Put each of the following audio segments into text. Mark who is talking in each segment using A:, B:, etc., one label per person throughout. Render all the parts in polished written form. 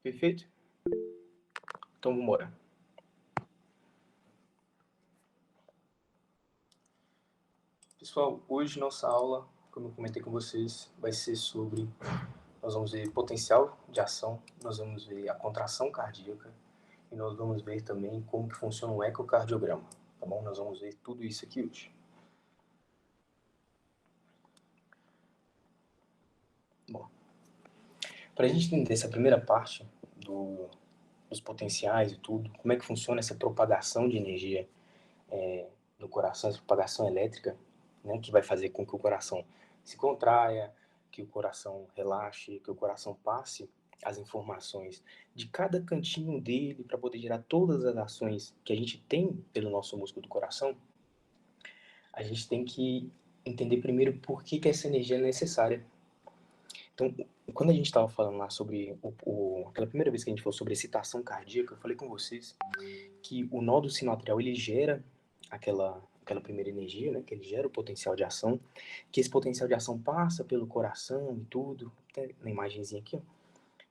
A: Perfeito? Então, vamos embora. Pessoal, hoje nossa aula, como eu comentei com vocês, vai ser sobre... Nós vamos ver potencial de ação, nós vamos ver a contração cardíaca e nós vamos ver também como que funciona o ecocardiograma, tá bom? Nós vamos ver tudo isso aqui hoje. Bom, para a gente entender essa primeira parte dos potenciais e tudo, como é que funciona essa propagação de energia no coração, essa propagação elétrica, né, que vai fazer com que o coração se contraia, que o coração relaxe, que o coração passe as informações de cada cantinho dele para poder gerar todas as ações que a gente tem pelo nosso músculo do coração. A gente tem que entender primeiro por que essa energia é necessária. Então, quando a gente estava falando lá sobre aquela primeira vez que a gente falou sobre excitação cardíaca, eu falei com vocês que o nó do sino atrial, ele gera aquela primeira energia, né, que ele gera o potencial de ação, que esse potencial de ação passa pelo coração e tudo, até na imagenzinha aqui, ó,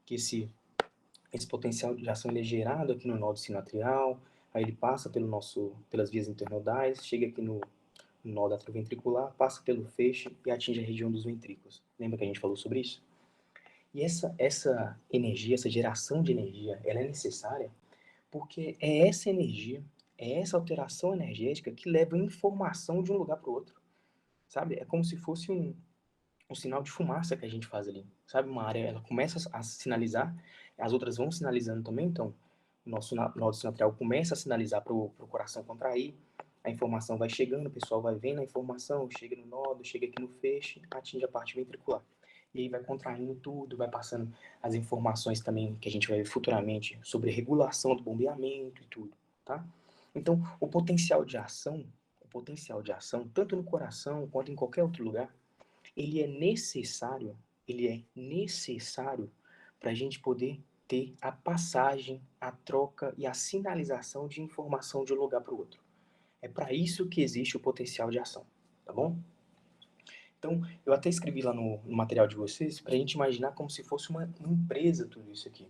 A: que esse potencial de ação ele é gerado aqui no nó do sino atrial, aí ele passa pelas vias internodais, chega aqui no nó da atrioventricular, passa pelo feixe e atinge a região dos ventrículos. Lembra que a gente falou sobre isso? E essa energia, essa geração de energia, ela é necessária porque é essa energia, é essa alteração energética que leva informação de um lugar para o outro, sabe? É como se fosse um sinal de fumaça que a gente faz ali, sabe? Uma área, ela começa a sinalizar, as outras vão sinalizando também, então o nosso nó sinoatrial começa a sinalizar para o coração contrair, a informação vai chegando, o pessoal vai vendo a informação, chega no nódo, chega aqui no feixe, atinge a parte ventricular. E aí vai contraindo tudo, vai passando as informações também que a gente vai ver futuramente sobre regulação do bombeamento e tudo, tá? Então, o potencial de ação, tanto no coração quanto em qualquer outro lugar, ele é necessário para a gente poder ter a passagem, a troca e a sinalização de informação de um lugar para o outro. É para isso que existe o potencial de ação, tá bom? Então, eu até escrevi lá no material de vocês para a gente imaginar como se fosse uma empresa tudo isso aqui.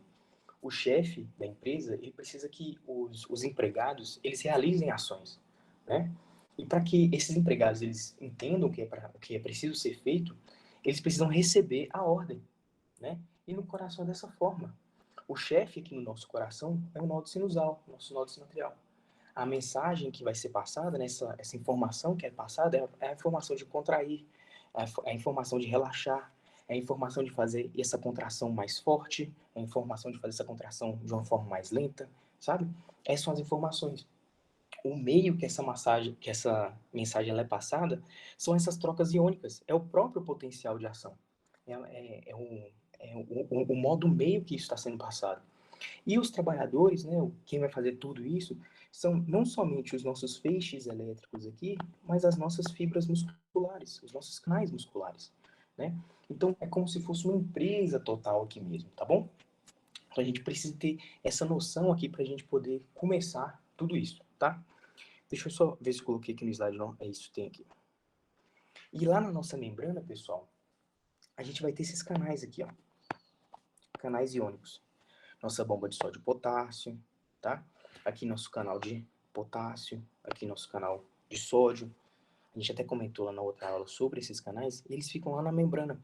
A: O chefe da empresa, ele precisa que os empregados, eles realizem ações, né? E para que esses empregados, eles entendam o que é preciso ser feito, eles precisam receber a ordem, né? E no coração é dessa forma. O chefe aqui no nosso coração é o nó sinusal, nosso nó sinoatrial. A mensagem que vai ser passada, né, essa informação que é passada, é a informação de contrair, é a informação de relaxar, é a informação de fazer essa contração mais forte, é a informação de fazer essa contração de uma forma mais lenta, sabe? Essas são as informações. O meio que essa mensagem ela é passada são essas trocas iônicas, é o próprio potencial de ação. O modo meio que isso está sendo passado. E os trabalhadores, né, quem vai fazer tudo isso, são não somente os nossos feixes elétricos aqui, mas as nossas fibras musculares, os nossos canais musculares, né? Então, é como se fosse uma empresa total aqui mesmo, tá bom? Então, a gente precisa ter essa noção aqui para a gente poder começar tudo isso, tá? Deixa eu só ver se eu coloquei aqui no slide, não. É isso que tem aqui. E lá na nossa membrana, pessoal, a gente vai ter esses canais aqui, ó. Canais iônicos. Nossa bomba de sódio e potássio, tá? Aqui nosso canal de potássio, aqui nosso canal de sódio. A gente até comentou lá na outra aula sobre esses canais, e eles ficam lá na membrana,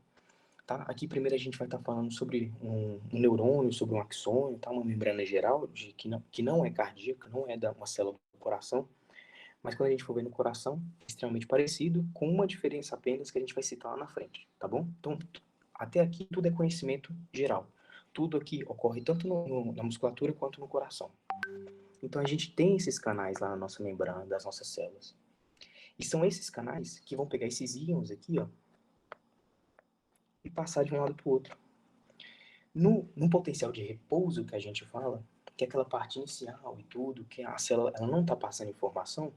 A: tá? Aqui primeiro a gente vai estar falando sobre um neurônio, sobre um axônio, tá? Uma membrana geral, que não é cardíaca, não é uma célula do coração, mas quando a gente for ver no coração, é extremamente parecido, com uma diferença apenas que a gente vai citar lá na frente, tá bom? Então, até aqui tudo é conhecimento geral. Tudo aqui ocorre tanto na musculatura quanto no coração. Então a gente tem esses canais lá na nossa membrana das nossas células. E são esses canais que vão pegar esses íons aqui, ó, e passar de um lado para o outro. No potencial de repouso que a gente fala, que é aquela parte inicial e tudo, que a célula ela não está passando informação,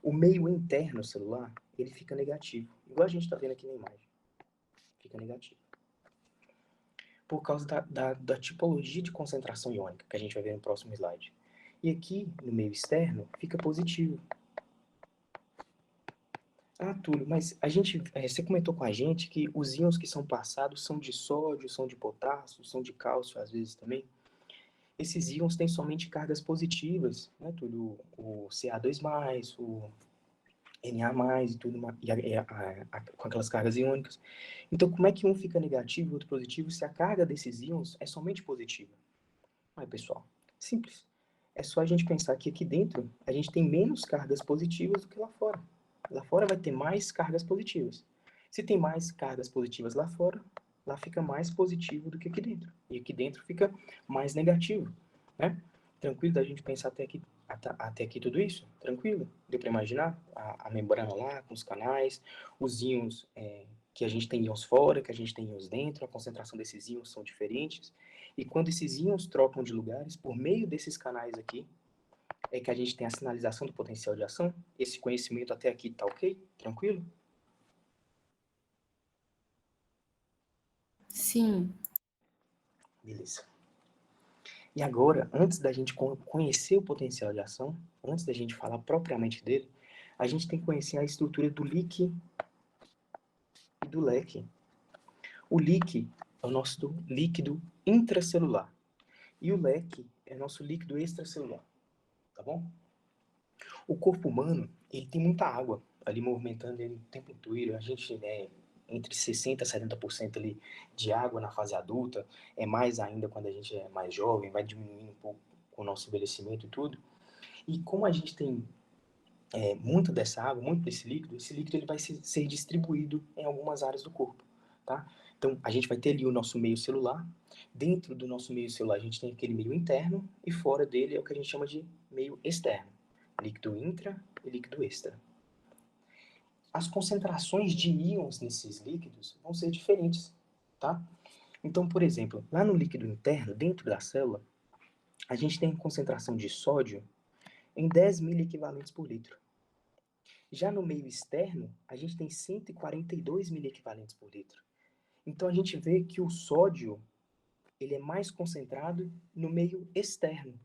A: o meio interno celular, ele fica negativo. Igual a gente está vendo aqui na imagem. Fica negativo. Por causa da tipologia de concentração iônica, que a gente vai ver no próximo slide. E aqui, no meio externo, fica positivo. Ah, Túlio, mas a gente, você comentou com a gente que os íons que são passados são de sódio, são de potássio, são de cálcio às vezes também. Esses íons têm somente cargas positivas, né, Túlio? O Ca2+, o Na+, e tudo, com aquelas cargas iônicas. Então, como é que um fica negativo e o outro positivo se a carga desses íons é somente positiva? Aí, pessoal, simples. É só a gente pensar que aqui dentro a gente tem menos cargas positivas do que lá fora. Lá fora vai ter mais cargas positivas. Se tem mais cargas positivas lá fora, lá fica mais positivo do que aqui dentro. E aqui dentro fica mais negativo, né? Tranquilo da gente pensar até aqui tudo isso? Tranquilo? Deu para imaginar? A membrana lá, com os canais, os íons, que a gente tem íons fora, que a gente tem íons dentro, a concentração desses íons são diferentes. E quando esses íons trocam de lugares, por meio desses canais aqui, é que a gente tem a sinalização do potencial de ação. Esse conhecimento até aqui tá ok? Tranquilo?
B: Sim.
A: Beleza. E agora, antes da gente conhecer o potencial de ação, antes da gente falar propriamente dele, a gente tem que conhecer a estrutura do leak e do leque. O leak é o nosso líquido intracelular. E o leque é nosso líquido extracelular. Tá bom? O corpo humano, ele tem muita água ali movimentando ele o tempo inteiro. A gente, entre 60% a 70% ali de água na fase adulta, é mais ainda quando a gente é mais jovem, vai diminuindo um pouco com o nosso envelhecimento e tudo. E como a gente tem muito dessa água, muito desse líquido, esse líquido ele vai ser distribuído em algumas áreas do corpo, tá? Então, a gente vai ter ali o nosso meio celular. Dentro do nosso meio celular, a gente tem aquele meio interno, e fora dele é o que a gente chama de meio externo. Líquido intra e líquido extra. As concentrações de íons nesses líquidos vão ser diferentes, tá? Então, por exemplo, lá no líquido interno, dentro da célula, a gente tem concentração de sódio em 10 miliequivalentes por litro. Já no meio externo, a gente tem 142 miliequivalentes por litro. Então, a gente vê que o sódio ele é mais concentrado no meio externo.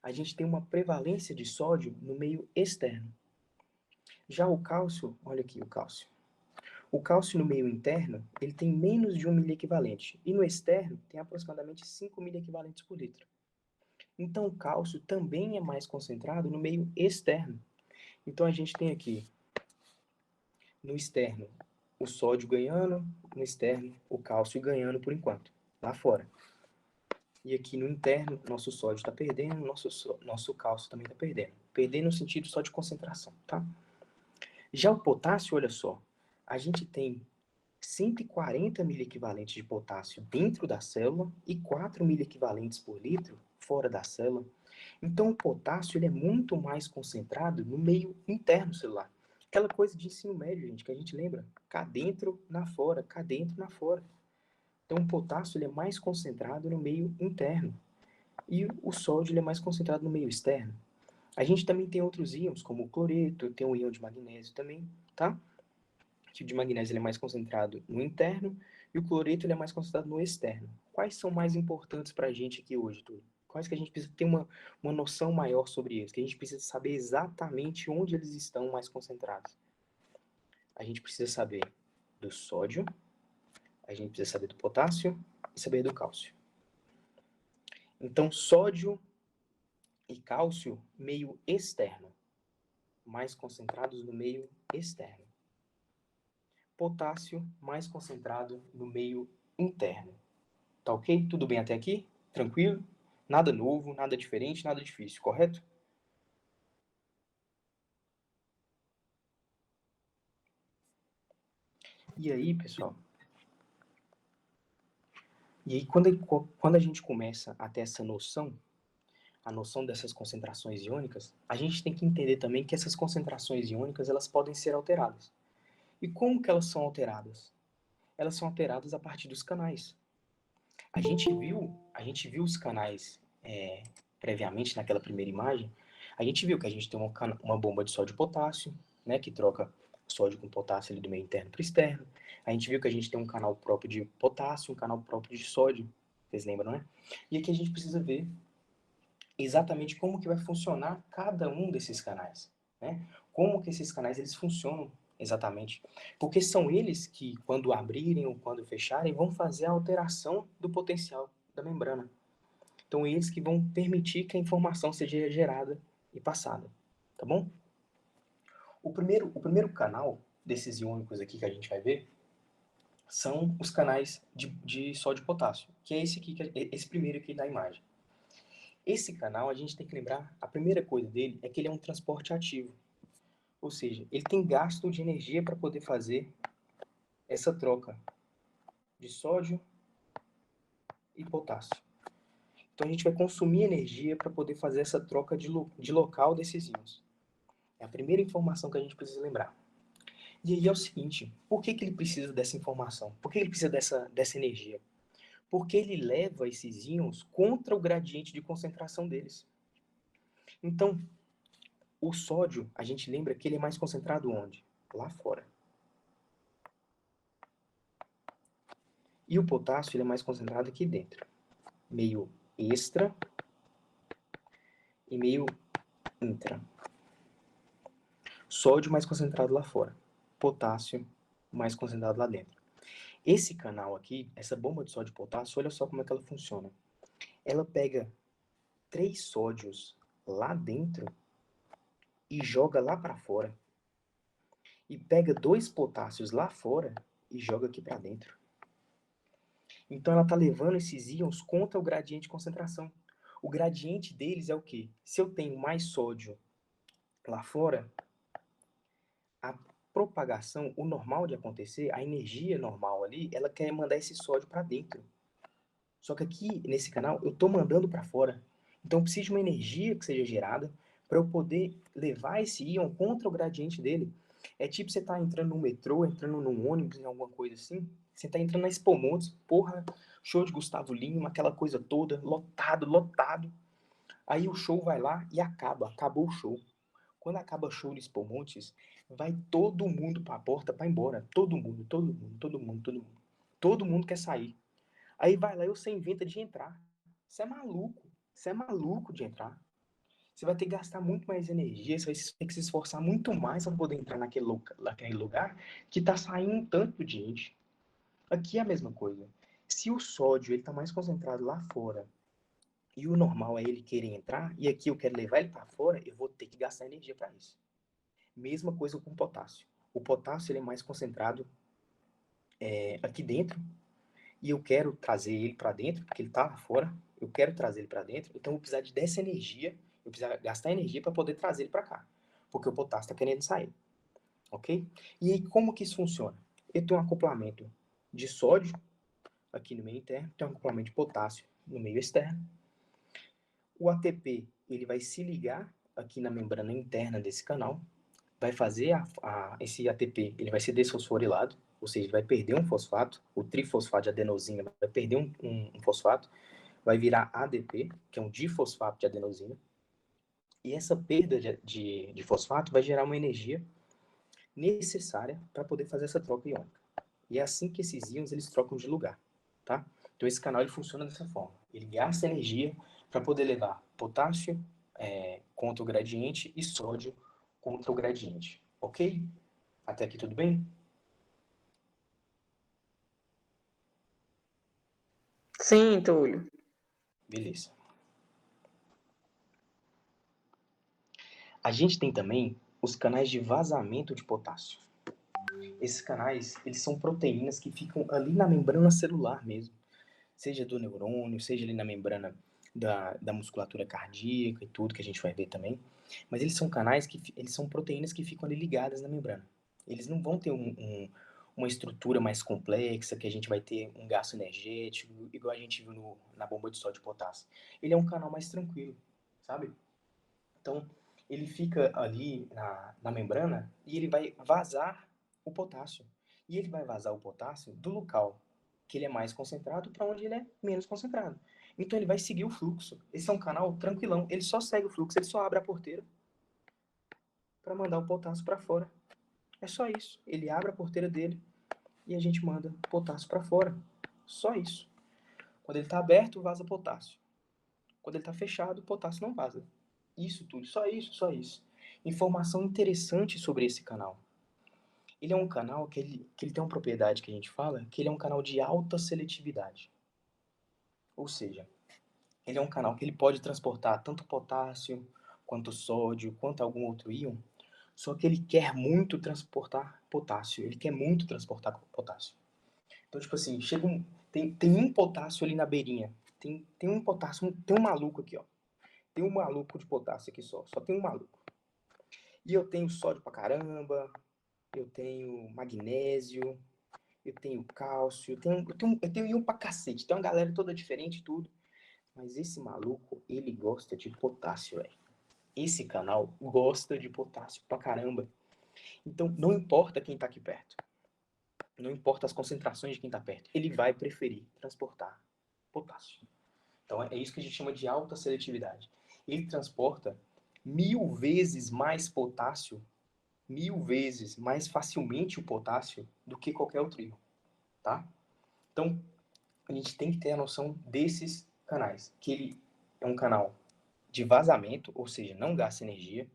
A: A gente tem uma prevalência de sódio no meio externo. Já o cálcio, olha aqui o cálcio. O cálcio no meio interno, ele tem menos de 1 miliequivalente, e no externo tem aproximadamente 5 miliequivalentes por litro. Então o cálcio também é mais concentrado no meio externo. Então a gente tem aqui, no externo, o sódio ganhando, no externo, o cálcio ganhando por enquanto, lá fora. E aqui no interno, nosso sódio está perdendo, nosso cálcio também está perdendo. Perdendo no sentido só de concentração, tá? Já o potássio, olha só, a gente tem 140 miliequivalentes de potássio dentro da célula e 4 miliequivalentes por litro fora da célula. Então, o potássio ele é muito mais concentrado no meio interno celular. Aquela coisa de ensino médio, gente, que a gente lembra. Cá dentro, na fora, cá dentro, na fora. Então, o potássio ele é mais concentrado no meio interno. E o sódio ele é mais concentrado no meio externo. A gente também tem outros íons, como o cloreto, tem o íon de magnésio também, tá? O tipo de magnésio ele é mais concentrado no interno e o cloreto ele é mais concentrado no externo. Quais são mais importantes para a gente aqui hoje, Túlio? Quais que a gente precisa ter uma noção maior sobre eles? Que a gente precisa saber exatamente onde eles estão mais concentrados. A gente precisa saber do sódio, a gente precisa saber do potássio e saber do cálcio. Então, sódio e cálcio, meio externo, mais concentrados no meio externo. Potássio, mais concentrado no meio interno. Tá ok? Tudo bem até aqui? Tranquilo? Nada novo, nada diferente, nada difícil, correto? E aí, pessoal? E aí, quando a gente começa a ter essa noção, a noção dessas concentrações iônicas, a gente tem que entender também que essas concentrações iônicas elas podem ser alteradas. E como que elas são alteradas? Elas são alteradas a partir dos canais. A gente viu os canais previamente naquela primeira imagem. A gente viu que a gente tem uma bomba de sódio e potássio, né, que troca sódio com potássio ali do meio interno para o externo. A gente viu que a gente tem um canal próprio de potássio, um canal próprio de sódio. Vocês lembram, né? E aqui a gente precisa ver exatamente como que vai funcionar cada um desses canais, né? Como que esses canais eles funcionam Exatamente. Porque são eles que, quando abrirem ou quando fecharem, vão fazer a alteração do potencial da membrana. Então, eles que vão permitir que a informação seja gerada e passada. Tá bom? O primeiro canal desses iônicos aqui que a gente vai ver são os canais de sódio e potássio, que é esse aqui, esse primeiro aqui da imagem. Esse canal, a gente tem que lembrar, a primeira coisa dele é que ele é um transporte ativo. Ou seja, ele tem gasto de energia para poder fazer essa troca de sódio e potássio. Então a gente vai consumir energia para poder fazer essa troca de local desses íons. É a primeira informação que a gente precisa lembrar. E aí é o seguinte, por que ele precisa dessa informação? Por que ele precisa dessa energia? Porque ele leva esses íons contra o gradiente de concentração deles. Então, o sódio, a gente lembra que ele é mais concentrado onde? Lá fora. E o potássio ele é mais concentrado aqui dentro. Meio extra e meio intra. Sódio mais concentrado lá fora. Potássio mais concentrado lá dentro. Esse canal aqui, essa bomba de sódio e potássio, olha só como é que ela funciona. Ela pega 3 sódios lá dentro e joga lá para fora. E pega 2 potássios lá fora e joga aqui para dentro. Então ela está levando esses íons contra o gradiente de concentração. O gradiente deles é o quê? Se eu tenho mais sódio lá fora, a propagação, o normal de acontecer, a energia normal ali, ela quer mandar esse sódio para dentro. Só que aqui, nesse canal, eu estou mandando para fora. Então, precisa de uma energia que seja gerada para eu poder levar esse íon contra o gradiente dele. É tipo você tá entrando no metrô, entrando num ônibus, em alguma coisa assim. Você tá entrando na Expo Montes, porra, show de Gustavo Lima, aquela coisa toda, lotado, lotado. Aí o show vai lá e acabou o show. Quando acaba o show de Expo Montes, vai todo mundo para a porta para ir embora. Todo mundo, todo mundo, todo mundo, todo mundo. Todo mundo quer sair. Aí vai lá e você inventa de entrar. Você é maluco. Você é maluco de entrar. Você vai ter que gastar muito mais energia, você vai ter que se esforçar muito mais para poder entrar naquele lugar que está saindo um tanto de gente. Aqui é a mesma coisa. Se o sódio está mais concentrado lá fora e o normal é ele querer entrar, e aqui eu quero levar ele para fora, eu vou ter que gastar energia para isso. Mesma coisa com o potássio. O potássio ele é mais concentrado aqui dentro e eu quero trazer ele para dentro, porque ele está lá fora, eu quero trazer ele para dentro, então eu vou precisar dessa energia, eu preciso gastar energia para poder trazer ele para cá, porque o potássio está querendo sair, ok? E aí como que isso funciona? Eu tenho um acoplamento de sódio aqui no meio interno, tenho um acoplamento de potássio no meio externo. O ATP ele vai se ligar aqui na membrana interna desse canal, vai fazer esse ATP, ele vai ser desfosforilado, ou seja, vai perder um fosfato, o trifosfato de adenosina vai perder um fosfato, vai virar ADP, que é um difosfato de adenosina, e essa perda de fosfato vai gerar uma energia necessária para poder fazer essa troca iônica. E é assim que esses íons eles trocam de lugar, tá? Então esse canal ele funciona dessa forma. Ele gasta energia para poder levar potássio contra o gradiente e sódio contra o gradiente, ok? Até aqui tudo bem?
B: Sim, Túlio.
A: Beleza. A gente tem também os canais de vazamento de potássio. Esses canais, eles são proteínas que ficam ali na membrana celular mesmo. Seja do neurônio, seja ali na membrana da musculatura cardíaca e tudo que a gente vai ver também. Mas eles são canais eles são proteínas que ficam ali ligadas na membrana. Eles não vão ter uma estrutura mais complexa, que a gente vai ter um gasto energético, igual a gente viu na bomba de sódio e potássio. Ele é um canal mais tranquilo, sabe? Então, ele fica ali na membrana e ele vai vazar o potássio. E ele vai vazar o potássio do local que ele é mais concentrado para onde ele é menos concentrado. Então ele vai seguir o fluxo. Esse é um canal tranquilão. Ele só segue o fluxo, ele só abre a porteira para mandar o potássio para fora. É só isso. Ele abre a porteira dele e a gente manda o potássio para fora. Só isso. Quando ele está aberto, vaza potássio. Quando ele está fechado, o potássio não vaza. Isso tudo, só isso, só isso. Informação interessante sobre esse canal. Ele é um canal que ele tem uma propriedade que a gente fala, que ele é um canal de alta seletividade. Ou seja, ele é um canal que ele pode transportar tanto potássio, quanto sódio, quanto algum outro íon, só que ele quer muito transportar potássio, ele quer muito transportar potássio. Então, tipo assim, tem um potássio ali na beirinha, tem um potássio, tem um maluco aqui, ó. Tem um maluco de potássio aqui só tem um maluco. E eu tenho sódio pra caramba, eu tenho magnésio, eu tenho cálcio, eu tenho íon pra cacete, tem uma galera toda diferente e tudo. Mas esse maluco, ele gosta de potássio, velho. Esse canal gosta de potássio pra caramba. Então, não importa quem tá aqui perto. Não importa as concentrações de quem tá perto. Ele vai preferir transportar potássio. Então, é isso que a gente chama de alta seletividade. Ele transporta 1000 vezes mais potássio, 1000 vezes mais facilmente o potássio do que qualquer outro íon, tá? Então, a gente tem que ter a noção desses canais. Que ele é um canal de vazamento, ou seja, não gasta energia,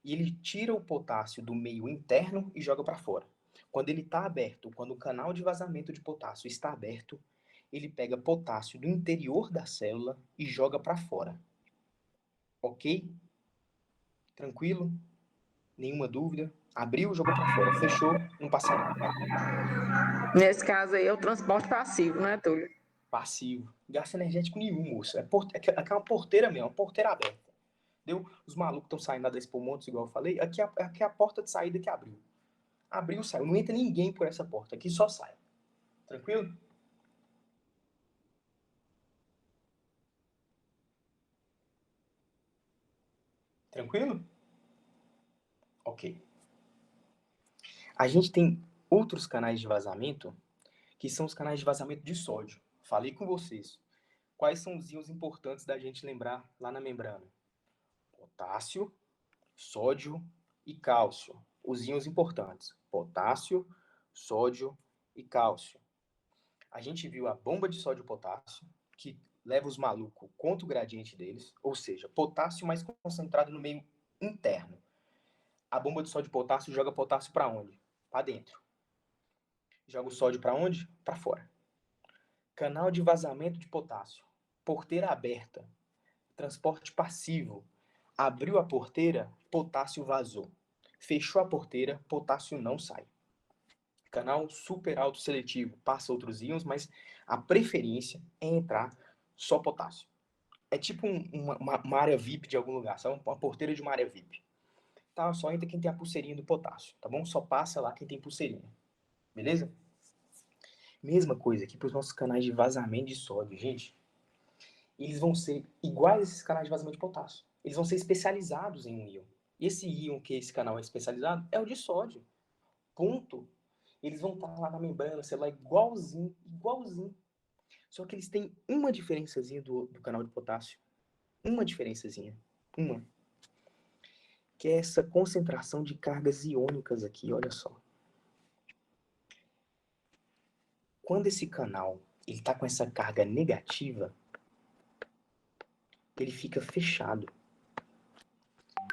A: e ele tira o potássio do meio interno e joga para fora. Quando ele está aberto, quando o canal de vazamento de potássio está aberto, ele pega potássio do interior da célula e joga para fora. Ok? Tranquilo? Nenhuma dúvida? Abriu, jogou para fora. Fechou, não passa nada.
B: Nesse caso aí é o transporte passivo, né, Túlio?
A: Passivo. Gasto energético nenhum, moço. É uma porteira mesmo, uma porteira aberta. Deu? Os malucos estão saindo lá da Expo Montes, igual eu falei. Aqui é a porta de saída que abriu. Abriu, saiu. Não entra ninguém por essa porta. Aqui só sai. Tranquilo? Tranquilo? Ok. A gente tem outros canais de vazamento, que são os canais de vazamento de sódio. Falei com vocês. Quais são os íons importantes da gente lembrar lá na membrana? Potássio, sódio e cálcio. Os íons importantes. Potássio, sódio e cálcio. A gente viu a bomba de sódio e potássio, que leva os malucos contra o gradiente deles, ou seja, potássio mais concentrado no meio interno. A bomba de sódio e potássio joga potássio para onde? Para dentro. Joga o sódio para onde? Para fora. Canal de vazamento de potássio. Porteira aberta. Transporte passivo. Abriu a porteira, potássio vazou. Fechou a porteira, potássio não sai. Canal super alto seletivo. Passa outros íons, mas a preferência é entrar só potássio. É tipo uma área VIP de algum lugar, sabe? Uma porteira de uma área VIP. Tá? Só entra quem tem a pulseirinha do potássio, tá bom? Só passa lá quem tem pulseirinha. Beleza? Mesma coisa aqui para os nossos canais de vazamento de sódio, gente. Eles vão ser iguais a esses canais de vazamento de potássio. Eles vão ser especializados em um íon. E esse íon que esse canal é especializado é o de sódio. Ponto. Eles vão estar lá na membrana celular igualzinho, igualzinho. Só que eles têm uma diferençazinha do canal de potássio. Uma diferençazinha. Uma. Que é essa concentração de cargas iônicas aqui, olha só. Quando esse canal ele está com essa carga negativa, ele fica fechado.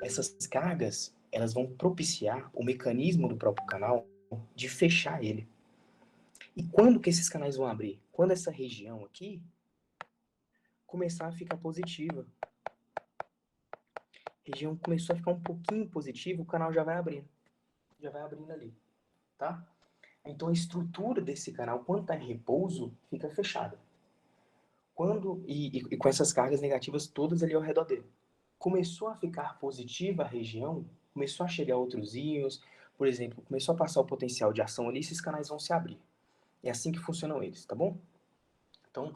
A: Essas cargas, elas vão propiciar o mecanismo do próprio canal de fechar ele. E quando que esses canais vão abrir? Quando essa região aqui começar a ficar positiva. A região começou a ficar um pouquinho positiva, o canal já vai abrindo. Já vai abrindo ali, tá? Então a estrutura desse canal, quando está em repouso, fica fechada. E com essas cargas negativas todas ali ao redor dele. Começou a ficar positiva a região, começou a chegar outros íons, por exemplo, começou a passar o potencial de ação ali, esses canais vão se abrir. É assim que funcionam eles, tá bom? Então,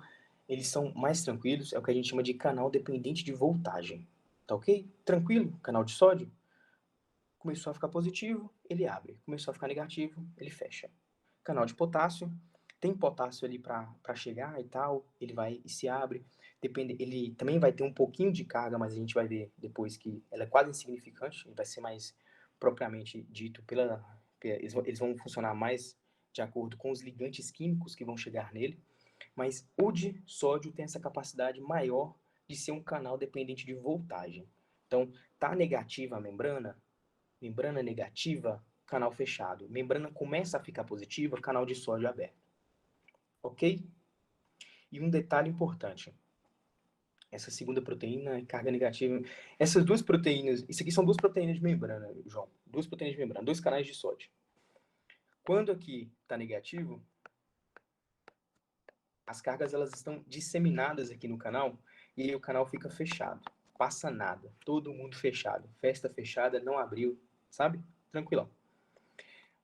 A: eles são mais tranquilos, é o que a gente chama de canal dependente de voltagem. Tá ok? Tranquilo? Canal de sódio? Começou a ficar positivo, ele abre. Começou a ficar negativo, ele fecha. Canal de potássio, tem potássio ali para chegar e tal, ele vai e se abre. Depende, ele também vai ter um pouquinho de carga, mas a gente vai ver depois que ela é quase insignificante, ele vai ser mais propriamente dito eles vão funcionar mais de acordo com os ligantes químicos que vão chegar nele, mas o de sódio tem essa capacidade maior de ser um canal dependente de voltagem. Então, tá negativa a membrana negativa, canal fechado. Membrana começa a ficar positiva, canal de sódio aberto. Ok? E um detalhe importante. Essa segunda proteína é carga negativa. Essas duas proteínas, isso aqui são duas proteínas de membrana, João. Duas proteínas de membrana, dois canais de sódio. Quando aqui está negativo, as cargas elas estão disseminadas aqui no canal e aí o canal fica fechado. Passa nada. Todo mundo fechado. Festa fechada, não abriu, sabe? Tranquilão.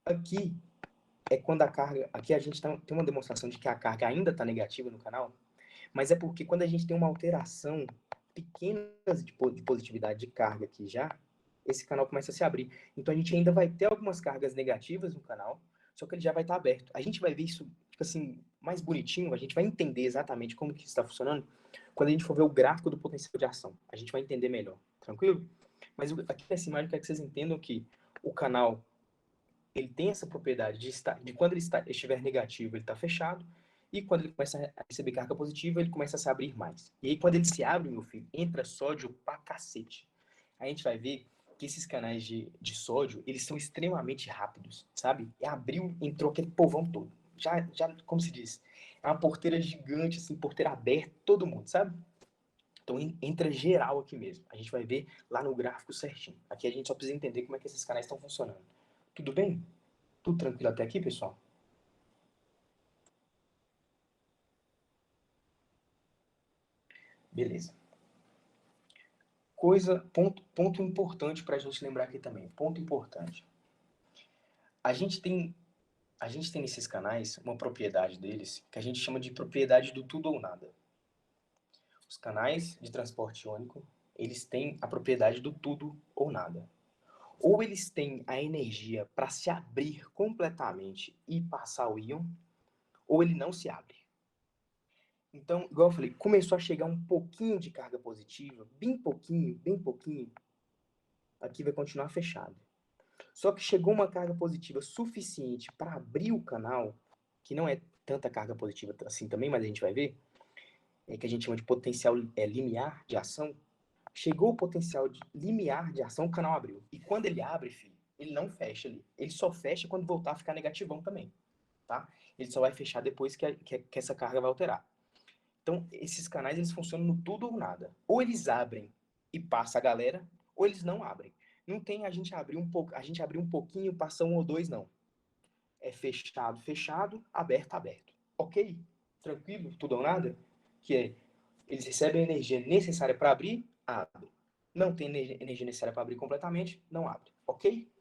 A: Aqui é quando a carga... Aqui a gente tem uma demonstração de que a carga ainda está negativa no canal, mas é porque quando a gente tem uma alteração pequena de positividade de carga aqui já, esse canal começa a se abrir. Então a gente ainda vai ter algumas cargas negativas no canal, só que ele já vai estar aberto. A gente vai ver isso, tipo assim, mais bonitinho, a gente vai entender exatamente como que está funcionando quando a gente for ver o gráfico do potencial de ação. A gente vai entender melhor, tranquilo? Mas aqui nessa imagem eu quero que vocês entendam que o canal ele tem essa propriedade de quando ele estiver negativo, ele está fechado, e quando ele começa a receber carga positiva, ele começa a se abrir mais. E aí, quando ele se abre, meu filho, entra sódio pra cacete. Aí a gente vai ver que esses canais de sódio, eles são extremamente rápidos, sabe? E abriu, entrou aquele povão todo. Já, como se diz, é uma porteira gigante, assim, porteira aberta, todo mundo, sabe? Então entra geral aqui mesmo. A gente vai ver lá no gráfico certinho. Aqui a gente só precisa entender como é que esses canais estão funcionando. Tudo bem? Tudo tranquilo até aqui, pessoal? Beleza. Ponto importante para a gente lembrar aqui também. Ponto importante. A gente tem nesses canais uma propriedade deles que a gente chama de propriedade do tudo ou nada. Os canais de transporte iônico, eles têm a propriedade do tudo ou nada. Ou eles têm a energia para se abrir completamente e passar o íon, ou ele não se abre. Então, igual eu falei, começou a chegar um pouquinho de carga positiva, bem pouquinho, aqui vai continuar fechado. Só que chegou uma carga positiva suficiente para abrir o canal, que não é tanta carga positiva assim também, mas a gente vai ver, que a gente chama de potencial limiar de ação. Chegou o potencial limiar de ação, o canal abriu. E quando ele abre, filho, ele não fecha ali. Ele só fecha quando voltar a ficar negativão também, tá? Ele só vai fechar depois que essa carga vai alterar. Então, esses canais, eles funcionam no tudo ou nada. Ou eles abrem e passa a galera, ou eles não abrem. Não tem a gente abrir um pouquinho, passa um ou dois, não. É fechado, fechado, aberto, aberto. Ok? Tranquilo? Tudo ou nada? Que é, eles recebem a energia necessária para abrir, abre. Não tem energia necessária para abrir completamente, não abre. Ok?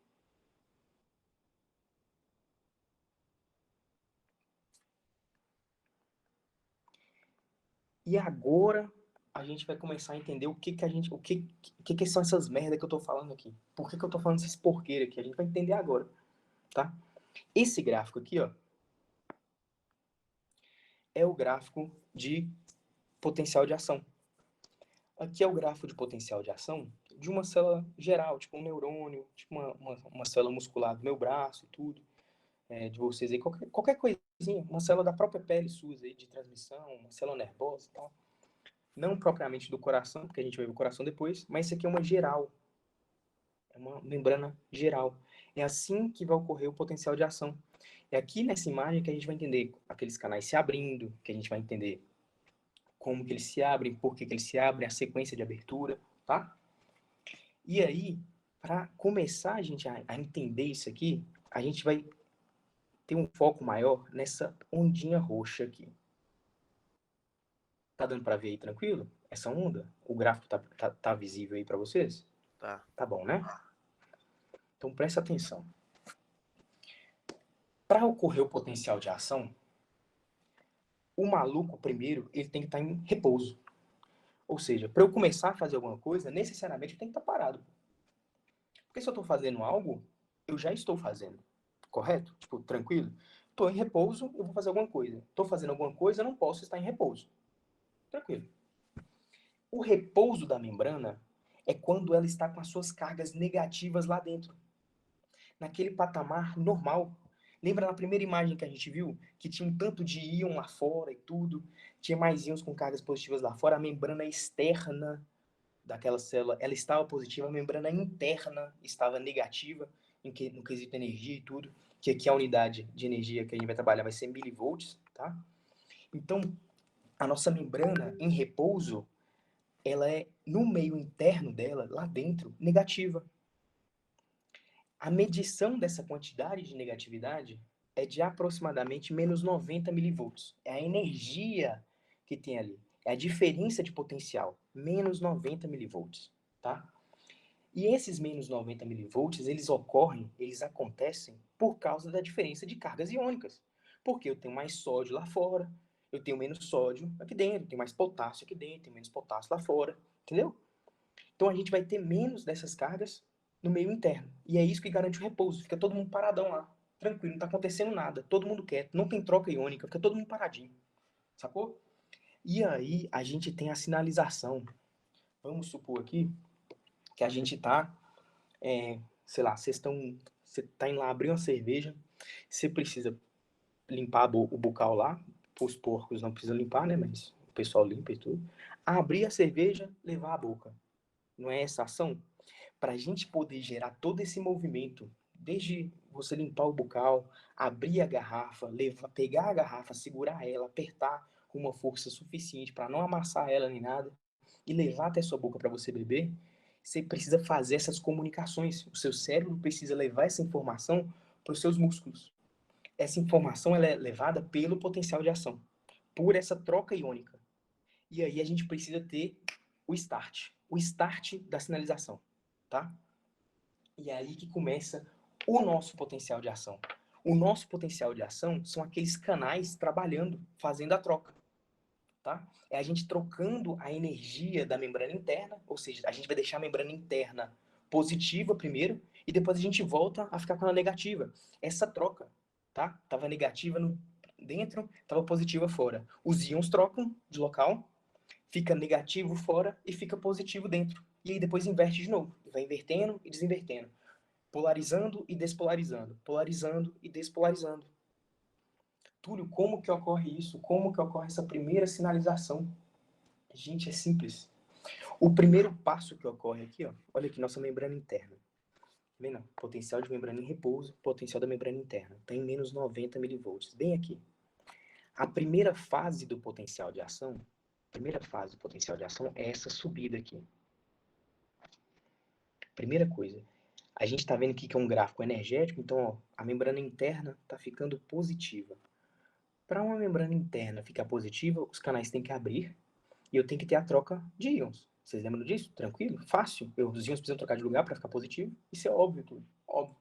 A: E agora a gente vai começar a entender o que são essas merdas que eu tô falando aqui. Por que eu tô falando esses porqueiros aqui? A gente vai entender agora, tá? Esse gráfico aqui, ó, é o gráfico de potencial de ação. Aqui é o gráfico de potencial de ação de uma célula geral, tipo um neurônio, tipo uma célula muscular do meu braço e tudo, de vocês aí, qualquer coisinha, uma célula da própria pele sua aí, de transmissão, uma célula nervosa e tal. Não propriamente do coração, porque a gente vai ver o coração depois, mas isso aqui é uma geral. É uma membrana geral. É assim que vai ocorrer o potencial de ação. É aqui nessa imagem que a gente vai entender aqueles canais se abrindo, que a gente vai entender como que eles se abrem, por que eles se abrem, a sequência de abertura, tá? E aí, para começar a gente a entender isso aqui, a gente vai ter um foco maior nessa ondinha roxa aqui. Tá dando para ver aí tranquilo? Essa onda? O gráfico tá visível aí para vocês?
C: Tá.
A: Tá bom, né? Então presta atenção. Para ocorrer o potencial de ação, o maluco primeiro ele tem que estar em repouso. Ou seja, para eu começar a fazer alguma coisa, necessariamente eu tenho que estar parado. Porque se eu estou fazendo algo, eu já estou fazendo. Correto? Tipo, tranquilo? Estou em repouso, eu vou fazer alguma coisa. Estou fazendo alguma coisa, eu não posso estar em repouso. Tranquilo. O repouso da membrana é quando ela está com as suas cargas negativas lá dentro. Naquele patamar normal. Lembra na primeira imagem que a gente viu? Que tinha um tanto de íon lá fora e tudo. Tinha mais íons com cargas positivas lá fora. A membrana externa daquela célula, ela estava positiva. A membrana interna estava negativa. no quesito energia e tudo, que aqui a unidade de energia que a gente vai trabalhar vai ser milivolts, tá? Então, a nossa membrana em repouso, ela é, no meio interno dela, lá dentro, negativa. A medição dessa quantidade de negatividade é de aproximadamente menos 90 milivolts. É a energia que tem ali. É a diferença de potencial. Menos 90 milivolts, tá? E esses menos 90 milivolts, eles acontecem por causa da diferença de cargas iônicas. Porque eu tenho mais sódio lá fora, eu tenho menos sódio aqui dentro, eu tenho mais potássio aqui dentro, tenho menos potássio lá fora, entendeu? Então a gente vai ter menos dessas cargas no meio interno. E é isso que garante o repouso. Fica todo mundo paradão lá, tranquilo, não está acontecendo nada, todo mundo quieto, não tem troca iônica, fica todo mundo paradinho, sacou? E aí a gente tem a sinalização. Vamos supor aqui que a gente tá, sei lá, você tá indo lá abrir uma cerveja, você precisa limpar o bocal lá, os porcos não precisam limpar, né, mas o pessoal limpa e tudo. Abrir a cerveja, levar a boca. Não é essa ação? Para a gente poder gerar todo esse movimento, desde você limpar o bocal, abrir a garrafa, pegar a garrafa, segurar ela, apertar com uma força suficiente para não amassar ela nem nada, e levar até sua boca para você beber, você precisa fazer essas comunicações. O seu cérebro precisa levar essa informação para os seus músculos. Essa informação ela é levada pelo potencial de ação, por essa troca iônica. E aí a gente precisa ter o start da sinalização, tá? E é aí que começa o nosso potencial de ação. O nosso potencial de ação são aqueles canais trabalhando, fazendo a troca, tá? É a gente trocando a energia da membrana interna, ou seja, a gente vai deixar a membrana interna positiva primeiro e depois a gente volta a ficar com ela negativa. Essa troca, tá? Tava negativa dentro, tava positiva fora. Os íons trocam de local, fica negativo fora e fica positivo dentro. E aí depois inverte de novo. Vai invertendo e desinvertendo. Polarizando e despolarizando. Polarizando e despolarizando. Túlio, como que ocorre isso? Como que ocorre essa primeira sinalização? Gente, é simples. O primeiro passo que ocorre aqui, ó, olha aqui, nossa membrana interna. Vendo? Potencial de membrana em repouso, potencial da membrana interna. Está em menos 90 milivolts. Bem aqui. A primeira fase do potencial de ação, é essa subida aqui. Primeira coisa. A gente está vendo aqui que é um gráfico energético, então ó, a membrana interna está ficando positiva. Para uma membrana interna ficar positiva, os canais têm que abrir e eu tenho que ter a troca de íons. Vocês lembram disso? Tranquilo? Fácil. Os íons precisam trocar de lugar para ficar positivo. Isso é óbvio, tudo. Óbvio.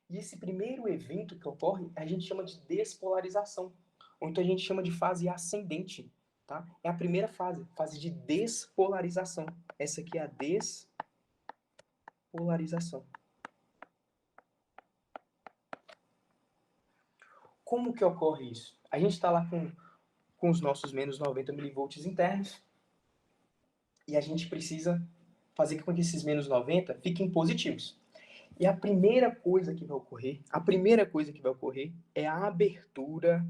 A: E esse primeiro evento que ocorre, a gente chama de despolarização. Ou então a gente chama de fase ascendente. Tá? É a primeira fase de despolarização. Essa aqui é a despolarização. Como que ocorre isso? A gente está lá com os nossos menos 90 milivolts internos e a gente precisa fazer com que esses menos 90 fiquem positivos. E a primeira coisa que vai ocorrer é a abertura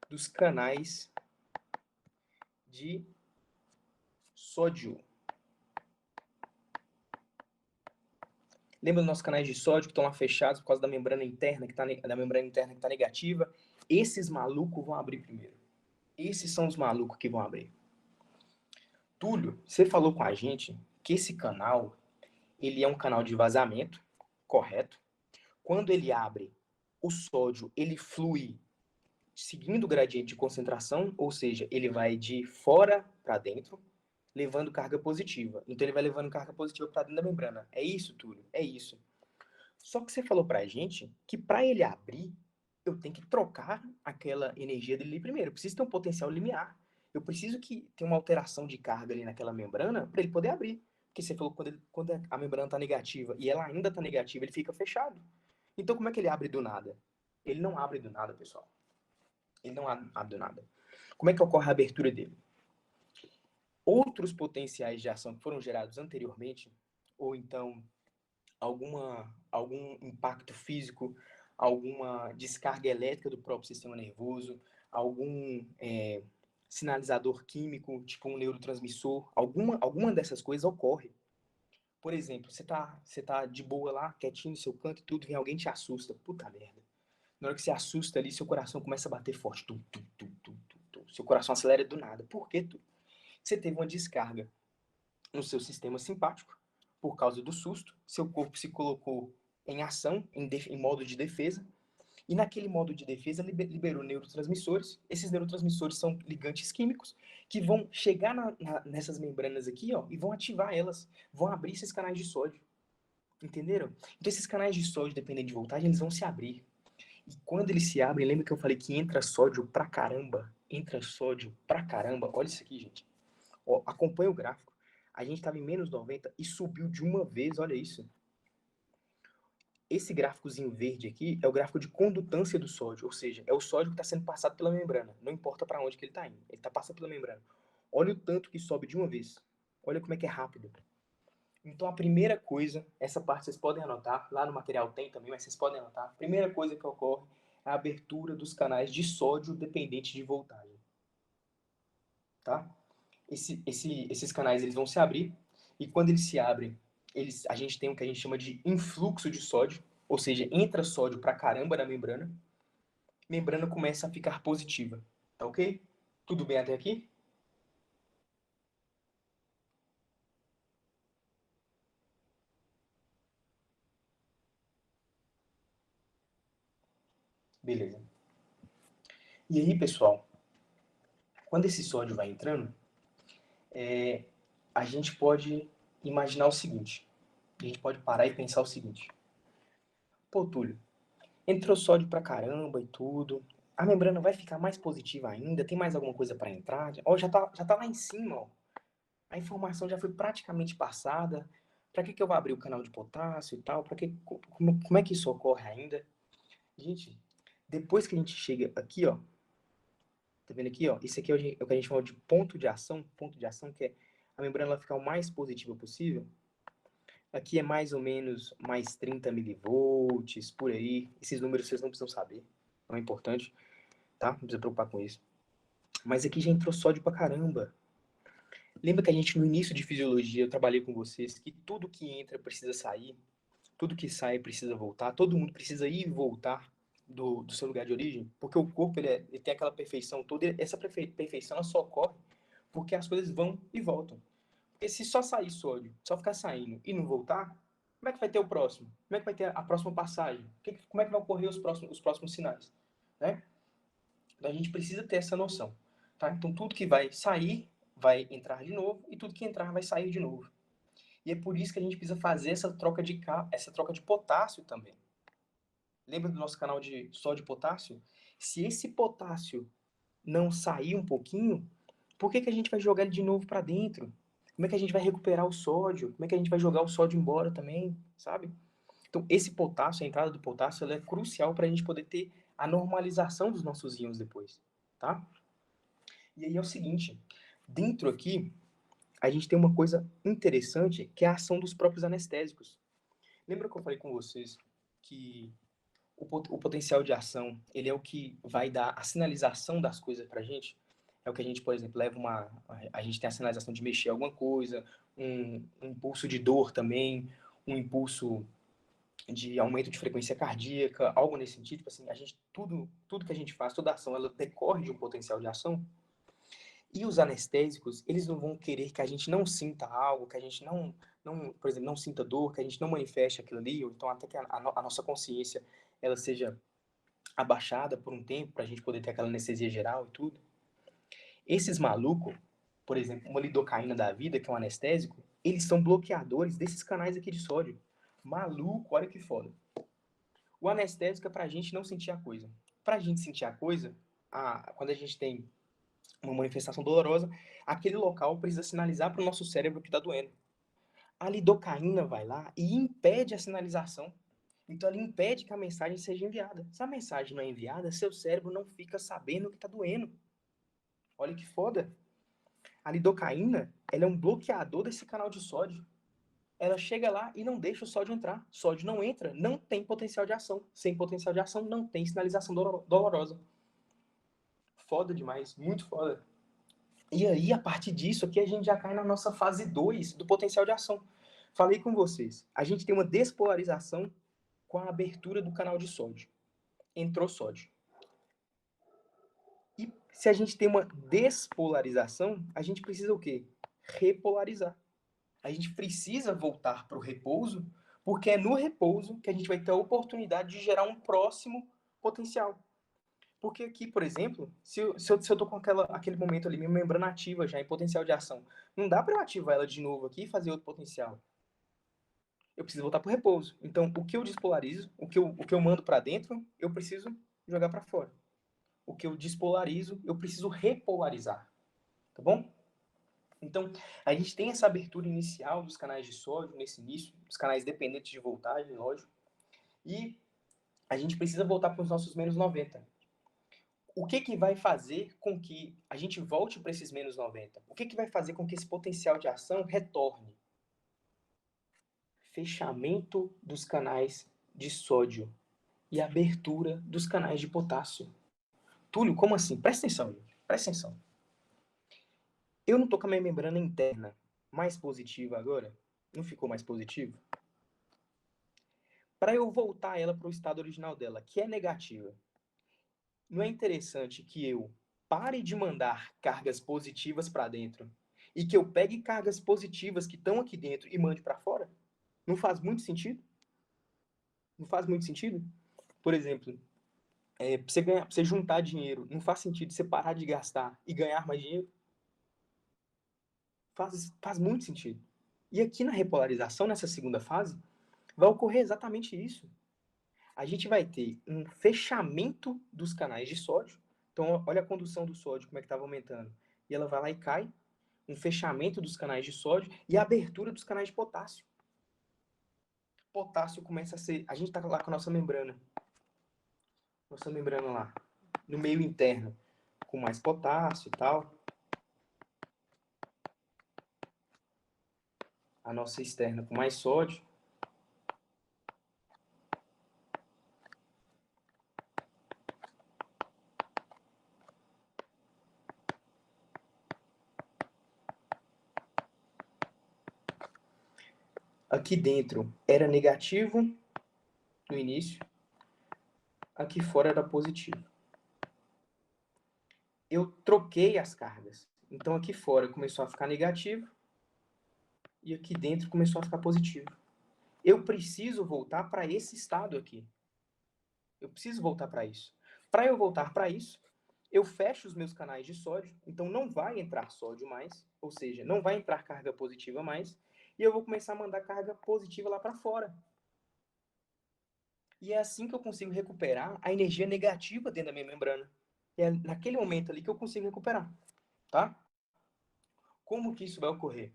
A: dos canais de sódio. Lembra dos nossos canais de sódio que estão lá fechados por causa da membrana interna que está negativa? Esses malucos vão abrir primeiro. Esses são os malucos que vão abrir. Túlio, você falou com a gente que esse canal, ele é um canal de vazamento, correto? Quando ele abre, o sódio, ele flui seguindo o gradiente de concentração, ou seja, ele vai de fora para dentro, levando carga positiva. Então ele vai levando carga positiva para dentro da membrana. É isso, Túlio? É isso. Só que você falou para a gente que para ele abrir, eu tenho que trocar aquela energia dele primeiro. Eu preciso ter um potencial limiar. Eu preciso que tenha uma alteração de carga ali naquela membrana para ele poder abrir. Porque você falou que quando a membrana está negativa e ela ainda está negativa, ele fica fechado. Então como é que ele abre do nada? Ele não abre do nada, pessoal. Ele não abre do nada. Como é que ocorre a abertura dele? Outros potenciais de ação que foram gerados anteriormente, ou então algum impacto físico, alguma descarga elétrica do próprio sistema nervoso, algum sinalizador químico, tipo um neurotransmissor, alguma dessas coisas ocorre. Por exemplo, você tá de boa lá, quietinho no seu canto e tudo, vem alguém e te assusta. Puta merda. Na hora que você assusta ali, seu coração começa a bater forte. Tum, tum, tum, tum, tum, tum. Seu coração acelera do nada. Por quê, tu? Você teve uma descarga no seu sistema simpático por causa do susto. Seu corpo se colocou em ação, em modo de defesa. E naquele modo de defesa liberou neurotransmissores. Esses neurotransmissores são ligantes químicos que vão chegar nessas membranas aqui, ó, e vão ativar elas, vão abrir esses canais de sódio. Entenderam? Então esses canais de sódio, dependendo de voltagem, eles vão se abrir. E quando eles se abrem, lembra que eu falei que entra sódio pra caramba? Entra sódio pra caramba. Olha isso aqui, gente. Ó, acompanha o gráfico. A gente estava em menos 90 e subiu de uma vez, olha isso. Esse gráficozinho verde aqui é o gráfico de condutância do sódio, ou seja, é o sódio que está sendo passado pela membrana. Não importa para onde que ele está indo, ele está passando pela membrana. Olha o tanto que sobe de uma vez. Olha como é que é rápido. Então a primeira coisa, essa parte vocês podem anotar, lá no material tem também, mas vocês podem anotar. A primeira coisa que ocorre é a abertura dos canais de sódio dependente de voltagem. Tá? Esses canais eles vão se abrir, e quando eles se abrem, a gente tem o que a gente chama de influxo de sódio, ou seja, entra sódio pra caramba na membrana, membrana começa a ficar positiva. Tá ok? Tudo bem até aqui? Beleza. E aí, pessoal, quando esse sódio vai entrando, a gente pode imaginar o seguinte, a gente pode parar e pensar o seguinte. Pô, Túlio, entrou sódio pra caramba e tudo, a membrana vai ficar mais positiva ainda? Tem mais alguma coisa para entrar? Ó, já tá lá em cima, ó. A informação já foi praticamente passada. Para que eu vou abrir o canal de potássio e tal? Como é que isso ocorre ainda? Gente, depois que a gente chega aqui, ó, tá vendo aqui, ó? Esse aqui é o que a gente chama de ponto de ação, que é a membrana ela ficar o mais positiva possível. Aqui é mais ou menos mais 30 milivolts, por aí. Esses números vocês não precisam saber, não é importante, tá? Não precisa preocupar com isso. Mas aqui já entrou sódio pra caramba. Lembra que a gente, no início de fisiologia, eu trabalhei com vocês, que tudo que entra precisa sair, tudo que sai precisa voltar, todo mundo precisa ir e voltar do seu lugar de origem, porque o corpo ele tem aquela perfeição toda, e essa perfeição ela só ocorre porque as coisas vão e voltam. Porque se só sair sódio, só ficar saindo e não voltar, como é que vai ter o próximo? Como é que vai ter a próxima passagem? Como é que vai ocorrer os próximos sinais? Né? Então a gente precisa ter essa noção. Tá? Então tudo que vai sair vai entrar de novo e tudo que entrar vai sair de novo. E é por isso que a gente precisa fazer essa troca de potássio também. Lembra do nosso canal de sódio e potássio? Se esse potássio não sair um pouquinho, por que a gente vai jogar ele de novo para dentro? Como é que a gente vai recuperar o sódio? Como é que a gente vai jogar o sódio embora também, sabe? Então, esse potássio, a entrada do potássio, ela é crucial para a gente poder ter a normalização dos nossos íons depois, tá? E aí é o seguinte, dentro aqui, a gente tem uma coisa interessante, que é a ação dos próprios anestésicos. Lembra que eu falei com vocês que o potencial de ação, ele é o que vai dar a sinalização das coisas pra gente? É o que a gente, por exemplo, a gente tem a sinalização de mexer alguma coisa, um impulso de dor também, um impulso de aumento de frequência cardíaca, algo nesse sentido. Tipo assim, tudo que a gente faz, toda ação, ela decorre de um potencial de ação. E os anestésicos, eles não vão querer que a gente não sinta algo, que a gente por exemplo, não sinta dor, que a gente não manifeste aquilo ali, ou então até que a nossa consciência ela seja abaixada por um tempo, para a gente poder ter aquela anestesia geral e tudo. Esses malucos, por exemplo, uma lidocaína da vida, que é um anestésico, eles são bloqueadores desses canais aqui de sódio. Maluco, olha que foda. O anestésico é pra gente não sentir a coisa. Pra gente sentir a coisa, quando a gente tem uma manifestação dolorosa, aquele local precisa sinalizar para o nosso cérebro que está doendo. A lidocaína vai lá e impede a sinalização. Então, ela impede que a mensagem seja enviada. Se a mensagem não é enviada, seu cérebro não fica sabendo que está doendo. Olha que foda. A lidocaína, ela é um bloqueador desse canal de sódio. Ela chega lá e não deixa o sódio entrar. Sódio não entra, não tem potencial de ação. Sem potencial de ação, não tem sinalização dolorosa. Foda demais, muito foda. E aí, a partir disso, aqui a gente já cai na nossa fase 2 do potencial de ação. Falei com vocês, a gente tem uma despolarização com a abertura do canal de sódio. Entrou sódio. E se a gente tem uma despolarização, a gente precisa o quê? Repolarizar. A gente precisa voltar para o repouso, porque é no repouso que a gente vai ter a oportunidade de gerar um próximo potencial. Porque aqui, por exemplo, se eu estou com aquele momento ali, minha membrana ativa já em potencial de ação, não dá para eu ativar ela de novo aqui e fazer outro potencial. Eu preciso voltar para o repouso. Então, o que eu despolarizo, o que eu mando para dentro, eu preciso jogar para fora. O que eu despolarizo, eu preciso repolarizar. Tá bom? Então, a gente tem essa abertura inicial dos canais de sódio, nesse início, os canais dependentes de voltagem, lógico, e a gente precisa voltar para os nossos menos 90. O que vai fazer com que a gente volte para esses menos 90? O que vai fazer com que esse potencial de ação retorne? Fechamento dos canais de sódio e abertura dos canais de potássio. Túlio, como assim? Presta atenção, gente. Presta atenção. Eu não estou com a minha membrana interna mais positiva agora? Não ficou mais positivo? Para eu voltar ela para o estado original dela, que é negativa, não é interessante que eu pare de mandar cargas positivas para dentro e que eu pegue cargas positivas que estão aqui dentro e mande para fora? Não faz muito sentido? Não faz muito sentido? Por exemplo, para você juntar dinheiro, não faz sentido você parar de gastar e ganhar mais dinheiro? Faz muito sentido. E aqui na repolarização, nessa segunda fase, vai ocorrer exatamente isso. A gente vai ter um fechamento dos canais de sódio. Então, olha a condução do sódio, como é que estava aumentando. E ela vai lá e cai. Um fechamento dos canais de sódio e a abertura dos canais de potássio. Potássio começa a ser... A gente está lá com a nossa membrana. Nossa membrana lá, no meio interno, com mais potássio e tal. A nossa externa com mais sódio. Aqui dentro era negativo no início, aqui fora era positivo. Eu troquei as cargas. Então aqui fora começou a ficar negativo e aqui dentro começou a ficar positivo. Eu preciso voltar para esse estado aqui. Eu preciso voltar para isso. Para eu voltar para isso, eu fecho os meus canais de sódio, então não vai entrar sódio mais, ou seja, não vai entrar carga positiva mais, e eu vou começar a mandar carga positiva lá para fora. E é assim que eu consigo recuperar a energia negativa dentro da minha membrana. E é naquele momento ali que eu consigo recuperar, tá? Como que isso vai ocorrer?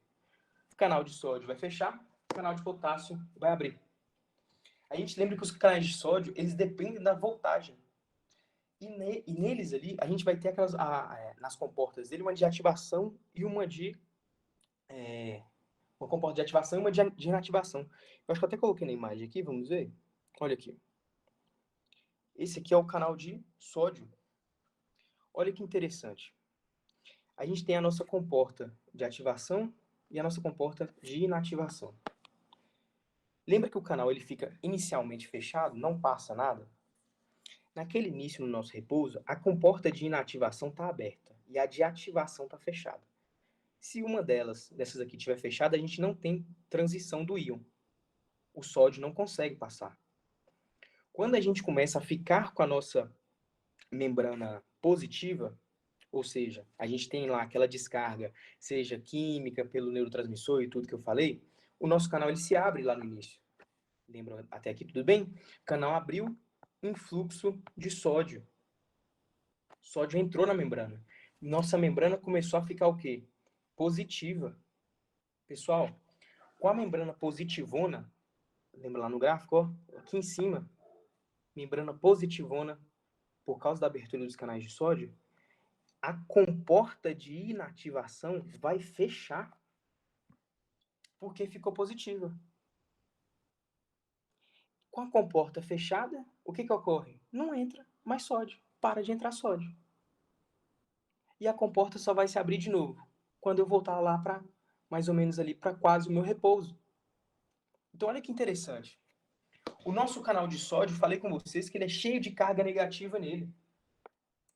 A: O canal de sódio vai fechar, o canal de potássio vai abrir. A gente lembra que os canais de sódio, eles dependem da voltagem. E neles ali, a gente vai ter aquelas, nas comportas dele, uma de ativação e uma de... uma comporta de ativação e uma de inativação. Eu acho que eu até coloquei na imagem aqui, vamos ver? Olha aqui. Esse aqui é o canal de sódio. Olha que interessante. A gente tem a nossa comporta de ativação e a nossa comporta de inativação. Lembra que o canal ele fica inicialmente fechado, não passa nada? Naquele início no nosso repouso, a comporta de inativação está aberta e a de ativação está fechada. Se uma dessas aqui estiver fechada, a gente não tem transição do íon. O sódio não consegue passar. Quando a gente começa a ficar com a nossa membrana positiva, ou seja, a gente tem lá aquela descarga, seja química, pelo neurotransmissor e tudo que eu falei, o nosso canal ele se abre lá no início. Lembra até aqui tudo bem? O canal abriu, influxo de sódio. Sódio entrou na membrana. Nossa membrana começou a ficar o quê? Positiva. Pessoal, com a membrana positivona, lembra lá no gráfico, ó, aqui em cima, membrana positivona, por causa da abertura dos canais de sódio, a comporta de inativação vai fechar porque ficou positiva. Com a comporta fechada, o que ocorre? Não entra mais sódio, para de entrar sódio. E a comporta só vai se abrir de novo quando eu voltar lá para mais ou menos ali para quase o meu repouso. Então, olha que interessante. O nosso canal de sódio, falei com vocês que ele é cheio de carga negativa nele.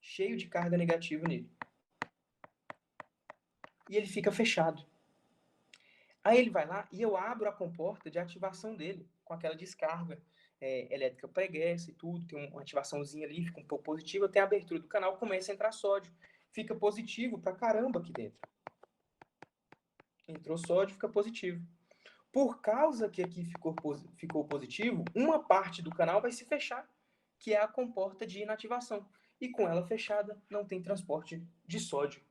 A: Cheio de carga negativa nele. E ele fica fechado. Aí ele vai lá e eu abro a comporta de ativação dele, com aquela descarga elétrica pregressa e tudo, tem uma ativaçãozinha ali, fica um pouco positiva, tem a abertura do canal, começa a entrar sódio. Fica positivo pra caramba aqui dentro. Entrou sódio, fica positivo. Por causa que aqui ficou positivo, uma parte do canal vai se fechar, que é a comporta de inativação. E com ela fechada, não tem transporte de sódio.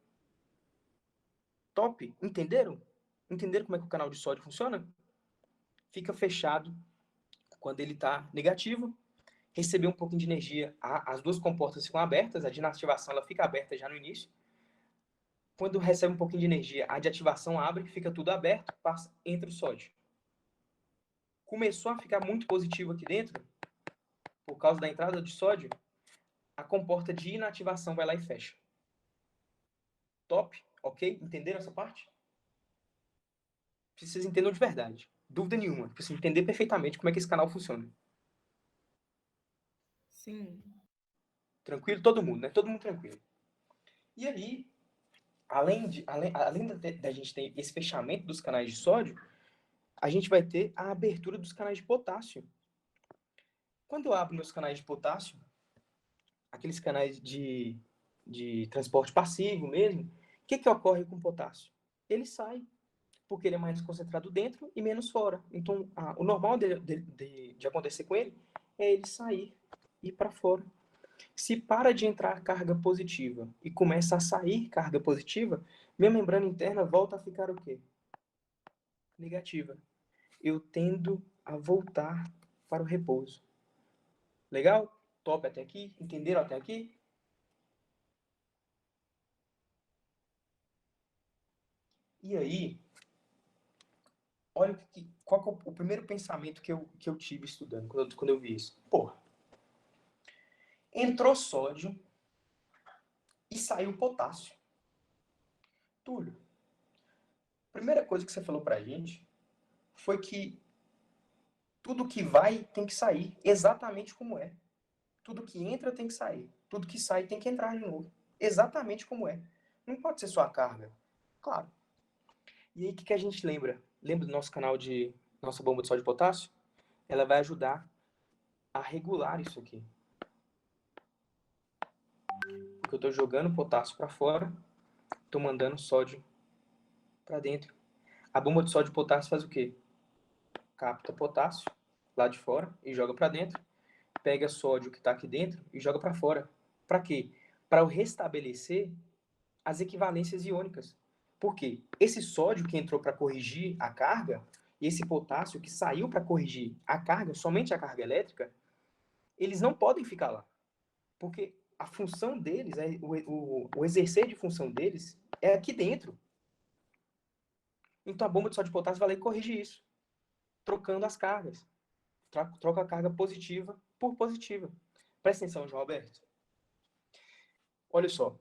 A: Top? Entenderam? Entenderam como é que o canal de sódio funciona? Fica fechado quando ele está negativo, recebeu um pouquinho de energia, as duas comportas ficam abertas, a de inativação ela fica aberta já no início. Quando recebe um pouquinho de energia, a de ativação abre, fica tudo aberto, entra o sódio. Começou a ficar muito positivo aqui dentro, por causa da entrada de sódio, a comporta de inativação vai lá e fecha. Top? Ok? Entenderam essa parte? Vocês entendam de verdade. Dúvida nenhuma. Pra você entender perfeitamente como é que esse canal funciona.
B: Sim.
A: Tranquilo? Todo mundo, né? Todo mundo tranquilo. E aí, além da gente ter esse fechamento dos canais de sódio, a gente vai ter a abertura dos canais de potássio. Quando eu abro meus canais de potássio, aqueles canais de transporte passivo mesmo, o que ocorre com o potássio? Ele sai, porque ele é mais concentrado dentro e menos fora. Então, o normal de acontecer com ele é ele sair e ir para fora. Se para de entrar carga positiva e começa a sair carga positiva, minha membrana interna volta a ficar o quê? Negativa. Eu tendo a voltar para o repouso. Legal? Top até aqui? Entenderam até aqui? E aí, olha qual que é o primeiro pensamento que eu tive estudando, quando eu vi isso. Porra, entrou sódio e saiu potássio. Túlio, a primeira coisa que você falou pra gente foi que tudo que vai tem que sair, exatamente como é. Tudo que entra tem que sair. Tudo que sai tem que entrar de novo. Exatamente como é. Não pode ser só a carga. Claro. E aí, o que a gente lembra? Lembra do nosso canal de nossa bomba de sódio e potássio? Ela vai ajudar a regular isso aqui. Porque eu estou jogando potássio para fora, estou mandando sódio para dentro. A bomba de sódio e potássio faz o quê? Capta potássio lá de fora e joga para dentro. Pega sódio que está aqui dentro e joga para fora. Para quê? Para eu restabelecer as equivalências iônicas. Por quê? Esse sódio que entrou para corrigir a carga e esse potássio que saiu para corrigir a carga, somente a carga elétrica, eles não podem ficar lá. Porque a função deles, o exercer de função deles é aqui dentro. Então a bomba de sódio e potássio vai lá e corrige isso, trocando as cargas. Troca a carga positiva por positiva. Presta atenção, João Alberto. Olha só,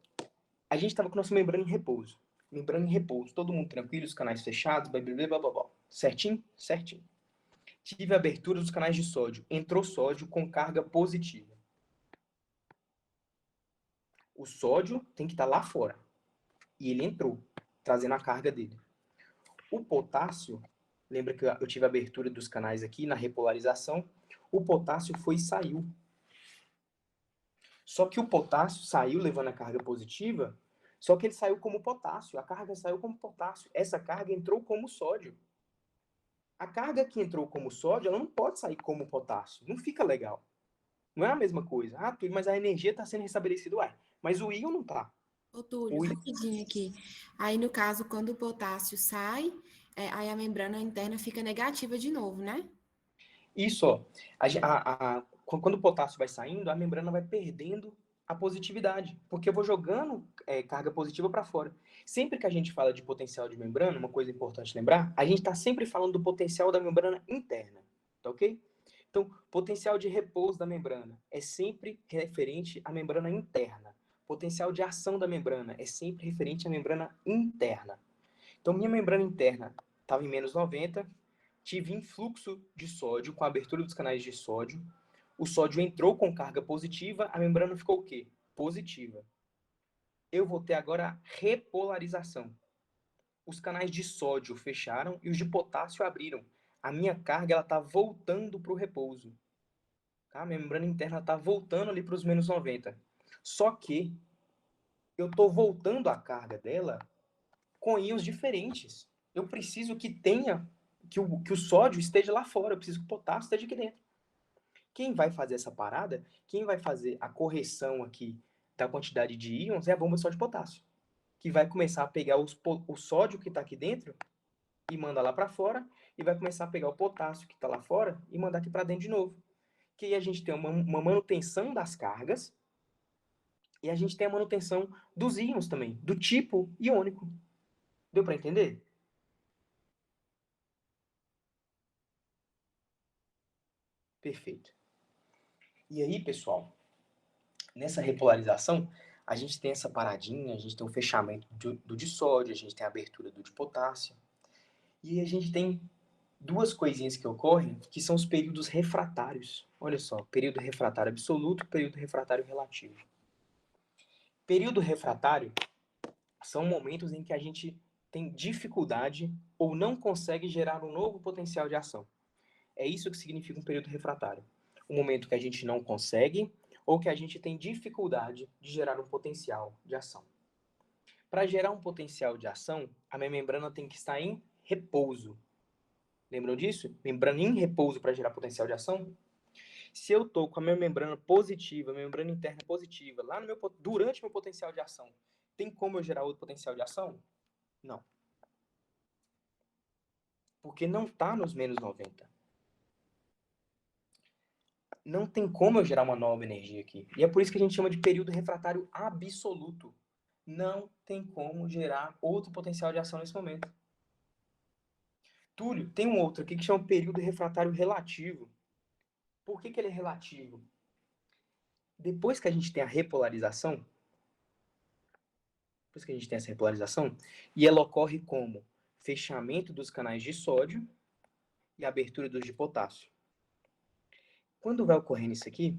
A: a gente estava com nossa membrana em repouso. Membrana em repouso, todo mundo tranquilo, os canais fechados, blá, blá, blá, blá, blá. Certinho? Certinho. Tive a abertura dos canais de sódio. Entrou sódio com carga positiva. O sódio tem que estar lá fora. E ele entrou, trazendo a carga dele. O potássio, lembra que eu tive a abertura dos canais aqui na repolarização? O potássio foi e saiu. Só que o potássio saiu levando a carga positiva, só que ele saiu como potássio. A carga saiu como potássio. Essa carga entrou como sódio. A carga que entrou como sódio, ela não pode sair como potássio. Não fica legal. Não é a mesma coisa. Ah, Túlio, mas a energia está sendo restabelecida. Ué, mas o íon não está.
C: Ô, Túlio, rapidinho aqui. Aí, no caso, quando o potássio sai, aí a membrana interna fica negativa de novo, né?
A: Isso, ó. Quando o potássio vai saindo, a membrana vai perdendo a positividade, porque eu vou jogando carga positiva para fora. Sempre que a gente fala de potencial de membrana, uma coisa importante lembrar, a gente está sempre falando do potencial da membrana interna, tá ok? Então, potencial de repouso da membrana é sempre referente à membrana interna. Potencial de ação da membrana é sempre referente à membrana interna. Então, minha membrana interna estava em menos 90, tive influxo de sódio com a abertura dos canais de sódio. O sódio entrou com carga positiva, a membrana ficou o quê? Positiva. Eu vou ter agora repolarização. Os canais de sódio fecharam e os de potássio abriram. A minha carga está voltando para o repouso. Tá? A membrana interna está voltando ali para os menos 90. Só que eu estou voltando a carga dela com íons diferentes. Eu preciso que o sódio esteja lá fora, eu preciso que o potássio esteja aqui dentro. Quem vai fazer essa parada, quem vai fazer a correção aqui da quantidade de íons é a bomba sódio potássio, que vai começar a pegar o sódio que está aqui dentro e manda lá para fora, e vai começar a pegar o potássio que está lá fora e mandar aqui para dentro de novo. Que aí a gente tem uma manutenção das cargas e a gente tem a manutenção dos íons também, do tipo iônico. Deu para entender? Perfeito. E aí, pessoal, nessa repolarização, a gente tem essa paradinha, a gente tem o fechamento do de sódio, a gente tem a abertura do de potássio. E a gente tem duas coisinhas que ocorrem, que são os períodos refratários. Olha só, período refratário absoluto, período refratário relativo. Período refratário são momentos em que a gente tem dificuldade ou não consegue gerar um novo potencial de ação. É isso que significa um período refratário. Um momento que a gente não consegue ou que a gente tem dificuldade de gerar um potencial de ação. Para gerar um potencial de ação, a minha membrana tem que estar em repouso. Lembram disso? Membrana em repouso para gerar potencial de ação? Se eu estou com a minha membrana positiva, minha membrana interna positiva, lá durante meu potencial de ação, tem como eu gerar outro potencial de ação? Não. Porque não está nos menos 90. Não tem como eu gerar uma nova energia aqui. E é por isso que a gente chama de período refratário absoluto. Não tem como gerar outro potencial de ação nesse momento. Túlio, tem um outro aqui que chama período refratário relativo. Por que ele é relativo? Depois que a gente tem a repolarização, e ela ocorre como fechamento dos canais de sódio e abertura dos de potássio. Quando vai ocorrendo isso aqui,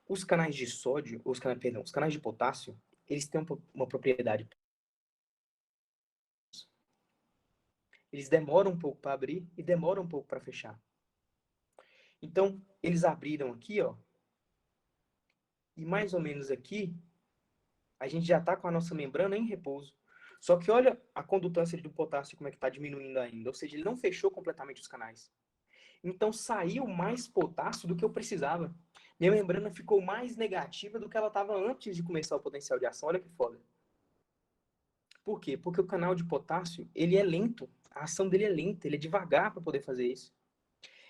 A: os canais de sódio, os canais de potássio, eles têm uma propriedade. Eles demoram um pouco para abrir e demoram um pouco para fechar. Então, eles abriram aqui, ó, e mais ou menos aqui, a gente já está com a nossa membrana em repouso. Só que olha a condutância do potássio como é que está diminuindo ainda. Ou seja, ele não fechou completamente os canais. Então saiu mais potássio do que eu precisava. Minha membrana ficou mais negativa do que ela estava antes de começar o potencial de ação. Olha que foda. Por quê? Porque o canal de potássio, ele é lento. A ação dele é lenta, ele é devagar para poder fazer isso.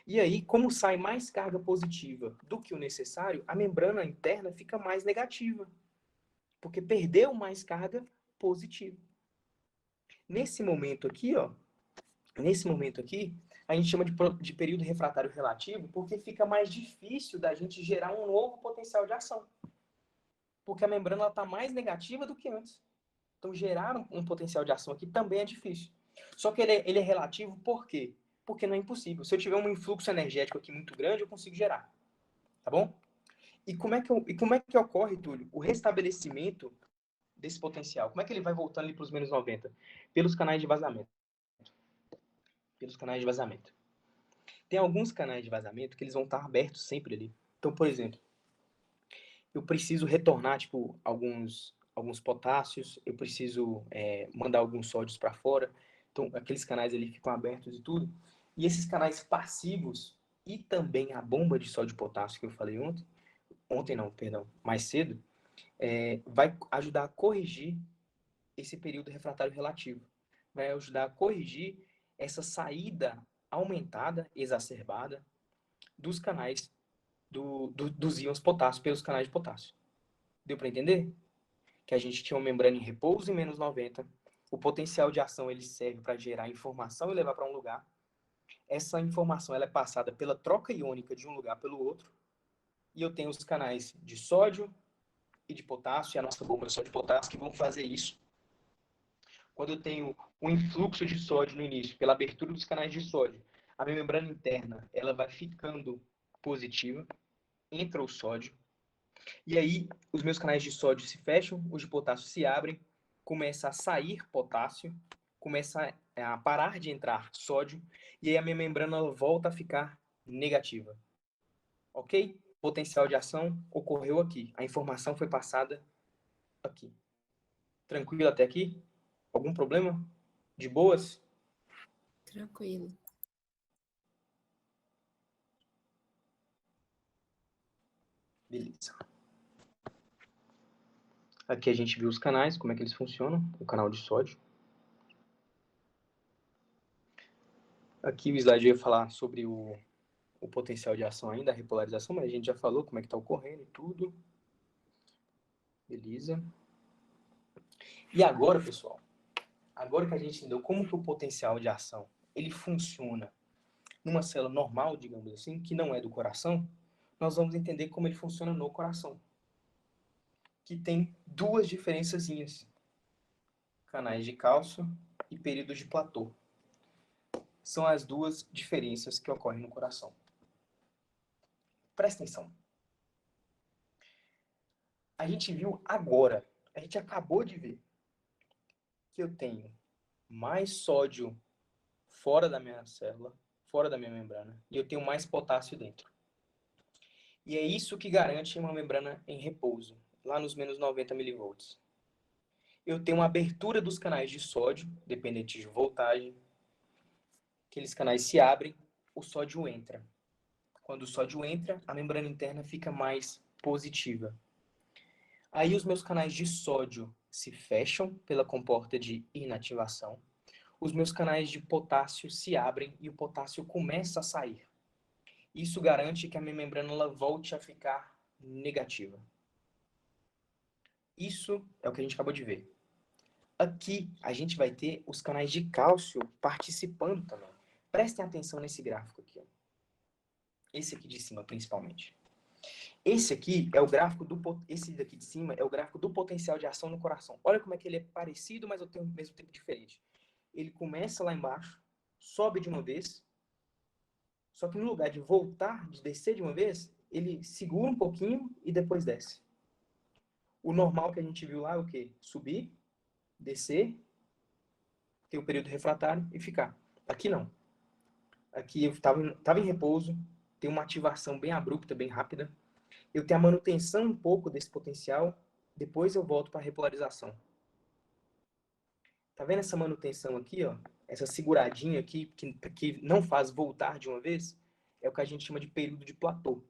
A: E aí, como sai mais carga positiva do que o necessário, a membrana interna fica mais negativa. Porque perdeu mais carga positiva. Nesse momento aqui, ó, a gente chama de período refratário relativo porque fica mais difícil da gente gerar um novo potencial de ação. Porque a membrana está mais negativa do que antes. Então, gerar um potencial de ação aqui também é difícil. Só que ele é relativo por quê? Porque não é impossível. Se eu tiver um influxo energético aqui muito grande, eu consigo gerar. Tá bom? E como é que ocorre, Túlio, o restabelecimento desse potencial? Como é que ele vai voltando ali para os menos 90? Pelos canais de vazamento. Tem alguns canais de vazamento que eles vão estar abertos sempre ali. Então, por exemplo, eu preciso retornar, tipo, alguns potássios, eu preciso mandar alguns sódios para fora. Então, aqueles canais ali ficam abertos e tudo. E esses canais passivos e também a bomba de sódio e potássio que eu falei mais cedo, vai ajudar a corrigir esse período refratário relativo. Vai ajudar a corrigir essa saída aumentada, exacerbada, dos canais dos íons potássio pelos canais de potássio. Deu para entender? Que a gente tinha uma membrana em repouso em menos 90. O potencial de ação ele serve para gerar informação e levar para um lugar. Essa informação ela é passada pela troca iônica de um lugar pelo outro. E eu tenho os canais de sódio e de potássio, e a nossa bomba de sódio e potássio que vão fazer isso quando eu tenho um influxo de sódio no início, pela abertura dos canais de sódio, a minha membrana interna ela vai ficando positiva, entra o sódio, e aí os meus canais de sódio se fecham, os de potássio se abrem, começa a sair potássio, começa a parar de entrar sódio, e aí a minha membrana ela volta a ficar negativa. Ok? Potencial de ação ocorreu aqui. A informação foi passada aqui. Tranquilo até aqui? Algum problema? De boas?
C: Tranquilo.
A: Beleza. Aqui a gente viu os canais, como é que eles funcionam. O canal de sódio. Aqui o slide ia falar sobre o potencial de ação ainda, a repolarização, mas a gente já falou como é que está ocorrendo e tudo. Beleza. E agora, pessoal, agora que a gente entendeu como que o potencial de ação ele funciona numa célula normal, digamos assim, que não é do coração, nós vamos entender como ele funciona no coração. Que tem duas diferençazinhas. Canais de cálcio e períodos de platô. São as duas diferenças que ocorrem no coração. Presta atenção. A gente viu agora, a gente acabou de ver que eu tenho mais sódio fora da minha célula, fora da minha membrana, e eu tenho mais potássio dentro. E é isso que garante uma membrana em repouso, lá nos menos 90 milivolts. Eu tenho uma abertura dos canais de sódio, dependente de voltagem. Aqueles canais se abrem, o sódio entra. Quando o sódio entra, a membrana interna fica mais positiva. Aí os meus canais de sódio se fecham pela comporta de inativação. Os meus canais de potássio se abrem e o potássio começa a sair. Isso garante que a minha membrana ela volte a ficar negativa. Isso é o que a gente acabou de ver. Aqui a gente vai ter os canais de cálcio participando também. Prestem atenção nesse gráfico aqui. Ó. Esse aqui de cima, principalmente. Esse aqui é o gráfico esse daqui de cima é o gráfico do potencial de ação no coração. Olha como é que ele é parecido, mas ao mesmo tempo diferente. Ele começa lá embaixo, sobe de uma vez, só que no lugar de voltar, de descer de uma vez, ele segura um pouquinho e depois desce. O normal que a gente viu lá é o quê? Subir, descer, ter o período refratário e ficar. Aqui não. Aqui eu estava em repouso, tem uma ativação bem abrupta, bem rápida. Eu tenho a manutenção um pouco desse potencial, depois eu volto para a repolarização. Tá vendo essa manutenção aqui, ó? Essa seguradinha aqui, que não faz voltar de uma vez, é o que a gente chama de período de platô.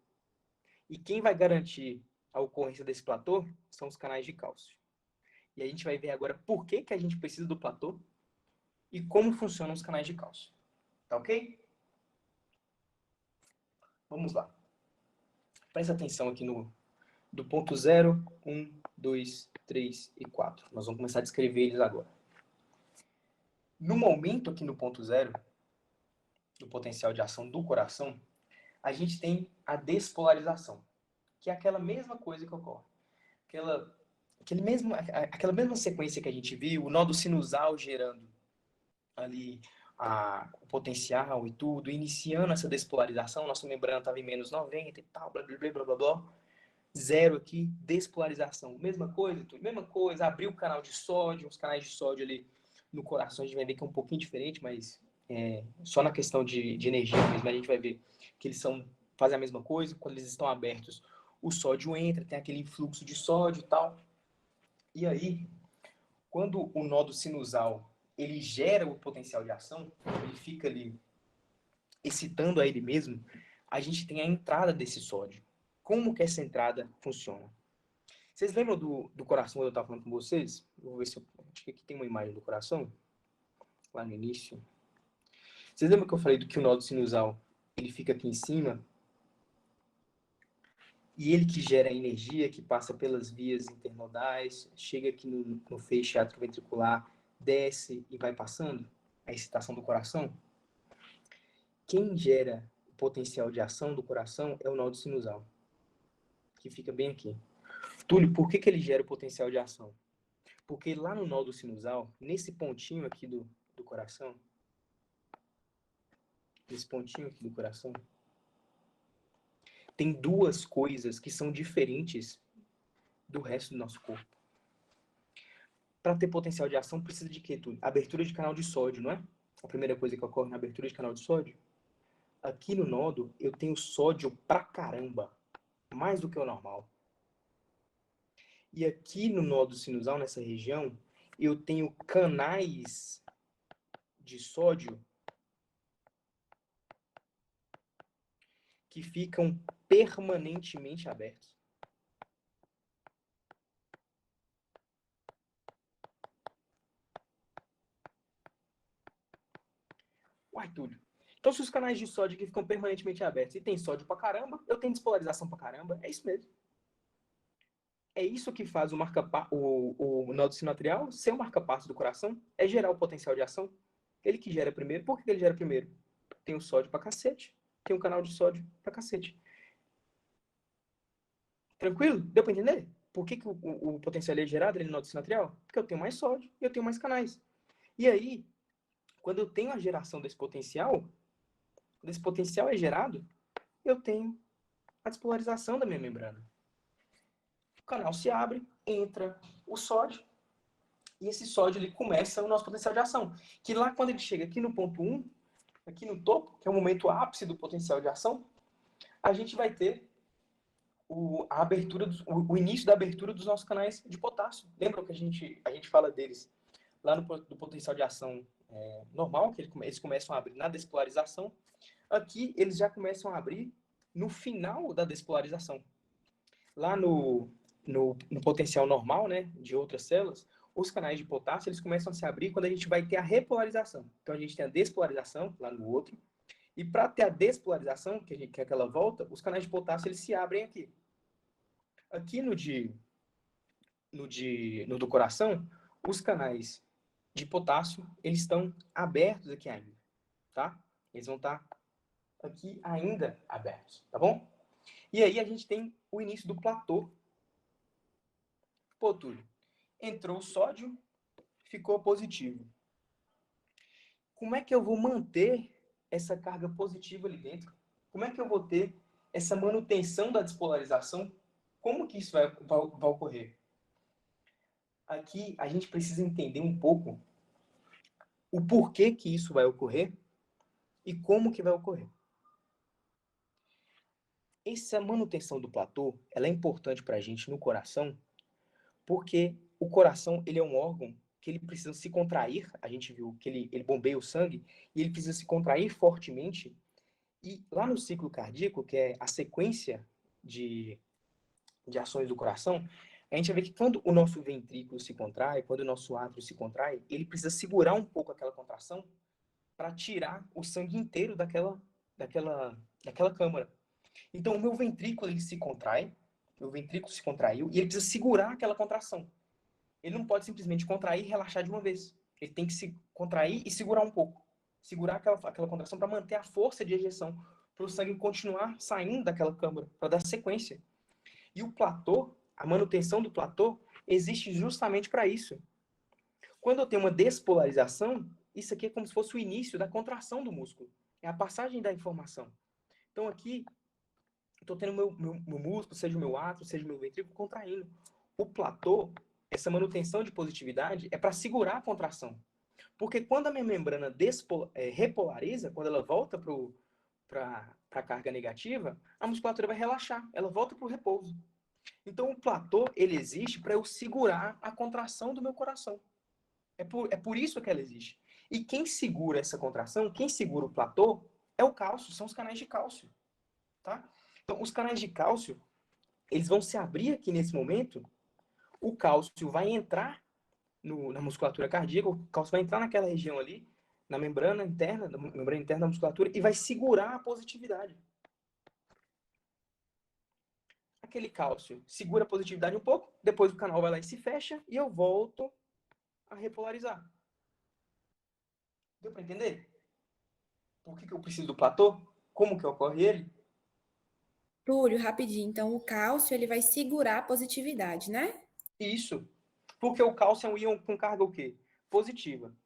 A: E quem vai garantir a ocorrência desse platô são os canais de cálcio. E a gente vai ver agora por que a gente precisa do platô e como funcionam os canais de cálcio. Tá ok? Vamos lá. Presta atenção aqui do ponto 0, 1, 2, 3 e 4. Nós vamos começar a descrever eles agora. No momento aqui no ponto 0, do potencial de ação do coração, a gente tem a despolarização, que é aquela mesma coisa que ocorre. Aquela mesma sequência que a gente viu, o nó do sinusal gerando ali o potencial e tudo, iniciando essa despolarização, nossa membrana estava em menos 90 e tal, blá, blá, blá, blá, blá, blá. Zero aqui, despolarização. Mesma coisa, tudo. Mesma coisa, abriu o canal de sódio, os canais de sódio ali no coração, a gente vai ver que é um pouquinho diferente, mas só na questão de energia mesmo, a gente vai ver que eles fazem a mesma coisa, quando eles estão abertos, o sódio entra, tem aquele influxo de sódio e tal. E aí, quando o nó do sinusal ele gera o potencial de ação, ele fica ali excitando a ele mesmo, a gente tem a entrada desse sódio. Como que essa entrada funciona? Vocês lembram do coração que eu estava falando com vocês? Vou ver se acho que aqui tem uma imagem do coração, lá no início. Vocês lembram que eu falei que o nó do sinusal ele fica aqui em cima? E ele que gera a energia que passa pelas vias internodais, chega aqui no feixe atrioventricular, desce e vai passando a excitação do coração. Quem gera o potencial de ação do coração é o nó do sinusal, que fica bem aqui. Túlio, por que ele gera o potencial de ação? Porque lá no nódulo sinusal, nesse pontinho aqui do coração, nesse pontinho aqui do coração, tem duas coisas que são diferentes do resto do nosso corpo. Para ter potencial de ação, precisa de quê, Túlio? Abertura de canal de sódio, não é? A primeira coisa que ocorre na abertura de canal de sódio. Aqui no nódulo, eu tenho sódio pra caramba. Mais do que o normal. E aqui no nódulo sinusal, nessa região, eu tenho canais de sódio que ficam permanentemente abertos. Uai, Túlio. Então, se os canais de sódio aqui ficam permanentemente abertos e tem sódio pra caramba, eu tenho despolarização pra caramba. É isso mesmo. É isso que faz o nódulo sinoatrial ser o marca-passo do coração, é gerar o potencial de ação. Ele que gera primeiro. Por que ele gera primeiro? Tem o sódio pra cacete. Tem um canal de sódio pra cacete. Tranquilo? Deu pra entender? Por que o potencial é gerado ali no nódulo sinoatrial? Porque eu tenho mais sódio e eu tenho mais canais. E aí, quando eu tenho a geração desse potencial é gerado, eu tenho a despolarização da minha membrana. O canal se abre, entra o sódio, e esse sódio ele começa o nosso potencial de ação. Que lá, quando ele chega aqui no ponto 1, aqui no topo, que é o momento ápice do potencial de ação, a gente vai ter o início da abertura dos nossos canais de potássio. Lembram que a gente fala deles lá do potencial de ação normal, que eles começam a abrir na despolarização. Aqui, eles já começam a abrir no final da despolarização. Lá no potencial normal, né, de outras células, os canais de potássio eles começam a se abrir quando a gente vai ter a repolarização. Então, a gente tem a despolarização lá no outro, e para ter a despolarização, que é aquela volta, os canais de potássio eles se abrem aqui. Aqui no do coração, os canais de potássio, eles estão abertos aqui ainda, tá? Eles vão estar aqui ainda abertos, tá bom? E aí a gente tem o início do platô. Pô, Túlio, entrou o sódio, ficou positivo. Como é que eu vou manter essa carga positiva ali dentro? Como é que eu vou ter essa manutenção da despolarização? Como que isso vai ocorrer? Aqui a gente precisa entender um pouco o porquê que isso vai ocorrer e como que vai ocorrer. Essa manutenção do platô, ela é importante para a gente no coração, porque o coração ele é um órgão que ele precisa se contrair, a gente viu que ele bombeia o sangue, e ele precisa se contrair fortemente, e lá no ciclo cardíaco, que é a sequência de ações do coração, a gente vai ver que quando o nosso ventrículo se contrai, quando o nosso átrio se contrai, ele precisa segurar um pouco aquela contração para tirar o sangue inteiro daquela câmara. Então, o meu ventrículo ele se contrai, meu ventrículo se contraiu, e ele precisa segurar aquela contração. Ele não pode simplesmente contrair e relaxar de uma vez. Ele tem que se contrair e segurar um pouco. Segurar aquela contração para manter a força de ejeção, para o sangue continuar saindo daquela câmara, para dar sequência. E o platô, a manutenção do platô, existe justamente para isso. Quando eu tenho uma despolarização, isso aqui é como se fosse o início da contração do músculo. É a passagem da informação. Então aqui, estou tendo meu músculo, seja o meu átrio, seja o meu ventrículo, contraindo. O platô, essa manutenção de positividade, é para segurar a contração. Porque quando a minha membrana repolariza, quando ela volta para a carga negativa, a musculatura vai relaxar, ela volta para o repouso. Então o platô, ele existe para eu segurar a contração do meu coração. É por isso que ela existe. E quem segura essa contração, quem segura o platô, é o cálcio, são os canais de cálcio. Tá? Então, os canais de cálcio, eles vão se abrir aqui nesse momento, o cálcio vai entrar na musculatura cardíaca, o cálcio vai entrar naquela região ali, na membrana interna da musculatura, e vai segurar a positividade. Aquele cálcio segura a positividade um pouco, depois o canal vai lá e se fecha, e eu volto a repolarizar. Deu para entender? Por que eu preciso do platô? Como que ocorre ele?
C: Túlio, rapidinho. Então, o cálcio ele vai segurar a positividade, né?
A: Isso. Porque o cálcio é um íon com carga o quê? Positiva.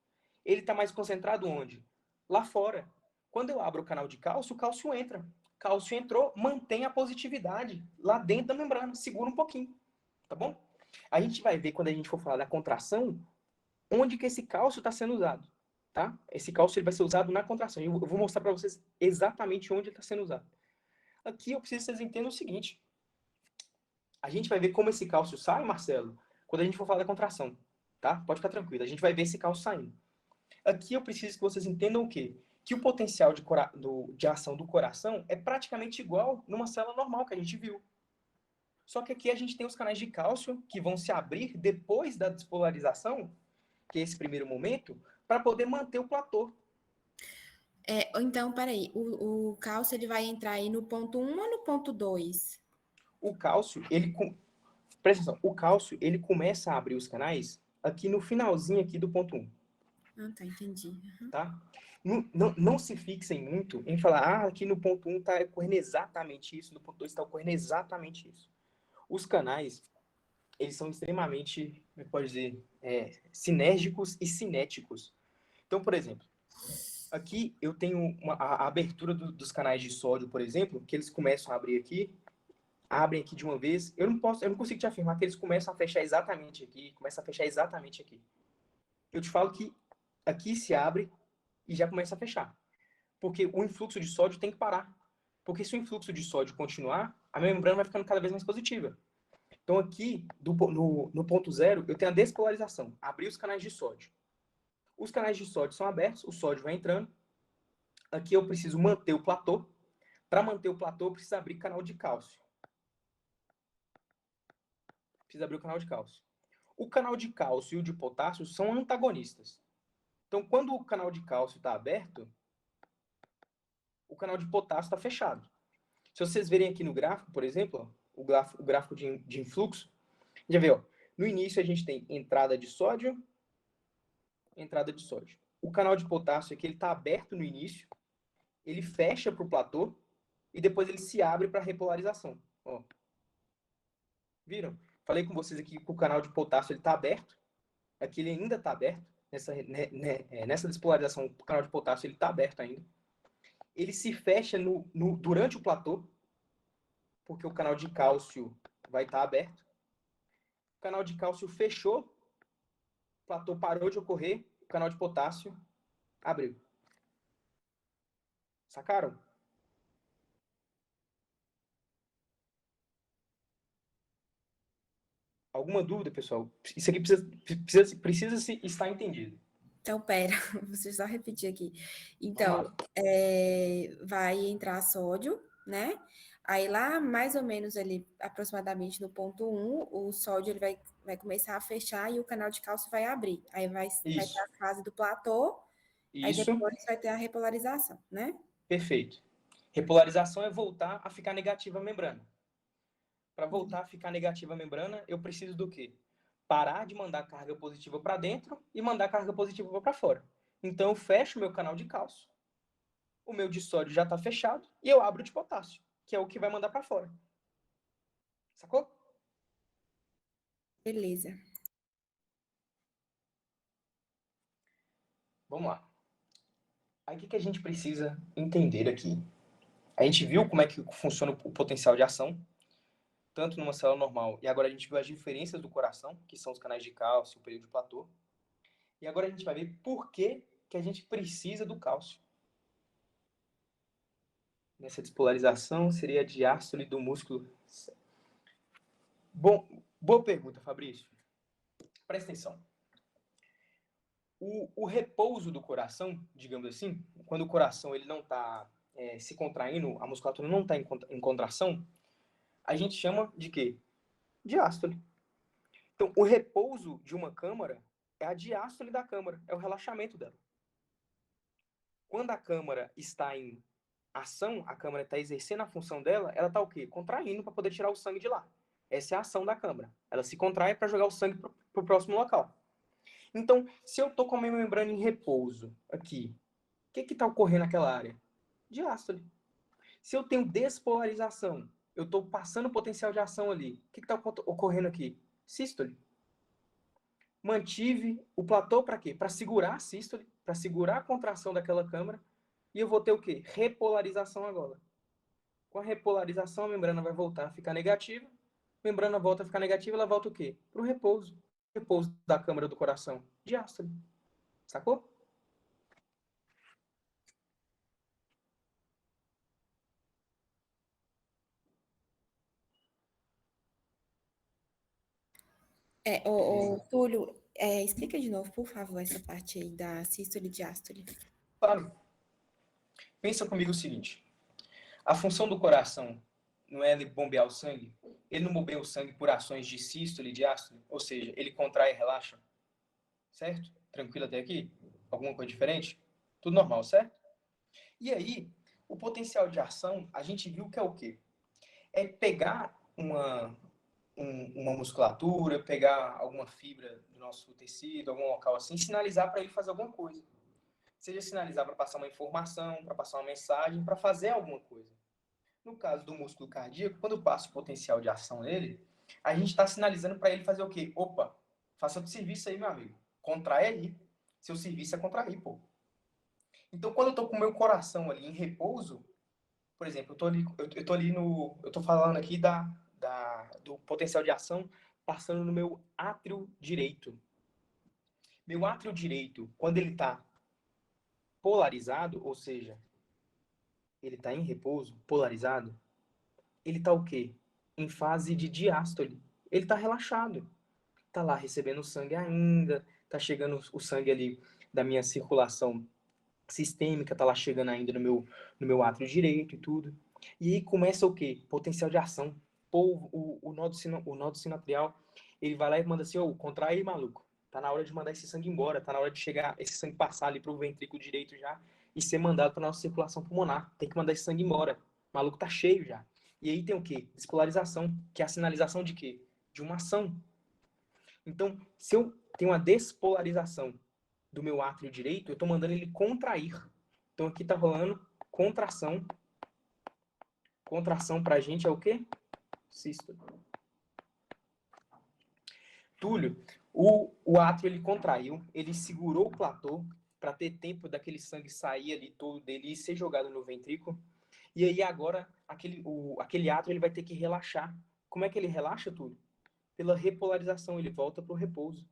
A: Ele está mais concentrado onde? Lá fora. Quando eu abro o canal de cálcio, o cálcio entra. Cálcio entrou, mantém a positividade lá dentro da membrana, segura um pouquinho, tá bom? A gente vai ver quando a gente for falar da contração, onde que esse cálcio está sendo usado, tá? Esse cálcio ele vai ser usado na contração. Eu vou mostrar para vocês exatamente onde ele está sendo usado. Aqui eu preciso que vocês entendam o seguinte. A gente vai ver como esse cálcio sai, Marcelo, quando a gente for falar da contração, tá? Pode ficar tranquilo, a gente vai ver esse cálcio saindo. Aqui eu preciso que vocês entendam o quê? Que o potencial de ação do coração é praticamente igual numa célula normal que a gente viu. Só que aqui a gente tem os canais de cálcio que vão se abrir depois da despolarização, que é esse primeiro momento, para poder manter o platô.
C: Então, peraí, o cálcio ele vai entrar aí no ponto 1 ou no ponto 2?
A: O cálcio, presta atenção, o cálcio, ele começa a abrir os canais aqui no finalzinho aqui do ponto 1.
C: Ah, tá, entendi. Uhum.
A: Tá? Não se fixem muito em falar, aqui no ponto 1 está ocorrendo exatamente isso, no ponto 2 está ocorrendo exatamente isso. Os canais, eles são extremamente, como é que pode dizer, sinérgicos e cinéticos. Então, por exemplo, aqui eu tenho a abertura dos canais de sódio, por exemplo, que eles começam a abrir aqui, abrem aqui de uma vez. Eu não consigo te afirmar que eles começam a fechar exatamente aqui, começam a fechar exatamente aqui. Eu te falo que aqui se abre e já começa a fechar. Porque o influxo de sódio tem que parar. Porque se o influxo de sódio continuar, a membrana vai ficando cada vez mais positiva. Então aqui, no ponto 0, eu tenho a despolarização. Abrir os canais de sódio. Os canais de sódio são abertos, o sódio vai entrando. Aqui eu preciso manter o platô. Para manter o platô, eu preciso abrir canal de cálcio. Preciso abrir o canal de cálcio. O canal de cálcio e o de potássio são antagonistas. Então, quando o canal de cálcio está aberto, o canal de potássio está fechado. Se vocês verem aqui no gráfico, por exemplo, ó, o gráfico de influxo, já vê, ó, no início a gente tem entrada de sódio, entrada de sódio. O canal de potássio aqui ele está aberto no início, ele fecha para o platô e depois ele se abre para repolarização. Ó. Viram? Falei com vocês aqui que o canal de potássio ele está aberto, aqui ele ainda está aberto, nessa despolarização o canal de potássio ele está aberto ainda. Ele se fecha durante o platô, porque o canal de cálcio vai estar aberto. O canal de cálcio fechou, o platô parou de ocorrer, o canal de potássio abriu. Sacaram? Alguma dúvida, pessoal? Isso aqui precisa estar entendido.
C: Então, pera, você só repetir aqui.
A: Vamos
C: Então,
A: lá.
C: vai entrar sódio, né? Aí lá, mais ou menos ali, aproximadamente no ponto 1, o sódio ele vai começar a fechar e o canal de cálcio vai abrir. Aí vai ter
A: Isso.
C: a fase do platô, aí
A: Isso.
C: depois vai ter a repolarização, né?
A: Perfeito. Repolarização é voltar a ficar negativa a membrana. Para voltar a ficar negativa a membrana, eu preciso do quê? Parar de mandar carga positiva para dentro e mandar carga positiva para fora. Então, eu fecho o meu canal de cálcio, o meu de sódio já está fechado e eu abro o de potássio, que é o que vai mandar para fora. Sacou?
C: Beleza.
A: Vamos lá. Aí, o que a gente precisa entender aqui? A gente viu como é que funciona o potencial de ação, tanto numa célula normal, e agora a gente viu as diferenças do coração, que são os canais de cálcio, o período de platô. E agora a gente vai ver por que a gente precisa do cálcio. Nessa despolarização seria a diástole do músculo. Bom, boa pergunta, Fabrício. Presta atenção. O repouso do coração, digamos assim, quando o coração ele não está se contraindo, a musculatura não está em contração, a gente chama de quê? Diástole. Então, o repouso de uma câmara é a diástole da câmara, é o relaxamento dela. Quando a câmara está em ação, a câmara está exercendo a função dela, ela está o quê? Contraindo para poder tirar o sangue de lá. Essa é a ação da câmara. Ela se contrai para jogar o sangue para o próximo local. Então, se eu estou com a minha membrana em repouso aqui, o que está ocorrendo naquela área? Diástole. Se eu tenho despolarização, eu estou passando o potencial de ação ali, o que está ocorrendo aqui? Sístole. mantive o platô para quê? Para segurar a sístole, para segurar a contração daquela câmara, e eu vou ter o quê? Repolarização agora. Com a repolarização, a membrana vai voltar a ficar negativa, a membrana volta a ficar negativa, ela volta o quê? Para o repouso. Repouso da câmara do coração, diástole. Sacou?
C: Túlio, explica de novo, por favor, essa parte aí da sístole e diástole.
A: Claro. Pensa comigo o seguinte. A função do coração não é ele bombear o sangue? Ele não bombeia o sangue por ações de sístole e diástole? Ou seja, ele contrai e relaxa? Certo? Tranquilo até aqui? Alguma coisa diferente? Tudo normal, certo? E aí, o potencial de ação, a gente viu que é o quê? É pegar uma musculatura, pegar alguma fibra do nosso tecido, algum local assim, sinalizar para ele fazer alguma coisa. Seja sinalizar para passar uma informação, para passar uma mensagem, para fazer alguma coisa. No caso do músculo cardíaco, quando eu passo o potencial de ação nele, a gente está sinalizando para ele fazer o quê? Opa, faça o serviço aí, meu amigo. Contrai aí. Seu serviço é contrair, pô. Então, quando eu estou com o meu coração ali em repouso, por exemplo, eu tô falando aqui do potencial de ação passando no meu átrio direito. Meu átrio direito, quando ele está polarizado, ou seja, ele está em repouso, polarizado, ele está o quê? Em fase de diástole. Ele está relaxado. Está lá recebendo sangue ainda, está chegando o sangue ali da minha circulação sistêmica, está lá chegando ainda no meu átrio direito e tudo. E aí começa o quê? Potencial de ação. Pô, o nodo sinoatrial, ele vai lá e manda assim, ô, contrai aí, maluco. Tá na hora de mandar esse sangue embora, tá na hora de chegar, esse sangue passar ali pro ventrículo direito já e ser mandado para nossa circulação pulmonar. Tem que mandar esse sangue embora. O maluco tá cheio já. E aí tem o quê? Despolarização, que é a sinalização de quê? De uma ação. Então, se eu tenho uma despolarização do meu átrio direito, eu estou mandando ele contrair. Então, aqui está rolando contração. Contração para a gente é o quê? Sístole. Túlio, o átrio ele contraiu, ele segurou o platô para ter tempo daquele sangue sair ali todo dele e ser jogado no ventrículo. E aí agora aquele átrio ele vai ter que relaxar. Como é que ele relaxa, Túlio? Pela repolarização, ele volta para o repouso.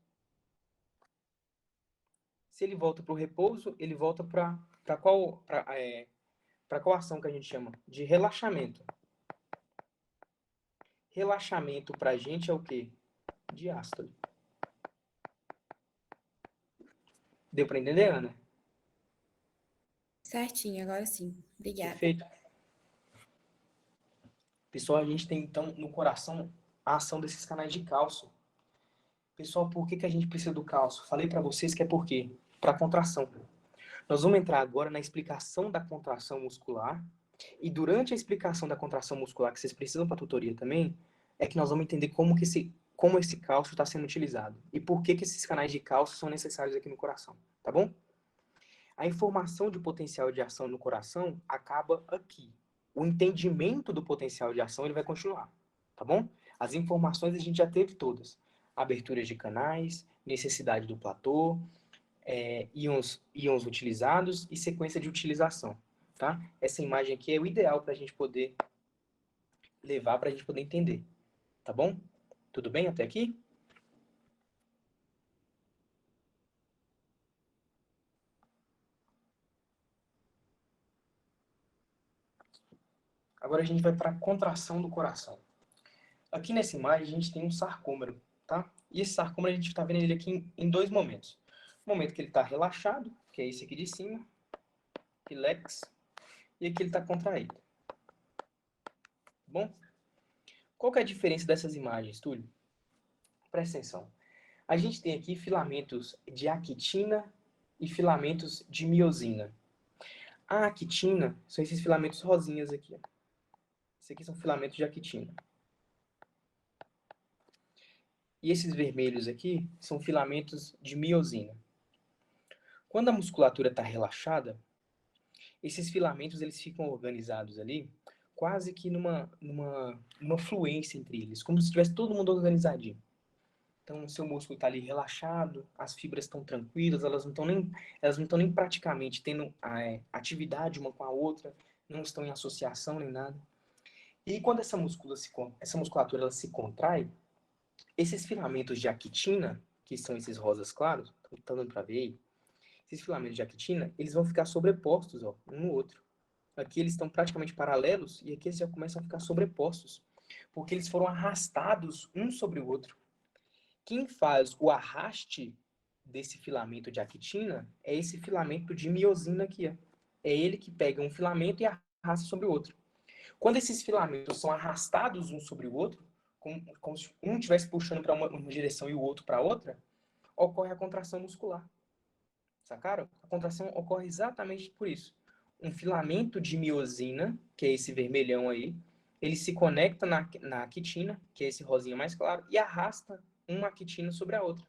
A: Se ele volta para o repouso, ele volta para qual ação que a gente chama? De relaxamento. Relaxamento para a gente é o quê? Diástole. Deu para entender, Ana?
C: Certinho, agora sim. Obrigada.
A: Perfeito. Pessoal, a gente tem então no coração a ação desses canais de cálcio. Pessoal, por que a gente precisa do cálcio? Falei para vocês que é por quê? Para contração. Nós vamos entrar agora na explicação da contração muscular. E durante a explicação da contração muscular, que vocês precisam para a tutoria também, é que nós vamos entender como esse cálcio está sendo utilizado. E por que esses canais de cálcio são necessários aqui no coração. Tá bom? A informação de potencial de ação no coração acaba aqui. O entendimento do potencial de ação ele vai continuar. Tá bom? As informações a gente já teve todas. Abertura de canais, necessidade do platô, íons utilizados e sequência de utilização. Tá? Essa imagem aqui é o ideal para a gente poder levar, para a gente poder entender. Tá bom? Tudo bem até aqui? Agora a gente vai para a contração do coração. Aqui nessa imagem a gente tem um sarcômero, tá? E esse sarcômero a gente está vendo ele aqui em dois momentos. O momento que ele está relaxado, que é esse aqui de cima, relax, e aqui ele está contraído. Bom? Qual que é a diferença dessas imagens, Túlio? Presta atenção. A gente tem aqui filamentos de actina e filamentos de miosina. A actina são esses filamentos rosinhas aqui. Ó. Esses aqui são filamentos de actina. E esses vermelhos aqui são filamentos de miosina. Quando a musculatura está relaxada, esses filamentos eles ficam organizados ali, quase que numa fluência entre eles, como se tivesse todo mundo organizadinho. Então, o seu músculo está ali relaxado, as fibras estão tranquilas, elas não estão nem praticamente tendo atividade uma com a outra, não estão em associação nem nada. E quando essa musculatura ela se contrai, esses filamentos de actina, que são esses rosas claros, tá dando para ver aí, esses filamentos de actina, eles vão ficar sobrepostos, ó, um no outro. Aqui eles estão praticamente paralelos e aqui eles já começam a ficar sobrepostos, porque eles foram arrastados um sobre o outro. Quem faz o arraste desse filamento de actina é esse filamento de miosina aqui, ó. É ele que pega um filamento e arrasta sobre o outro. Quando esses filamentos são arrastados um sobre o outro, como se um estivesse puxando para uma direção e o outro para outra, ocorre a contração muscular. Sacaram? A contração ocorre exatamente por isso. Um filamento de miosina, que é esse vermelhão aí, ele se conecta na actina, que é esse rosinha mais claro, e arrasta uma actina sobre a outra.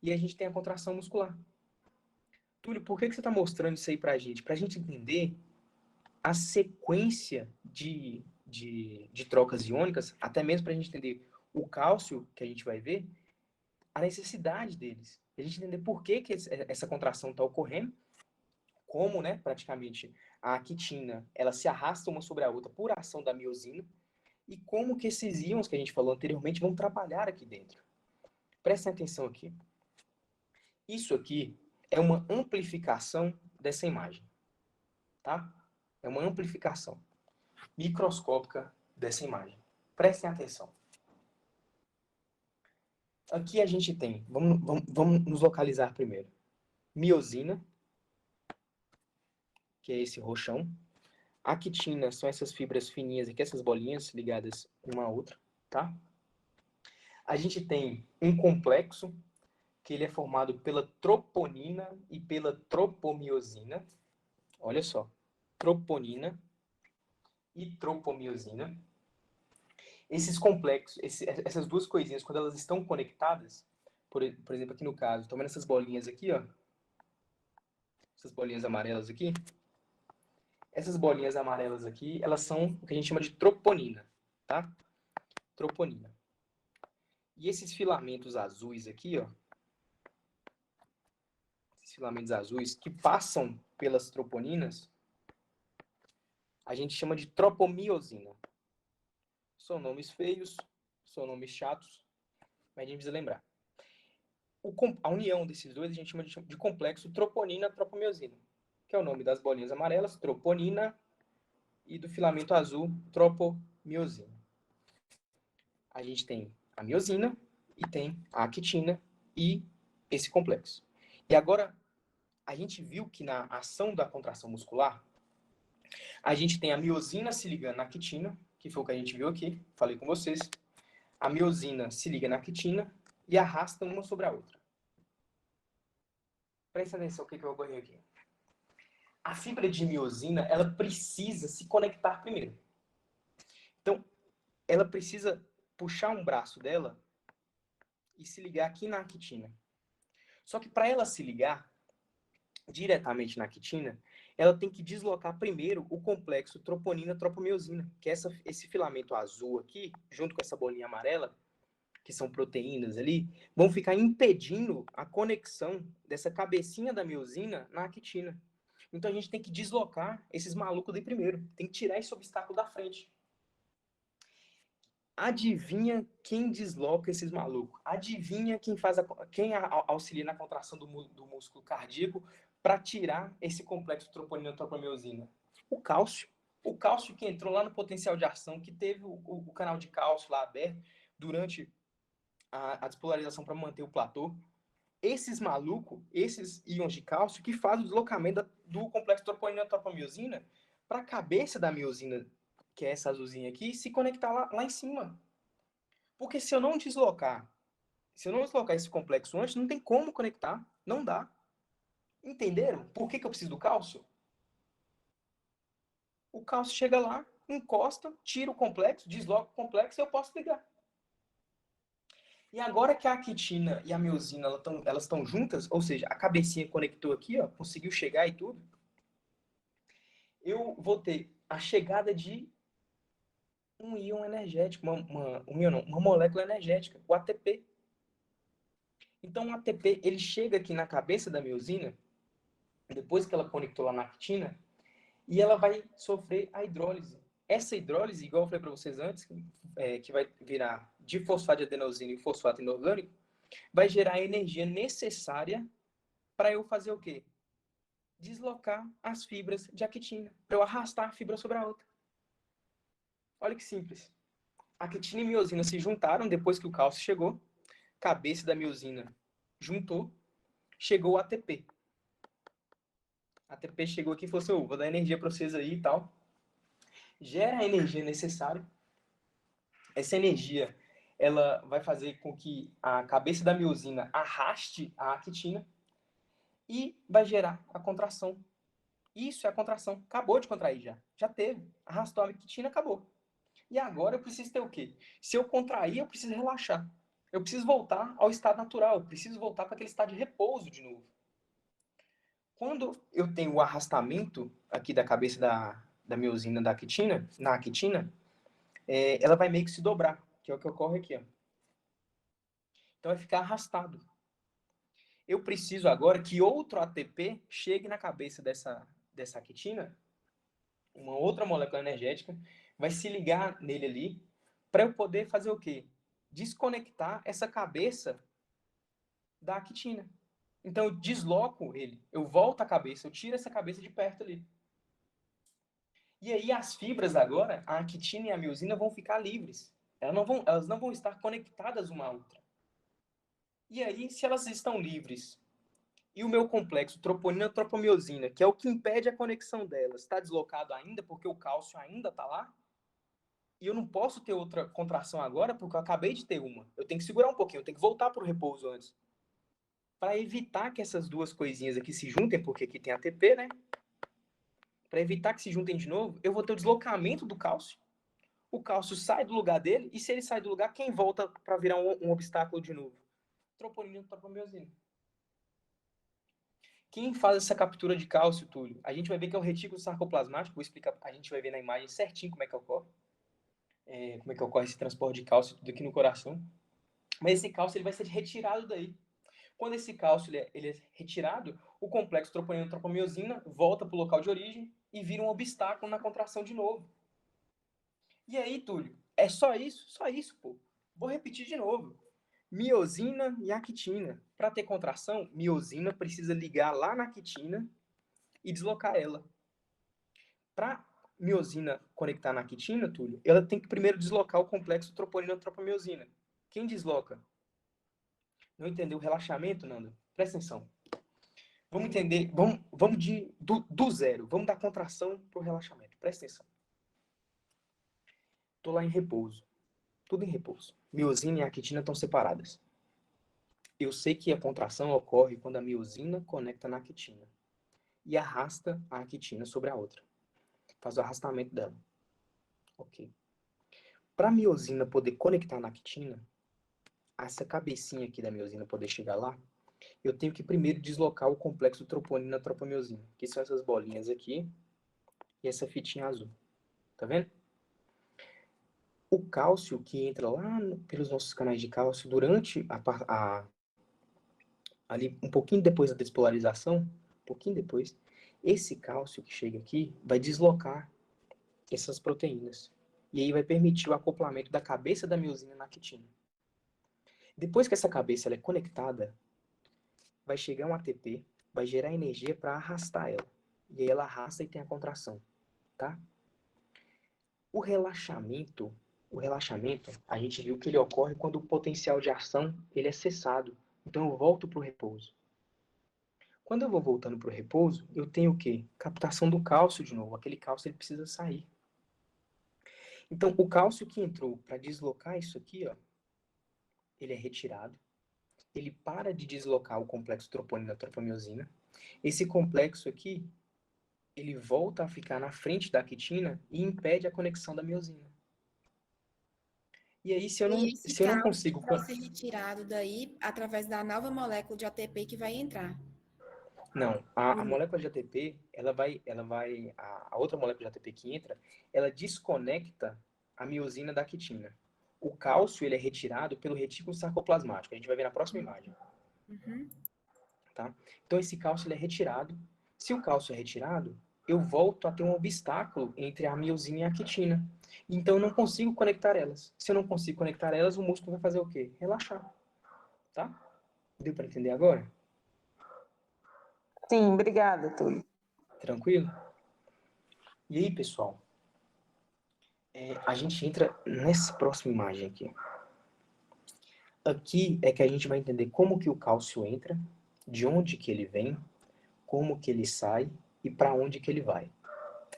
A: E a gente tem a contração muscular. Túlio, por que você está mostrando isso aí pra gente? Pra gente entender a sequência de trocas iônicas, até mesmo pra gente entender o cálcio que a gente vai ver, a necessidade deles. A gente entender por que essa contração está ocorrendo, como, né, praticamente, a actina, ela se arrasta uma sobre a outra por ação da miosina, e como que esses íons que a gente falou anteriormente vão trabalhar aqui dentro. Prestem atenção aqui. Isso aqui é uma amplificação dessa imagem, tá? É uma amplificação microscópica dessa imagem. Prestem atenção. Aqui a gente tem, vamos nos localizar primeiro. Miosina, que é esse roxão. Actina são essas fibras fininhas aqui, essas bolinhas ligadas uma à outra, tá? A gente tem um complexo, que ele é formado pela troponina e pela tropomiosina. Olha só, troponina e tropomiosina. Esses complexos, essas duas coisinhas, quando elas estão conectadas, por exemplo, aqui no caso, tomando essas bolinhas aqui, ó, essas bolinhas amarelas aqui, essas bolinhas amarelas aqui, elas são o que a gente chama de troponina, tá? Troponina. E esses filamentos azuis aqui, ó, esses filamentos azuis que passam pelas troponinas, a gente chama de tropomiosina. São nomes feios, são nomes chatos, mas a gente precisa lembrar. A união desses dois a gente chama de complexo troponina-tropomiosina, que é o nome das bolinhas amarelas, troponina, e do filamento azul, tropomiosina. A gente tem a miosina e tem a actina e esse complexo. E agora, a gente viu que na ação da contração muscular, a gente tem a miosina se ligando na actina, que foi o que a gente viu aqui, falei com vocês. A miosina se liga na actina e arrasta uma sobre a outra. Presta atenção no que eu ocorreu aqui. A fibra de miosina, ela precisa se conectar primeiro. Então, ela precisa puxar um braço dela e se ligar aqui na actina. Só que para ela se ligar diretamente na actina, ela tem que deslocar primeiro o complexo troponina-tropomiosina, que é esse filamento azul aqui, junto com essa bolinha amarela, que são proteínas ali, vão ficar impedindo a conexão dessa cabecinha da miosina na actina. Então a gente tem que deslocar esses malucos daí primeiro, tem que tirar esse obstáculo da frente. Adivinha quem desloca esses malucos? Adivinha quem auxilia na contração do músculo cardíaco para tirar esse complexo troponina-tropomiosina? O cálcio. O cálcio que entrou lá no potencial de ação, que teve o canal de cálcio lá aberto durante a despolarização para manter o platô. Esses malucos, esses íons de cálcio, que fazem o deslocamento do complexo troponina-tropomiosina para a cabeça da miosina, que é essa azulzinha aqui, se conectar lá em cima. Porque se eu não deslocar esse complexo antes, não tem como conectar, não dá. Entenderam? Por que eu preciso do cálcio? O cálcio chega lá, encosta, tira o complexo, desloca o complexo e eu posso ligar. E agora que a actina e a miosina elas estão juntas, ou seja, a cabecinha conectou aqui, ó, conseguiu chegar e tudo, eu vou ter a chegada de um íon energético, uma molécula energética, o ATP. Então, o ATP, ele chega aqui na cabeça da miosina, depois que ela conectou lá na actina, e ela vai sofrer a hidrólise. Essa hidrólise, igual eu falei para vocês antes, que vai virar difosfato de adenosina e fosfato inorgânico, vai gerar a energia necessária para eu fazer o quê? Deslocar as fibras de actina, para eu arrastar a fibra sobre a outra. Olha que simples. A actina e miosina se juntaram depois que o cálcio chegou, cabeça da miosina juntou, chegou o ATP. A ATP chegou aqui e falou assim, vou dar energia para vocês aí e tal. Gera a energia necessária. Essa energia, ela vai fazer com que a cabeça da miosina arraste a actina e vai gerar a contração. Isso é a contração. Acabou de contrair já. Já teve. Arrastou a actina, acabou. E agora eu preciso ter o quê? Se eu contrair, eu preciso relaxar. Eu preciso voltar ao estado natural. Eu preciso voltar para aquele estado de repouso de novo. Quando eu tenho o arrastamento aqui da cabeça da miosina da actina, na actina, ela vai meio que se dobrar, que é o que ocorre aqui. Ó. Então vai ficar arrastado. Eu preciso agora que outro ATP chegue na cabeça dessa actina, uma outra molécula energética, vai se ligar nele ali, para eu poder fazer o quê? Desconectar essa cabeça da actina. Então eu desloco ele, eu volto a cabeça, eu tiro essa cabeça de perto ali. E aí as fibras agora, a actina e a miosina vão ficar livres. Elas não vão estar conectadas uma à outra. E aí, se elas estão livres e o meu complexo troponina-tropomiosina, que é o que impede a conexão delas, está deslocado ainda porque o cálcio ainda está lá, e eu não posso ter outra contração agora porque eu acabei de ter uma. Eu tenho que segurar um pouquinho, eu tenho que voltar para o repouso antes. Para evitar que essas duas coisinhas aqui se juntem, porque aqui tem ATP, né? Para evitar que se juntem de novo, eu vou ter o deslocamento do cálcio. O cálcio sai do lugar dele, e se ele sai do lugar, quem volta para virar um obstáculo de novo? Troponina e tropomiosina. Quem faz essa captura de cálcio, Túlio? A gente vai ver que é um retículo sarcoplasmático, vou explicar, a gente vai ver na imagem certinho como é que ocorre. Como é que ocorre esse transporte de cálcio tudo aqui no coração. Mas esse cálcio ele vai ser retirado daí. Quando esse cálcio ele é retirado, o complexo troponina-tropomiosina volta para o local de origem e vira um obstáculo na contração de novo. E aí, Túlio, é só isso? Só isso, pô. Vou repetir de novo. Miosina e actina. Para ter contração, miosina precisa ligar lá na actina e deslocar ela. Para miosina conectar na actina, Túlio, ela tem que primeiro deslocar o complexo troponina-tropomiosina. Quem desloca? Não entendeu o relaxamento, Nando? Presta atenção. Vamos entender, vamos do zero. Vamos da contração para o relaxamento. Presta atenção. Estou lá em repouso. Tudo em repouso. Miosina e actina estão separadas. Eu sei que a contração ocorre quando a miosina conecta na actina e arrasta a actina sobre a outra. Faz o arrastamento dela. Ok. Para a miosina poder conectar na actina, essa cabecinha aqui da miosina poder chegar lá, eu tenho que primeiro deslocar o complexo troponina-tropomiosina, que são essas bolinhas aqui e essa fitinha azul. Tá vendo? O cálcio que entra lá pelos nossos canais de cálcio durante ali um pouquinho depois da despolarização, um pouquinho depois, esse cálcio que chega aqui vai deslocar essas proteínas. E aí vai permitir o acoplamento da cabeça da miosina na actina. Depois que essa cabeça ela é conectada, vai chegar um ATP, vai gerar energia para arrastar ela. E aí ela arrasta e tem a contração, tá? O relaxamento, a gente viu que ele ocorre quando o potencial de ação ele é cessado. Então eu volto para o repouso. Quando eu vou voltando para o repouso, eu tenho o quê? Captação do cálcio de novo. Aquele cálcio ele precisa sair. Então, o cálcio que entrou para deslocar isso aqui, ó, ele é retirado. Ele para de deslocar o complexo troponina-tropomiosina. Esse complexo aqui, ele volta a ficar na frente da actina e impede a conexão da miosina. E aí, se eu não consigo...
C: vai ser retirado daí através da nova molécula de ATP que vai entrar.
A: Não, a molécula de ATP, a outra molécula de ATP que entra, ela desconecta a miosina da actina. O cálcio, ele é retirado pelo retículo sarcoplasmático. A gente vai ver na próxima imagem.
C: Uhum.
A: Tá? Então, esse cálcio ele é retirado. Se o cálcio é retirado, eu volto a ter um obstáculo entre a miosina e a quitina. Então, eu não consigo conectar elas. Se eu não consigo conectar elas, o músculo vai fazer o quê? Relaxar. Tá? Deu para entender agora?
B: Sim, obrigada, Túlio.
A: Tranquilo? E aí, pessoal? A gente entra nessa próxima imagem aqui. Aqui é que a gente vai entender como que o cálcio entra, de onde que ele vem, como que ele sai e para onde que ele vai.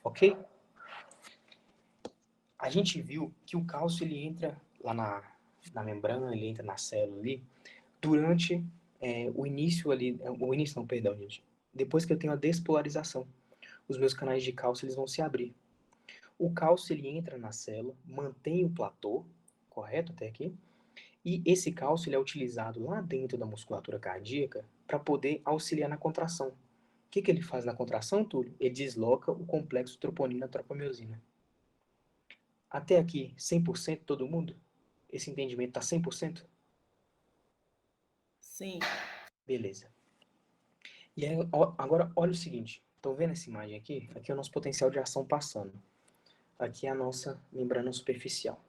A: Ok? A gente viu que o cálcio ele entra lá na membrana, ele entra na célula ali, durante o início ali, o início não, perdão, gente. Depois que eu tenho a despolarização, os meus canais de cálcio eles vão se abrir. O cálcio ele entra na célula, mantém o platô, correto até aqui? E esse cálcio ele é utilizado lá dentro da musculatura cardíaca para poder auxiliar na contração. O que, que ele faz na contração, Túlio? Ele desloca o complexo troponina-tropamiosina. Até aqui, 100% todo mundo? Esse entendimento está 100%?
B: Sim.
A: Beleza. E aí, agora, olha o seguinte. Estão vendo essa imagem aqui? Aqui é o nosso potencial de ação passando. Aqui é a nossa membrana superficial.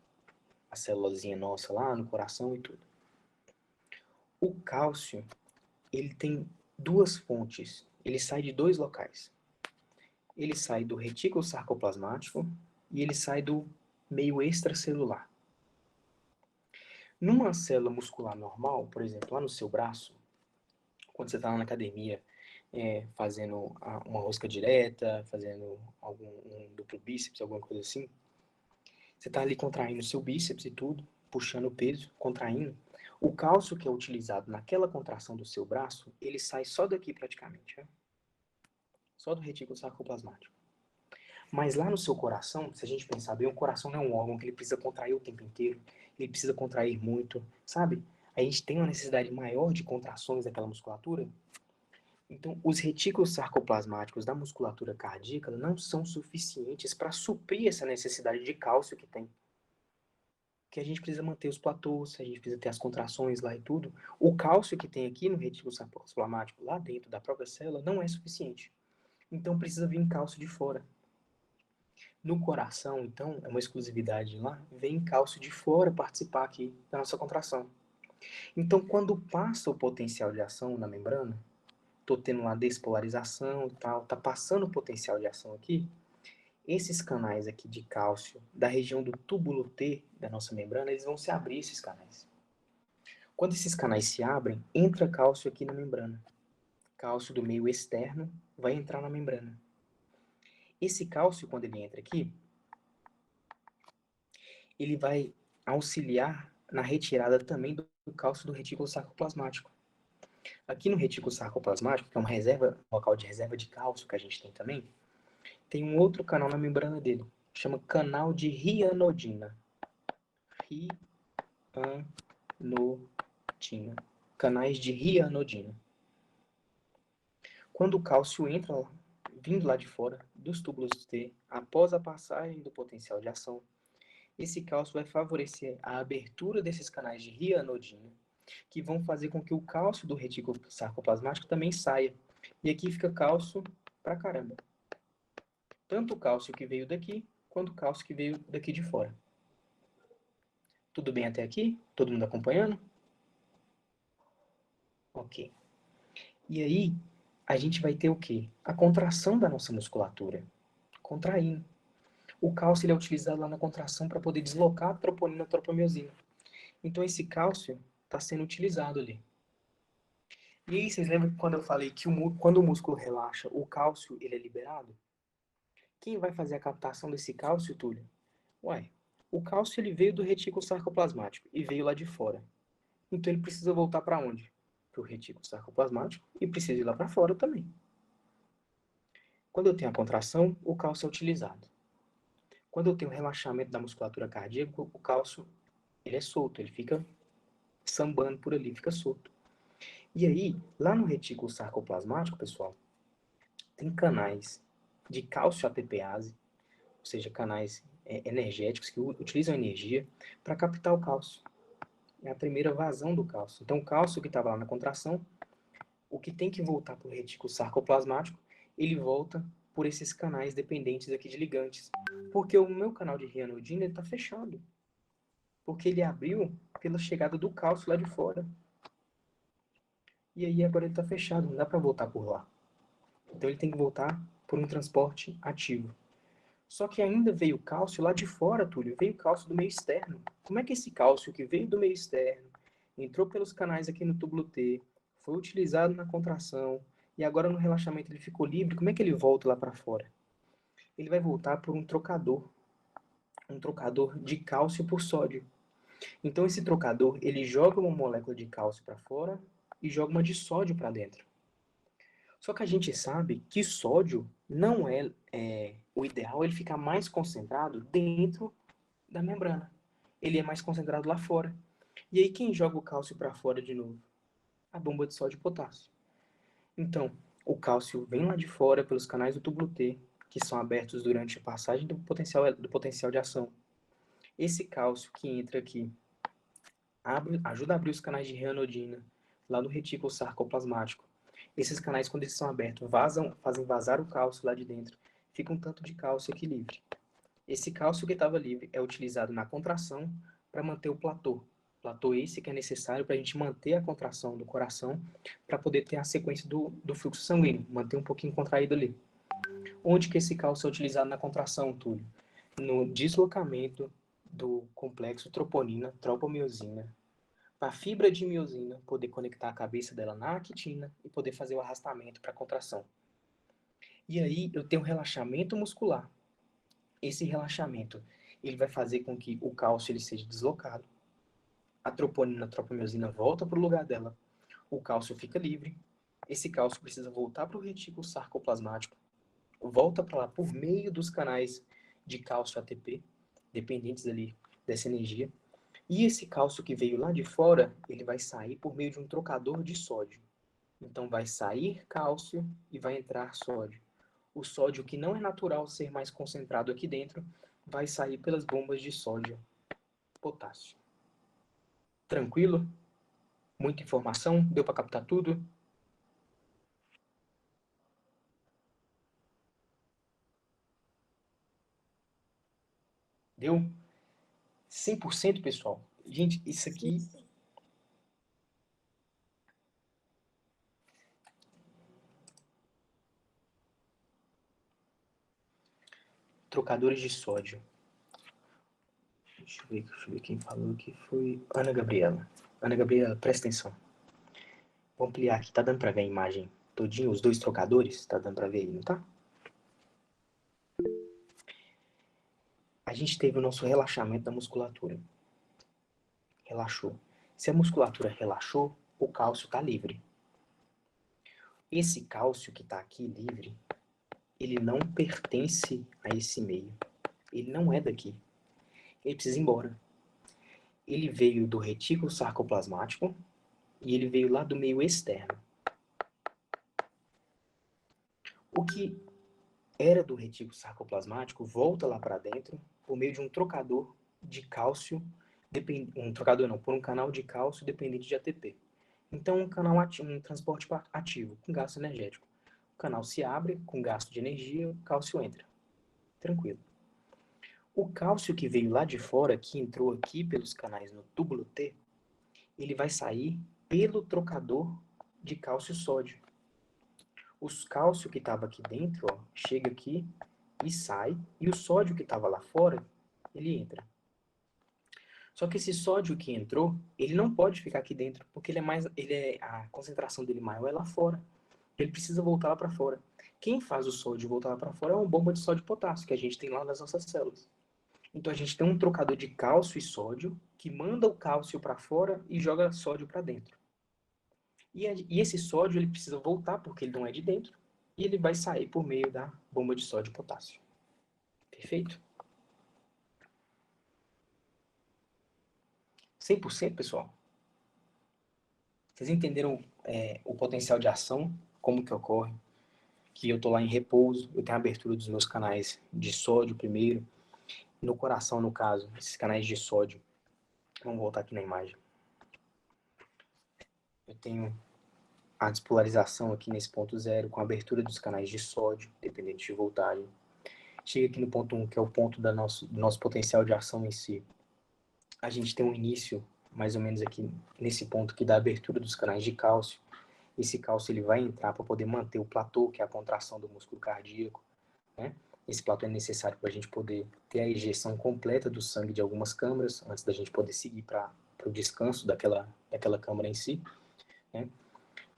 A: A célulazinha nossa lá no coração e tudo. O cálcio, ele tem duas fontes. Ele sai de dois locais. Ele sai do retículo sarcoplasmático e ele sai do meio extracelular. Numa célula muscular normal, por exemplo, lá no seu braço, quando você está lá na academia, fazendo uma rosca direta, fazendo um duplo bíceps, alguma coisa assim, você está ali contraindo o seu bíceps e tudo, puxando o peso, contraindo. O cálcio que é utilizado naquela contração do seu braço, ele sai só daqui praticamente, né? Só do retículo sarcoplasmático. Mas lá no seu coração, se a gente pensar bem, o coração não é um órgão que ele precisa contrair o tempo inteiro, ele precisa contrair muito, sabe? A gente tem uma necessidade maior de contrações daquela musculatura. Então, os retículos sarcoplasmáticos da musculatura cardíaca não são suficientes para suprir essa necessidade de cálcio que tem. Que a gente precisa manter os platôs, a gente precisa ter as contrações lá e tudo. O cálcio que tem aqui no retículo sarcoplasmático, lá dentro da própria célula, não é suficiente. Então, precisa vir cálcio de fora. No coração, então, é uma exclusividade lá, vem cálcio de fora participar aqui da nossa contração. Então, quando passa o potencial de ação na membrana, tô tendo lá despolarização e tal, tá passando o potencial de ação aqui, esses canais aqui de cálcio da região do túbulo T da nossa membrana, eles vão se abrir, esses canais. Quando esses canais se abrem, entra cálcio aqui na membrana. Cálcio do meio externo vai entrar na membrana. Esse cálcio, quando ele entra aqui, ele vai auxiliar na retirada também do cálcio do retículo sarcoplasmático. Aqui no retículo sarcoplasmático, que é um local de reserva de cálcio que a gente tem também, tem um outro canal na membrana dele, chama canal de Ryanodina. Ryanodina. Canais de Ryanodina. Quando o cálcio entra vindo lá de fora dos túbulos T, após a passagem do potencial de ação, esse cálcio vai favorecer a abertura desses canais de Ryanodina, que vão fazer com que o cálcio do retículo sarcoplasmático também saia. E aqui fica cálcio pra caramba. Tanto o cálcio que veio daqui, quanto o cálcio que veio daqui de fora. Tudo bem até aqui? Todo mundo acompanhando? Ok. E aí, a gente vai ter o quê? A contração da nossa musculatura. Contraindo. O cálcio ele é utilizado lá na contração para poder deslocar a troponina e a tropamiosina. Então, esse cálcio está sendo utilizado ali. E aí, vocês lembram quando eu falei que quando o músculo relaxa, o cálcio ele é liberado? Quem vai fazer a captação desse cálcio, Túlio? Uai, o cálcio ele veio do retículo sarcoplasmático e veio lá de fora. Então ele precisa voltar para onde? Para o retículo sarcoplasmático e precisa ir lá para fora também. Quando eu tenho a contração, o cálcio é utilizado. Quando eu tenho relaxamento da musculatura cardíaca, o cálcio ele é solto, ele fica sambando por ali, fica solto. E aí, lá no retículo sarcoplasmático, pessoal, tem canais de cálcio ATPase, ou seja, canais energéticos que utilizam energia para captar o cálcio. é a primeira vazão do cálcio. Então, o cálcio que estava lá na contração, o que tem que voltar para o retículo sarcoplasmático, ele volta por esses canais dependentes aqui de ligantes. Porque o meu canal de Raynaudine está fechado. Porque ele abriu pela chegada do cálcio lá de fora. E aí agora ele está fechado, não dá para voltar por lá. Então ele tem que voltar por um transporte ativo. Só que ainda veio cálcio lá de fora, Túlio, veio cálcio do meio externo. Como é que esse cálcio que veio do meio externo, entrou pelos canais aqui no túbulo T, foi utilizado na contração, e agora no relaxamento ele ficou livre, como é que ele volta lá para fora? Ele vai voltar por um trocador de cálcio por sódio. Então esse trocador, ele joga uma molécula de cálcio para fora e joga uma de sódio para dentro. Só que a gente sabe que sódio não é o ideal, ele ficar mais concentrado dentro da membrana. Ele é mais concentrado lá fora. E aí quem joga o cálcio para fora de novo? A bomba de sódio e potássio. Então, o cálcio vem lá de fora pelos canais do túbulo T, que são abertos durante a passagem do potencial de ação. Esse cálcio que entra aqui ajuda a abrir os canais de Raynaudine, lá do retículo sarcoplasmático. Esses canais, quando eles são abertos, fazem vazar o cálcio lá de dentro. Fica um tanto de cálcio aqui livre. Esse cálcio que estava livre é utilizado na contração para manter o platô. Platô esse que é necessário para a gente manter a contração do coração, para poder ter a sequência do fluxo sanguíneo, manter um pouquinho contraído ali. Onde que esse cálcio é utilizado na contração, Túlio? No deslocamento do complexo troponina-tropomiosina, para a fibra de miosina poder conectar a cabeça dela na actina e poder fazer o arrastamento para a contração. E aí eu tenho um relaxamento muscular. Esse relaxamento ele vai fazer com que o cálcio ele seja deslocado, a troponina, a tropomiosina volta para o lugar dela, o cálcio fica livre, esse cálcio precisa voltar para o retículo sarcoplasmático, volta para lá por meio dos canais de cálcio ATP, dependentes ali dessa energia, e esse cálcio que veio lá de fora, ele vai sair por meio de um trocador de sódio. Então vai sair cálcio e vai entrar sódio. O sódio que não é natural ser mais concentrado aqui dentro, vai sair pelas bombas de sódio, potássio. Tranquilo? Muita informação? Deu para captar tudo? Deu? 100%, pessoal? Gente, isso aqui... Trocadores de sódio. Deixa eu ver quem falou que foi Ana Gabriela. Ana Gabriela, presta atenção. Vou ampliar aqui, tá dando pra ver a imagem todinha, os dois trocadores? Tá dando pra ver aí, não tá? A gente teve o nosso relaxamento da musculatura. Relaxou. Se a musculatura relaxou, o cálcio tá livre. Esse cálcio que tá aqui livre, ele não pertence a esse meio. Ele não é daqui. Ele precisa ir embora. Ele veio do retículo sarcoplasmático e ele veio lá do meio externo. O que era do retículo sarcoplasmático volta lá para dentro por meio de um trocador de cálcio, por um canal de cálcio dependente de ATP. Então, um transporte ativo com gasto energético. O canal se abre com gasto de energia, o cálcio entra. Tranquilo. O cálcio que veio lá de fora, que entrou aqui pelos canais no túbulo T, ele vai sair pelo trocador de cálcio-sódio. O cálcio que estava aqui dentro, ó, chega aqui e sai, e o sódio que estava lá fora, ele entra. Só que esse sódio que entrou, ele não pode ficar aqui dentro, porque a concentração dele maior é lá fora. Ele precisa voltar lá para fora. Quem faz o sódio voltar lá para fora é uma bomba de sódio e potássio, que a gente tem lá nas nossas células. Então a gente tem um trocador de cálcio e sódio, que manda o cálcio para fora e joga sódio para dentro. E esse sódio ele precisa voltar, porque ele não é de dentro, e ele vai sair por meio da bomba de sódio e potássio. Perfeito? 100%, pessoal? Vocês entenderam o potencial de ação, como que ocorre? Que eu estou lá em repouso, eu tenho a abertura dos meus canais de sódio primeiro, no coração, no caso, esses canais de sódio. Vamos voltar aqui na imagem. eu tenho a despolarização aqui nesse ponto 0, com a abertura dos canais de sódio, dependente de voltagem. Chega aqui no ponto 1, que é o ponto do nosso potencial de ação em si. A gente tem um início, mais ou menos aqui, nesse ponto aqui da abertura dos canais de cálcio. Esse cálcio ele vai entrar para poder manter o platô, que é a contração do músculo cardíaco, né? Esse platô é necessário para a gente poder ter a ejeção completa do sangue de algumas câmaras, antes da gente poder seguir para o descanso daquela câmara em si, né?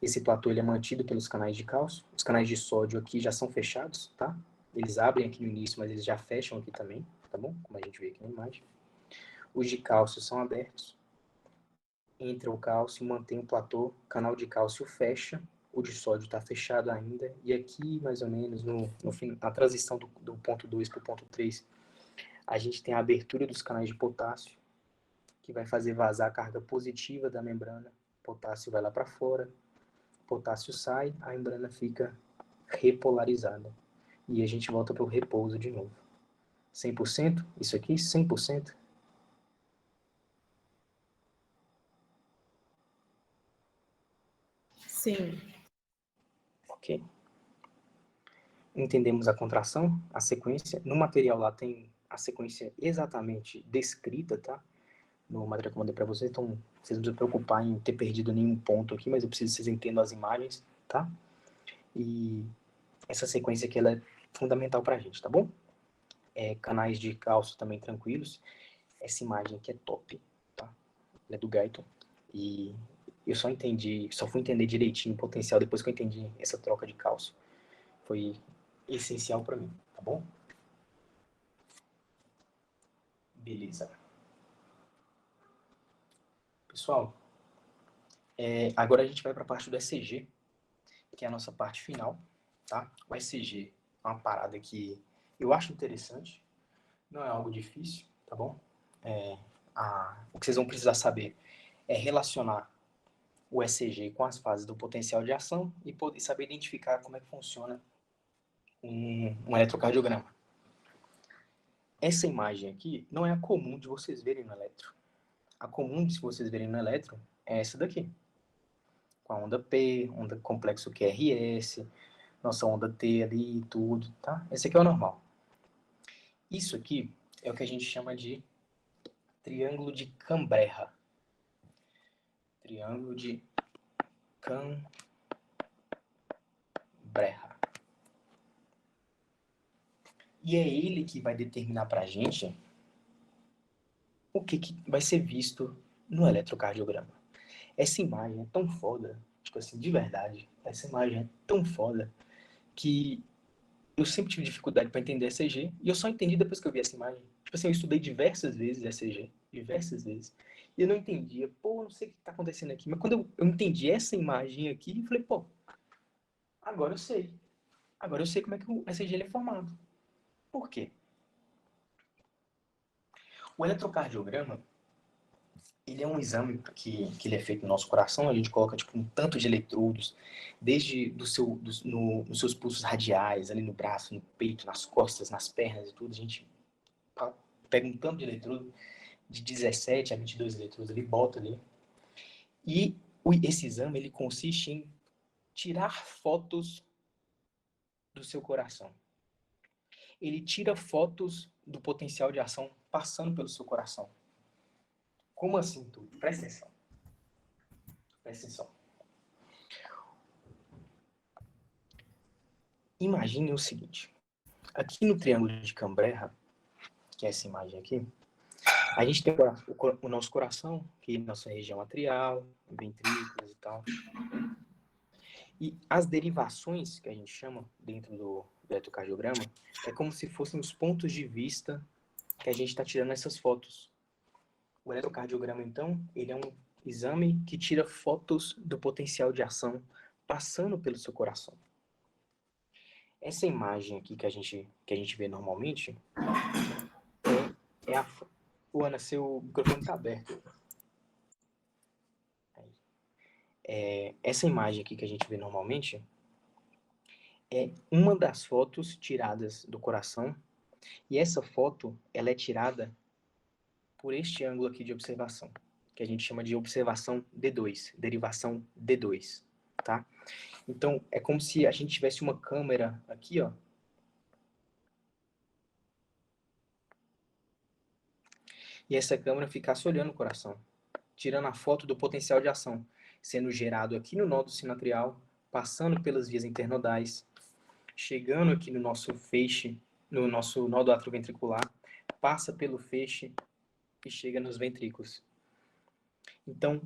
A: Esse platô ele é mantido pelos canais de cálcio. Os canais de sódio aqui já são fechados, tá? Eles abrem aqui no início, mas eles já fecham aqui também, tá bom? Como a gente vê aqui na imagem. Os de cálcio são abertos. Entra o cálcio, mantém o platô, o canal de cálcio fecha, o de sódio está fechado ainda, e aqui, mais ou menos, na transição do ponto 2 para o ponto 3, a gente tem a abertura dos canais de potássio, que vai fazer vazar a carga positiva da membrana, o potássio vai lá para fora, o potássio sai, a membrana fica repolarizada, e a gente volta para o repouso de novo. 100%? Isso aqui, 100%?
C: Sim.
A: Ok. Entendemos a contração, a sequência. No material lá tem a sequência exatamente descrita, tá? No material que eu mandei para vocês, então vocês não precisam se preocupar em ter perdido nenhum ponto aqui, mas eu preciso que vocês entendam as imagens, tá? E essa sequência aqui, ela é fundamental pra gente, tá bom? Canais de cálcio também tranquilos. Essa imagem aqui é top, tá? Ela é do Guyton. E eu só fui entender direitinho o potencial depois que eu entendi essa troca de cálcio. Foi essencial para mim, tá bom? Beleza. Pessoal, agora a gente vai para a parte do ECG, que é a nossa parte final, tá? O ECG é uma parada que eu acho interessante, não é algo difícil, tá bom? O que vocês vão precisar saber é relacionar o ECG com as fases do potencial de ação e poder saber identificar como é que funciona um eletrocardiograma. Essa imagem aqui não é a comum de vocês verem no eletro. A comum de vocês verem no eletro é essa daqui, com a onda P, onda complexo QRS, nossa onda T ali e tudo, tá? Esse aqui é o normal. Isso aqui é o que a gente chama de triângulo de Cambreha. Triângulo de Cambreha. E é ele que vai determinar pra gente o que vai ser visto no eletrocardiograma. Essa imagem é tão foda, tipo assim, de verdade, essa imagem é tão foda que eu sempre tive dificuldade para entender ECG, e eu só entendi depois que eu vi essa imagem. Tipo assim, eu estudei diversas vezes ECG, diversas vezes, e eu não entendia, pô, não sei o que tá acontecendo aqui. Mas quando eu entendi essa imagem aqui, eu falei, pô, agora eu sei. Agora eu sei como é que o ECG ele é formado. Por quê? O eletrocardiograma, ele é um exame que ele é feito no nosso coração, a gente coloca tipo um tanto de eletrodos, desde nos seus pulsos radiais, ali no braço, no peito, nas costas, nas pernas e tudo, a gente pega um tanto de eletrodo, de 17 a 22 eletrodos, ele bota ali. E esse exame, ele consiste em tirar fotos do seu coração. Ele tira fotos do potencial de ação passando pelo seu coração. Como assim, tu? Presta atenção. Presta atenção. Imagine o seguinte. Aqui no triângulo de Cambreha, que é essa imagem aqui, a gente tem o nosso coração, que é nossa região atrial, ventrículos e tal. E as derivações que a gente chama dentro do eletrocardiograma é como se fossem os pontos de vista que a gente está tirando nessas fotos. O eletrocardiograma, então, ele é um exame que tira fotos do potencial de ação passando pelo seu coração. Essa imagem aqui que a gente vê normalmente é a... Ô, Ana, seu microfone está aberto. Essa imagem aqui que a gente vê normalmente é uma das fotos tiradas do coração, e essa foto ela é tirada por este ângulo aqui de observação. que a gente chama de observação D2, derivação D2, tá? Então, é como se a gente tivesse uma câmera aqui, ó. E essa câmera ficasse olhando o coração, tirando a foto do potencial de ação, sendo gerado aqui no nódulo sinatrial, passando pelas vias internodais, chegando aqui no nosso feixe, no nosso nódulo atrioventricular, passa pelo feixe e chega nos ventrículos. Então,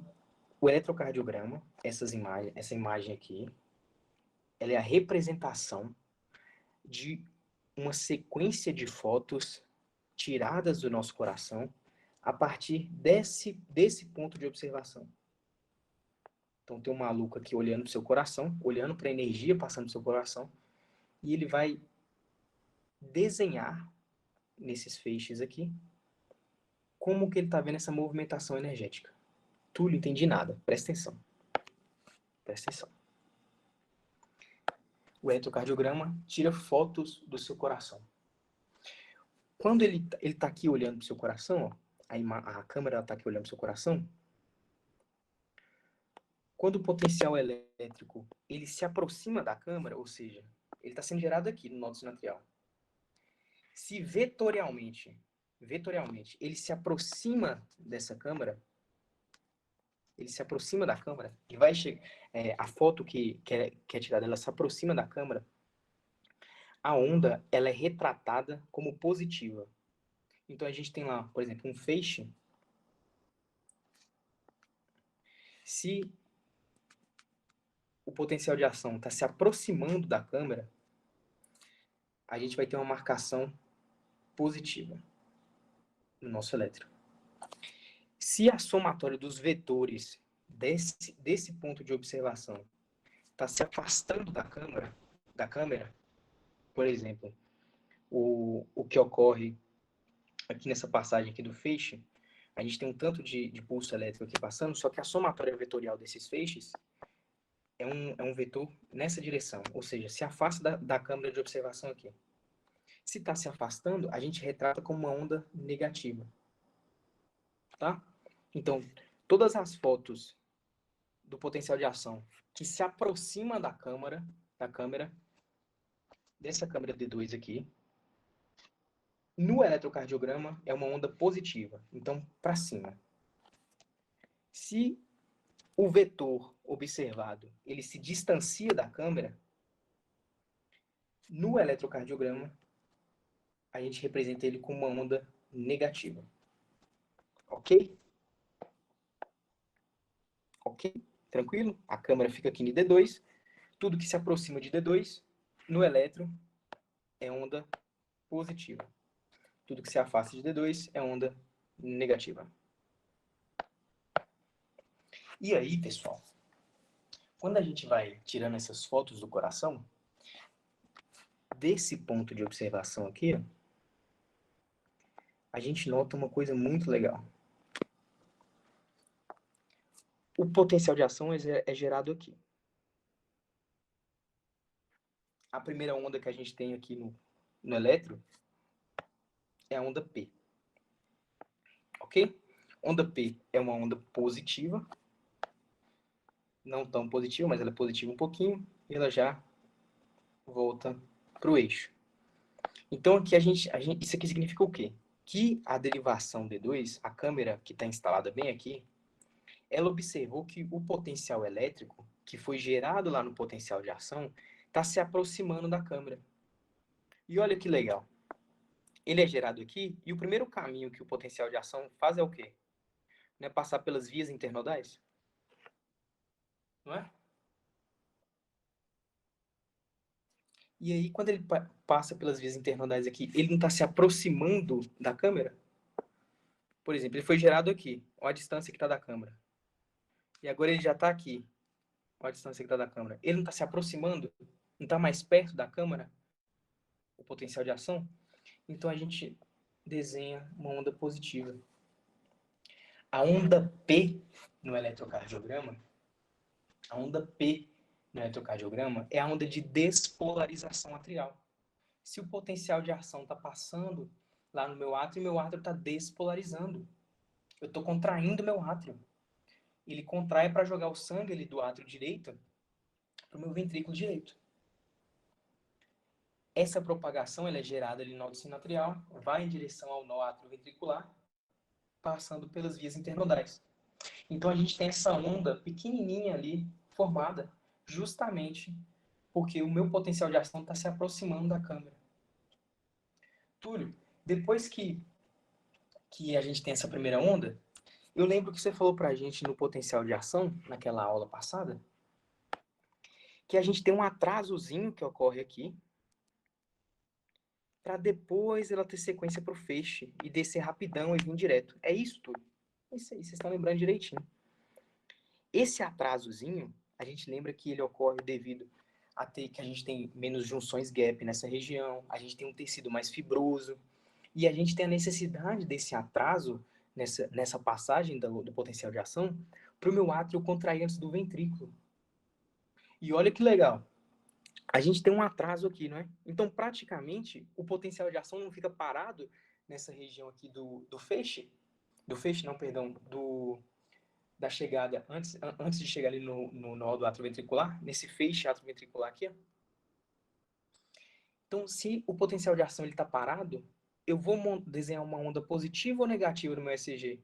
A: o eletrocardiograma, essa imagem aqui, ela é a representação de uma sequência de fotos tiradas do nosso coração a partir desse ponto de observação. Então tem um maluco aqui olhando para o seu coração, olhando para a energia passando do seu coração, e ele vai desenhar nesses feixes aqui como que ele está vendo essa movimentação energética. Túlio, entendi nada. Presta atenção. Presta atenção. O eletrocardiograma tira fotos do seu coração. Quando ele está aqui olhando para o seu coração, ó, a câmera está aqui olhando para o seu coração, quando o potencial elétrico ele se aproxima da câmera, ou seja, ele está sendo gerado aqui no nódulo sinatrial. Se vetorialmente, ele se aproxima dessa câmera, ele se aproxima da câmera, e vai chegar, a foto que é tirada, ela se aproxima da câmera, a onda ela é retratada como positiva. Então a gente tem lá, por exemplo, um feixe. Se o potencial de ação está se aproximando da câmera, a gente vai ter uma marcação positiva no nosso elétron. Se a somatória dos vetores desse ponto de observação está se afastando da câmera, por exemplo, o que ocorre aqui nessa passagem aqui do feixe, a gente tem um tanto de pulso elétrico aqui passando, só que a somatória vetorial desses feixes é um vetor nessa direção, ou seja, se afasta da câmera de observação aqui. Se está se afastando, a gente retrata como uma onda negativa. Tá? Então, todas as fotos do potencial de ação que se aproxima da câmera, dessa câmera D2 aqui, no eletrocardiograma é uma onda positiva, então para cima. Se o vetor observado ele se distancia da câmera, no eletrocardiograma a gente representa ele como uma onda negativa. Ok? Ok? Tranquilo? A câmera fica aqui em D2. Tudo que se aproxima de D2, no elétron, é onda positiva. Tudo que se afasta de D2 é onda negativa. E aí, pessoal, quando a gente vai tirando essas fotos do coração, desse ponto de observação aqui, ó, a gente nota uma coisa muito legal. O potencial de ação é gerado aqui. A primeira onda que a gente tem aqui no elétron é a onda P. Ok? Onda P é uma onda positiva. Não tão positiva, mas ela é positiva um pouquinho. E ela já volta para o eixo. Então aqui isso aqui significa o quê? Que a derivação D2, a câmera que está instalada bem aqui, ela observou que o potencial elétrico, que foi gerado lá no potencial de ação, está se aproximando da câmera. E olha que legal. Ele é gerado aqui, e o primeiro caminho que o potencial de ação faz é o quê? Não é passar pelas vias internodais? Não é? E aí, quando ele passa pelas vias internodais aqui, ele não está se aproximando da câmera? Por exemplo, ele foi gerado aqui. Olha a distância que está da câmera. E agora ele já está aqui. Olha a distância que está da câmera. Ele não está se aproximando? Não está mais perto da câmera? O potencial de ação? Então, a gente desenha uma onda positiva. A onda P no eletrocardiograma, é a onda de despolarização atrial. Se o potencial de ação está passando lá no meu átrio, e meu átrio está despolarizando. Eu estou contraindo meu átrio. Ele contrai para jogar o sangue ali do átrio direito para o meu ventrículo direito. Essa propagação ela é gerada ali no nó sinoatrial, vai em direção ao nó atrioventricular, passando pelas vias internodais. Então a gente tem essa onda pequenininha ali formada justamente porque o meu potencial de ação está se aproximando da câmera. Túlio, depois que a gente tem essa primeira onda, eu lembro que você falou para a gente no potencial de ação, naquela aula passada, que a gente tem um atrasozinho que ocorre aqui, para depois ela ter sequência para o feixe e descer rapidão e vir direto. É isso, Túlio? É isso aí, vocês estão lembrando direitinho. Esse atrasozinho, a gente lembra que ele ocorre devido a ter que a gente tem menos junções gap nessa região, a gente tem um tecido mais fibroso, e a gente tem a necessidade desse atraso nessa passagem do potencial de ação para o meu átrio contrair antes do ventrículo. E olha que legal, a gente tem um atraso aqui, não é? Então, praticamente, o potencial de ação não fica parado nessa região aqui do feixe, não, perdão, da chegada, antes de chegar ali no nó do atrioventricular, nesse feixe atrioventricular aqui, ó. Então, se o potencial de ação está parado, eu vou desenhar uma onda positiva ou negativa no meu ECG?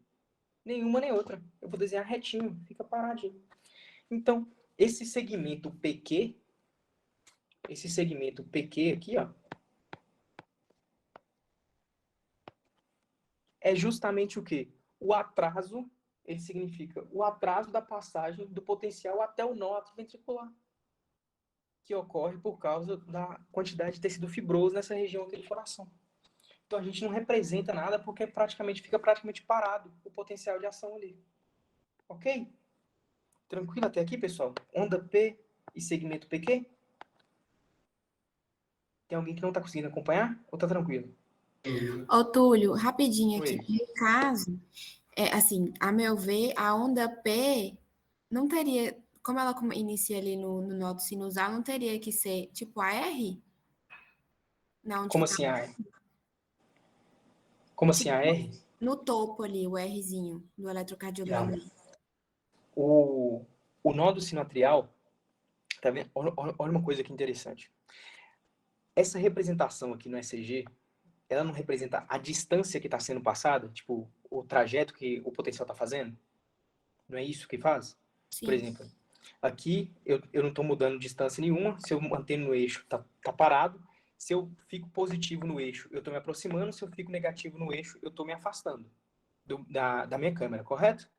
A: Nenhuma nem outra. Eu vou desenhar retinho, fica paradinho. Então, esse segmento PQ aqui, ó, é justamente o quê? O atraso, ele significa o atraso da passagem do potencial até o nó atrioventricular, que ocorre por causa da quantidade de tecido fibroso nessa região aqui do coração. Então a gente não representa nada porque fica praticamente parado o potencial de ação ali. Ok? Tranquilo até aqui, pessoal? Onda P e segmento PQ? Tem alguém que não está conseguindo acompanhar? Ou tá tranquilo?
C: Ô, Túlio, rapidinho aqui.
A: Oi.
C: No caso, assim, a meu ver, a onda P não teria, como ela inicia ali no nó sinusal, não teria que ser tipo a R? Não, onde
A: Como
C: fica
A: assim a R? Como assim a
C: tipo,
A: R?
C: no topo ali, o Rzinho do eletrocardiograma.
A: O, o nó do sinoatrial, tá vendo? Olha uma coisa que interessante. Essa representação aqui no ECG, ela não representa a distância que está sendo passada, tipo, o trajeto que o potencial está fazendo? Não é isso que faz? Por
C: Sim.
A: exemplo, aqui eu não estou mudando distância nenhuma, se eu mantendo no eixo, tá parado. Se eu fico positivo no eixo, eu estou me aproximando, se eu fico negativo no eixo, eu estou me afastando da minha câmera, correto?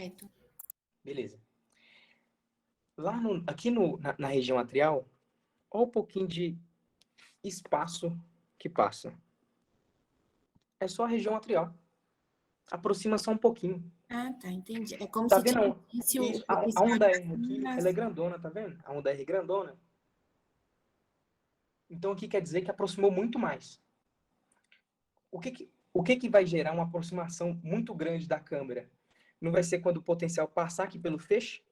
C: Certo.
A: Beleza. Lá aqui na região atrial, olha um pouquinho de espaço que passa. É só a região atrial. Aproxima só um pouquinho.
C: Ah, tá, entendi. É como
A: Tá
C: se
A: vendo?
C: tivesse o
A: Isso, a
C: potencial
A: onda
C: de
A: R
C: ação
A: aqui, ela é grandona, tá vendo? A onda R é grandona. Então aqui quer dizer que aproximou muito mais. O que vai gerar uma aproximação muito grande da câmera? Não vai ser quando o potencial passar aqui pelo feixe?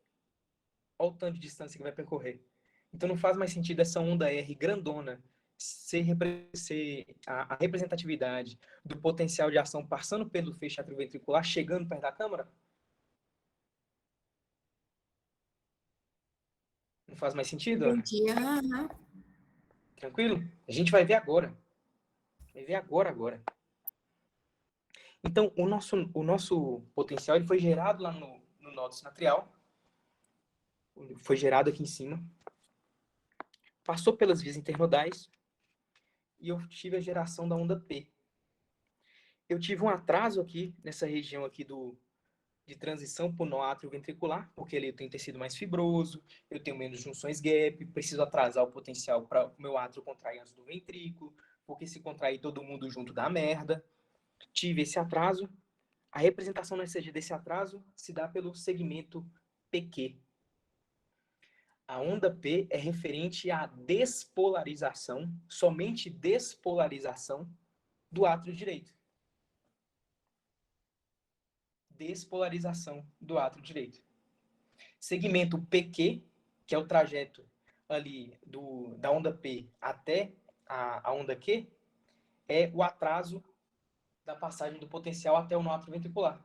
A: Olha o tanto de distância que vai percorrer. Então não faz mais sentido essa onda R grandona ser a representatividade do potencial de ação passando pelo feixe atrioventricular, chegando perto da câmera? Não faz mais sentido, Ana?
C: Entendi. Aham.
A: Tranquilo? A gente vai ver agora. Vai ver agora. Então, o nosso potencial ele foi gerado lá no nódulo sinatrial. Foi gerado aqui em cima. Passou pelas vias internodais. E eu tive a geração da onda P. Eu tive um atraso aqui, nessa região aqui de transição para o nó atrioventricular, porque ali eu tenho tecido mais fibroso, eu tenho menos junções gap, preciso atrasar o potencial para o meu átrio contrair antes do ventrículo, porque se contrair todo mundo junto dá merda. Tive esse atraso. A representação no ECG desse atraso se dá pelo segmento PQ. A onda P é referente à despolarização, somente despolarização do átrio direito. Despolarização do átrio direito. Segmento PQ, que é o trajeto ali da onda P até a onda Q, é o atraso da passagem do potencial até o nó atrioventricular.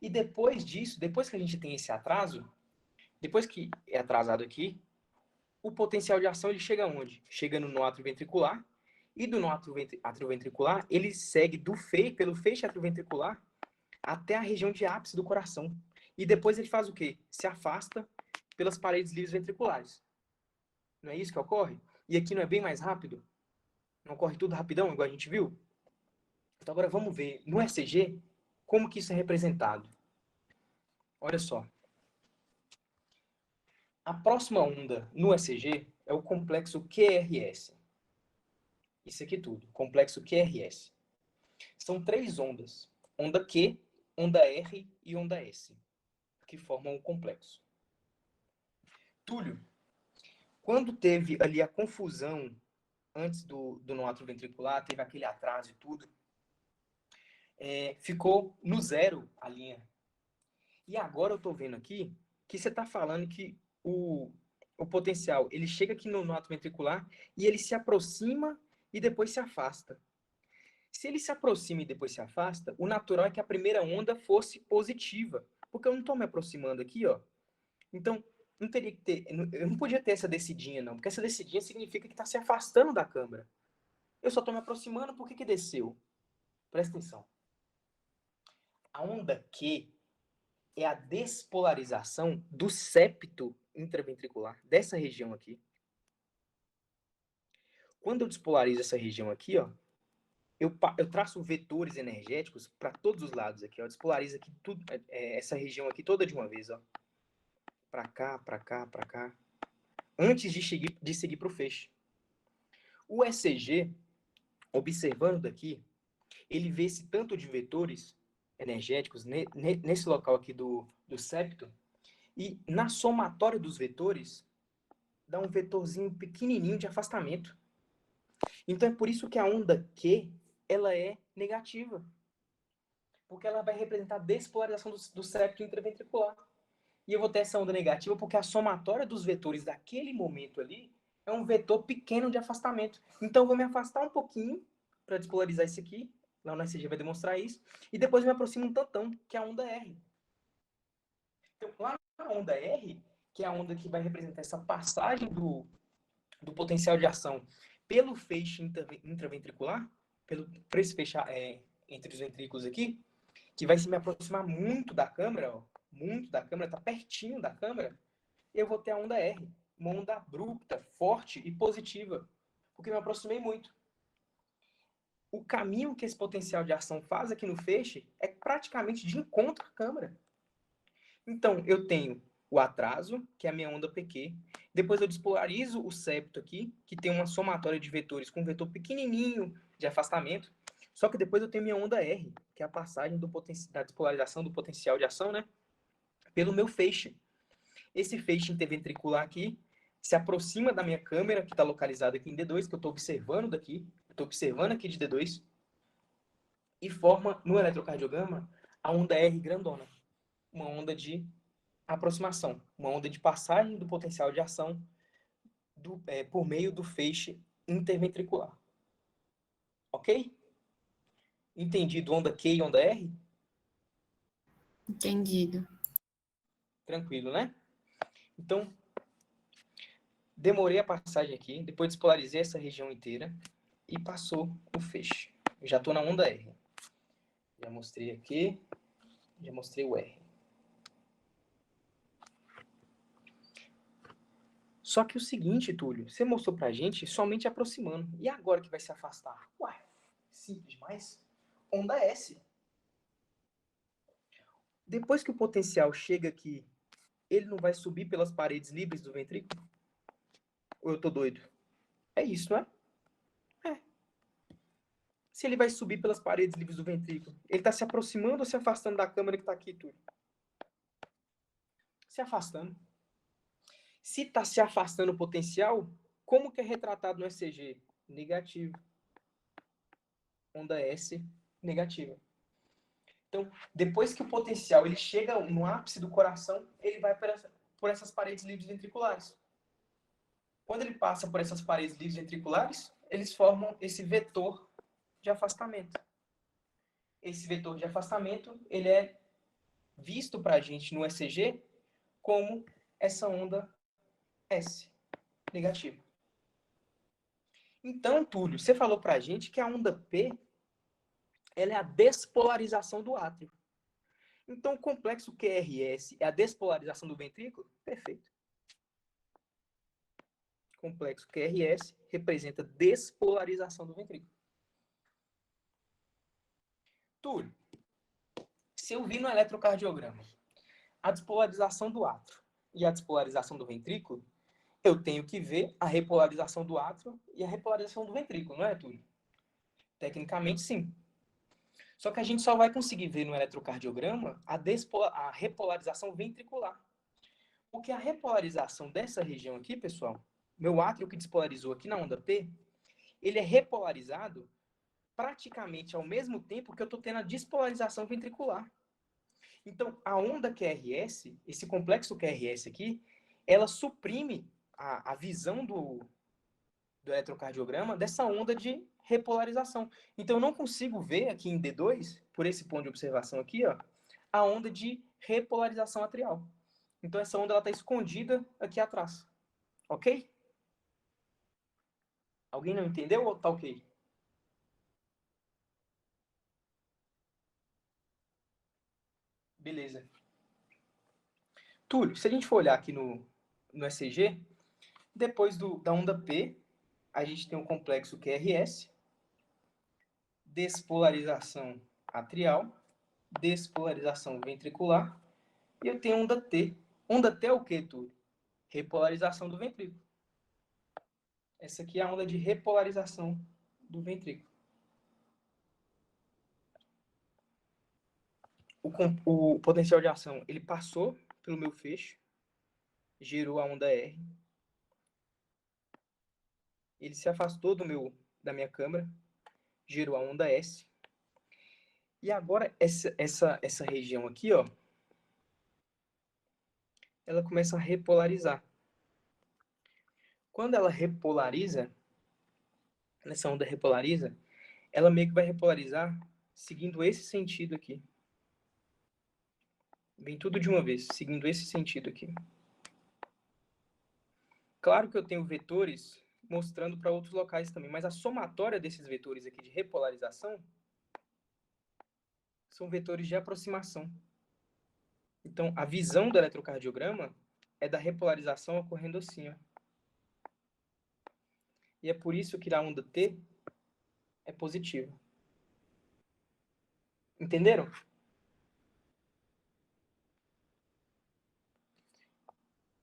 A: E depois disso, depois que a gente tem esse atraso, depois que é atrasado aqui, o potencial de ação ele chega onde? Chega no nó atrioventricular, e do nó atrioventricular ele segue pelo feixe atrioventricular até a região de ápice do coração. E depois ele faz o quê? Se afasta pelas paredes livres ventriculares. Não é isso que ocorre? E aqui não é bem mais rápido? Não ocorre tudo rapidão, igual a gente viu? Então agora vamos ver no ECG como que isso é representado. Olha só. A próxima onda no ECG é o complexo QRS. Isso aqui tudo, complexo QRS. São 3 ondas. Onda Q, onda R e onda S, que formam o complexo. Túlio, quando teve ali a confusão antes do nó atrioventricular, teve aquele atraso e tudo, ficou no zero a linha. E agora eu estou vendo aqui que você está falando que o potencial, ele chega aqui no nó atrioventricular e ele se aproxima e depois se afasta. Se ele se aproxima e depois se afasta, o natural é que a primeira onda fosse positiva, porque eu não estou me aproximando aqui, ó. Então, não teria que ter, eu não podia ter essa descidinha, não, porque essa descidinha significa que está se afastando da câmara. Eu só estou me aproximando, por que desceu? Presta atenção. A onda Q é a despolarização do septo intraventricular, dessa região aqui. Quando eu despolarizo essa região aqui, ó, eu traço vetores energéticos para todos os lados aqui, ó. Despolariza aqui tudo, essa região aqui toda de uma vez, ó. Para cá, para cá, para cá. Antes de seguir para o feixe. O ECG, observando daqui, ele vê esse tanto de vetores energéticos nesse local aqui do septo, e na somatória dos vetores, dá um vetorzinho pequenininho de afastamento. Então é por isso que a onda Q, ela é negativa. Porque ela vai representar a despolarização do septo intraventricular. E eu vou ter essa onda negativa porque a somatória dos vetores daquele momento ali é um vetor pequeno de afastamento. Então eu vou me afastar um pouquinho para despolarizar isso aqui. Lá no ECG vai demonstrar isso. E depois eu me aproximo um tantão, que é a onda R. Então lá na onda R, que é a onda que vai representar essa passagem do potencial de ação pelo feixe intraventricular, por esse feixe entre os ventrículos aqui, que vai se me aproximar muito da câmera, ó, muito da câmera, tá pertinho da câmera, eu vou ter a onda R, uma onda abrupta, forte e positiva, porque me aproximei muito. O caminho que esse potencial de ação faz aqui no feixe é praticamente de encontro à câmera. Então, eu tenho o atraso, que é a minha onda PQ. Depois eu despolarizo o septo aqui, que tem uma somatória de vetores com um vetor pequenininho de afastamento. Só que depois eu tenho minha onda R, que é a passagem da despolarização do potencial de ação, né, pelo meu feixe. Esse feixe interventricular aqui se aproxima da minha câmera, que está localizada aqui em D2, que eu estou observando daqui. Estou observando aqui de D2. E forma, no eletrocardiograma, a onda R grandona. Uma onda de aproximação, uma onda de passagem do potencial de ação por meio do feixe interventricular. Ok? Entendido onda Q e onda R?
C: Entendido.
A: Tranquilo, né? Então, demorei a passagem aqui, depois despolarizei essa região inteira e passou o feixe. Eu já estou na onda R. Já mostrei aqui, já mostrei o R. Só que o seguinte, Túlio, você mostrou pra gente somente aproximando. E agora que vai se afastar? Ué, simples demais. Onda S. Depois que o potencial chega aqui, ele não vai subir pelas paredes livres do ventrículo? Ou eu tô doido? É isso, não é? É. Se ele vai subir pelas paredes livres do ventrículo, ele está se aproximando ou se afastando da câmera que está aqui, Túlio? Se afastando. Se está se afastando o potencial, como que é retratado no ECG? Negativo. Onda S, negativa. Então, depois que o potencial ele chega no ápice do coração, ele vai por essas paredes livres ventriculares. Quando ele passa por essas paredes livres ventriculares, eles formam esse vetor de afastamento. esse vetor de afastamento, ele é visto para a gente no ECG como essa onda S, negativa. Então, Túlio, você falou para a gente que a onda P, ela é a despolarização do átrio. Então, o complexo QRS é a despolarização do ventrículo? Perfeito. O complexo QRS representa despolarização do ventrículo. Túlio, se eu vi no eletrocardiograma a despolarização do átrio e a despolarização do ventrículo, eu tenho que ver a repolarização do átrio e a repolarização do ventrículo, não é, Túlio? Tecnicamente, sim. Só que a gente só vai conseguir ver no eletrocardiograma a repolarização ventricular. Porque a repolarização dessa região aqui, pessoal, meu átrio que despolarizou aqui na onda P, ele é repolarizado praticamente ao mesmo tempo que eu estou tendo a despolarização ventricular. Então, a onda QRS, esse complexo QRS aqui, ela suprime a visão do eletrocardiograma dessa onda de repolarização. Então, eu não consigo ver aqui em D2, por esse ponto de observação aqui, ó, a onda de repolarização atrial. Então, essa onda está escondida aqui atrás. Ok? Alguém não entendeu ou tá ok? Beleza. Túlio, se a gente for olhar aqui no ECG, depois da onda P, a gente tem um complexo QRS, despolarização atrial, despolarização ventricular, e eu tenho onda T. Onda T é o quê, Túlio? Repolarização do ventrículo. Essa aqui é a onda de repolarização do ventrículo. O potencial de ação, ele passou pelo meu feixe, gerou a onda R. Ele se afastou da minha câmara, gerou a onda S. E agora essa região aqui, ó, ela começa a repolarizar. Quando ela repolariza, essa onda repolariza, ela meio que vai repolarizar seguindo esse sentido aqui. Vem tudo de uma vez, seguindo esse sentido aqui. Claro que eu tenho vetores mostrando para outros locais também, mas a somatória desses vetores aqui de repolarização são vetores de aproximação. Então, a visão do eletrocardiograma é da repolarização ocorrendo assim, ó. E é por isso que a onda T é positiva. Entenderam?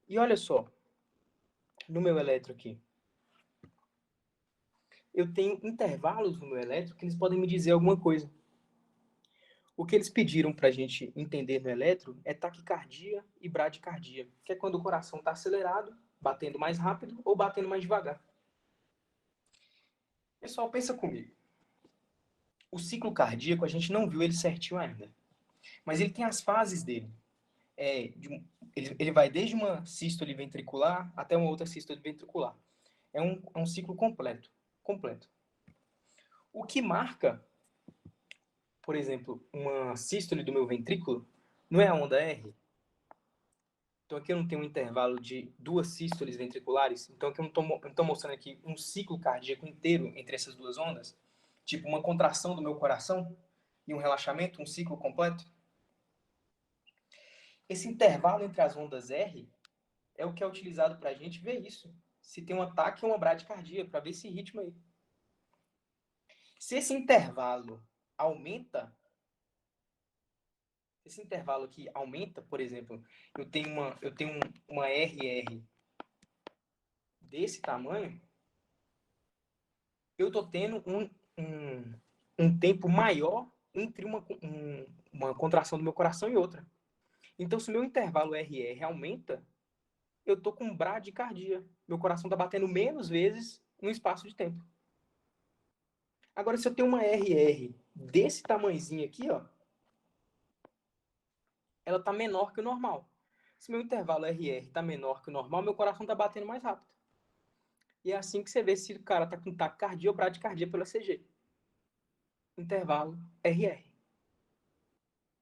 A: E olha só, no meu eletro aqui, eu tenho intervalos no meu eletro que eles podem me dizer alguma coisa. O que eles pediram para a gente entender no eletro é taquicardia e bradicardia, que é quando o coração está acelerado, batendo mais rápido ou batendo mais devagar. Pessoal, pensa comigo. O ciclo cardíaco, a gente não viu ele certinho ainda, mas ele tem as fases dele. Ele vai desde uma sístole ventricular até uma outra sístole ventricular. É um ciclo completo. O que marca, por exemplo, uma sístole do meu ventrículo, não é a onda R. Então aqui eu não tenho um intervalo de 2 sístoles ventriculares. Então aqui eu não estou mostrando aqui um ciclo cardíaco inteiro entre essas duas ondas. Tipo uma contração do meu coração e um relaxamento, um ciclo completo. Esse intervalo entre as ondas R é o que é utilizado para a gente ver isso. Se tem um ataque ou uma bradicardia, para ver esse ritmo aí. Se esse intervalo aumenta, por exemplo, eu tenho uma RR desse tamanho, eu estou tendo um tempo maior entre uma contração do meu coração e outra. Então, se o meu intervalo RR aumenta, eu estou com bradicardia. Meu coração está batendo menos vezes no espaço de tempo. Agora, se eu tenho uma RR desse tamanhozinho aqui, ó, ela está menor que o normal. Se meu intervalo RR está menor que o normal, meu coração está batendo mais rápido. E é assim que você vê se o cara está com taquicardia ou bradicardia pelo ECG. Intervalo RR.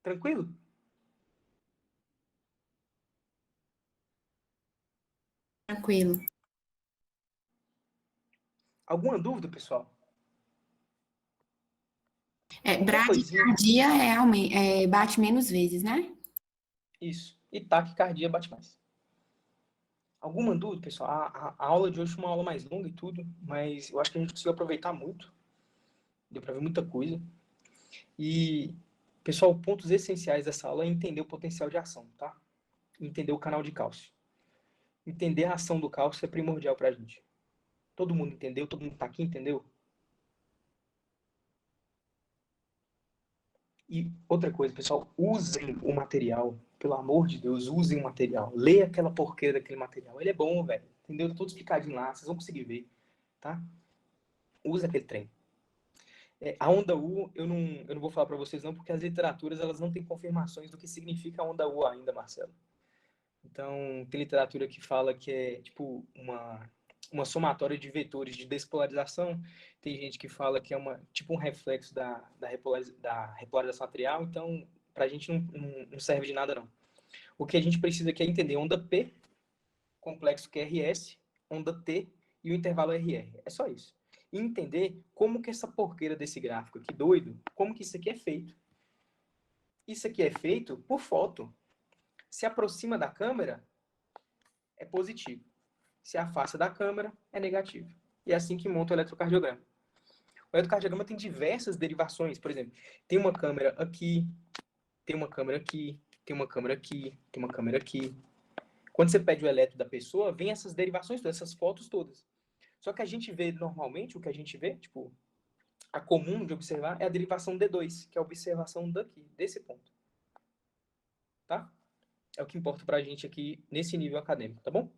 A: Tranquilo?
C: Tranquilo.
A: Alguma dúvida, pessoal? Qualquer coisinha?
C: Bradicardia bate menos vezes, né?
A: Isso. E taquicardia bate mais. Alguma dúvida, pessoal? A aula de hoje foi uma aula mais longa e tudo, mas eu acho que a gente conseguiu aproveitar muito. Deu para ver muita coisa. E, pessoal, pontos essenciais dessa aula é entender o potencial de ação, tá? Entender o canal de cálcio. Entender a ação do cálcio é primordial para a gente. Todo mundo entendeu? Todo mundo está aqui, entendeu? E outra coisa, pessoal, usem o material. Pelo amor de Deus, usem o material. Leia aquela porqueira daquele material. Ele é bom, velho. Entendeu? Tá tudo explicadinho lá. Vocês vão conseguir ver, tá? Usa aquele trem. A onda U, eu não vou falar para vocês não, porque as literaturas elas não têm confirmações do que significa a onda U ainda, Marcelo. Então, tem literatura que fala que é tipo uma somatória de vetores de despolarização. Tem gente que fala que é tipo um reflexo da repolarização atrial. Então, para a gente não serve de nada, não. O que a gente precisa aqui é entender onda P, complexo QRS, onda T e o intervalo RR. É só isso. E entender como que essa porqueira desse gráfico aqui, doido, como que isso aqui é feito. Isso aqui é feito por foto. Se aproxima da câmera, é positivo. Se afasta da câmera, é negativo. E é assim que monta o eletrocardiograma. O eletrocardiograma tem diversas derivações. Por exemplo, tem uma câmera aqui, tem uma câmera aqui, tem uma câmera aqui, tem uma câmera aqui. Quando você pede o eletro da pessoa, vem essas derivações todas, essas fotos todas. Só que a gente vê normalmente, o que a gente vê, tipo, a comum de observar é a derivação D2, que é a observação daqui, desse ponto. Tá? É o que importa pra gente aqui nesse nível acadêmico, tá bom?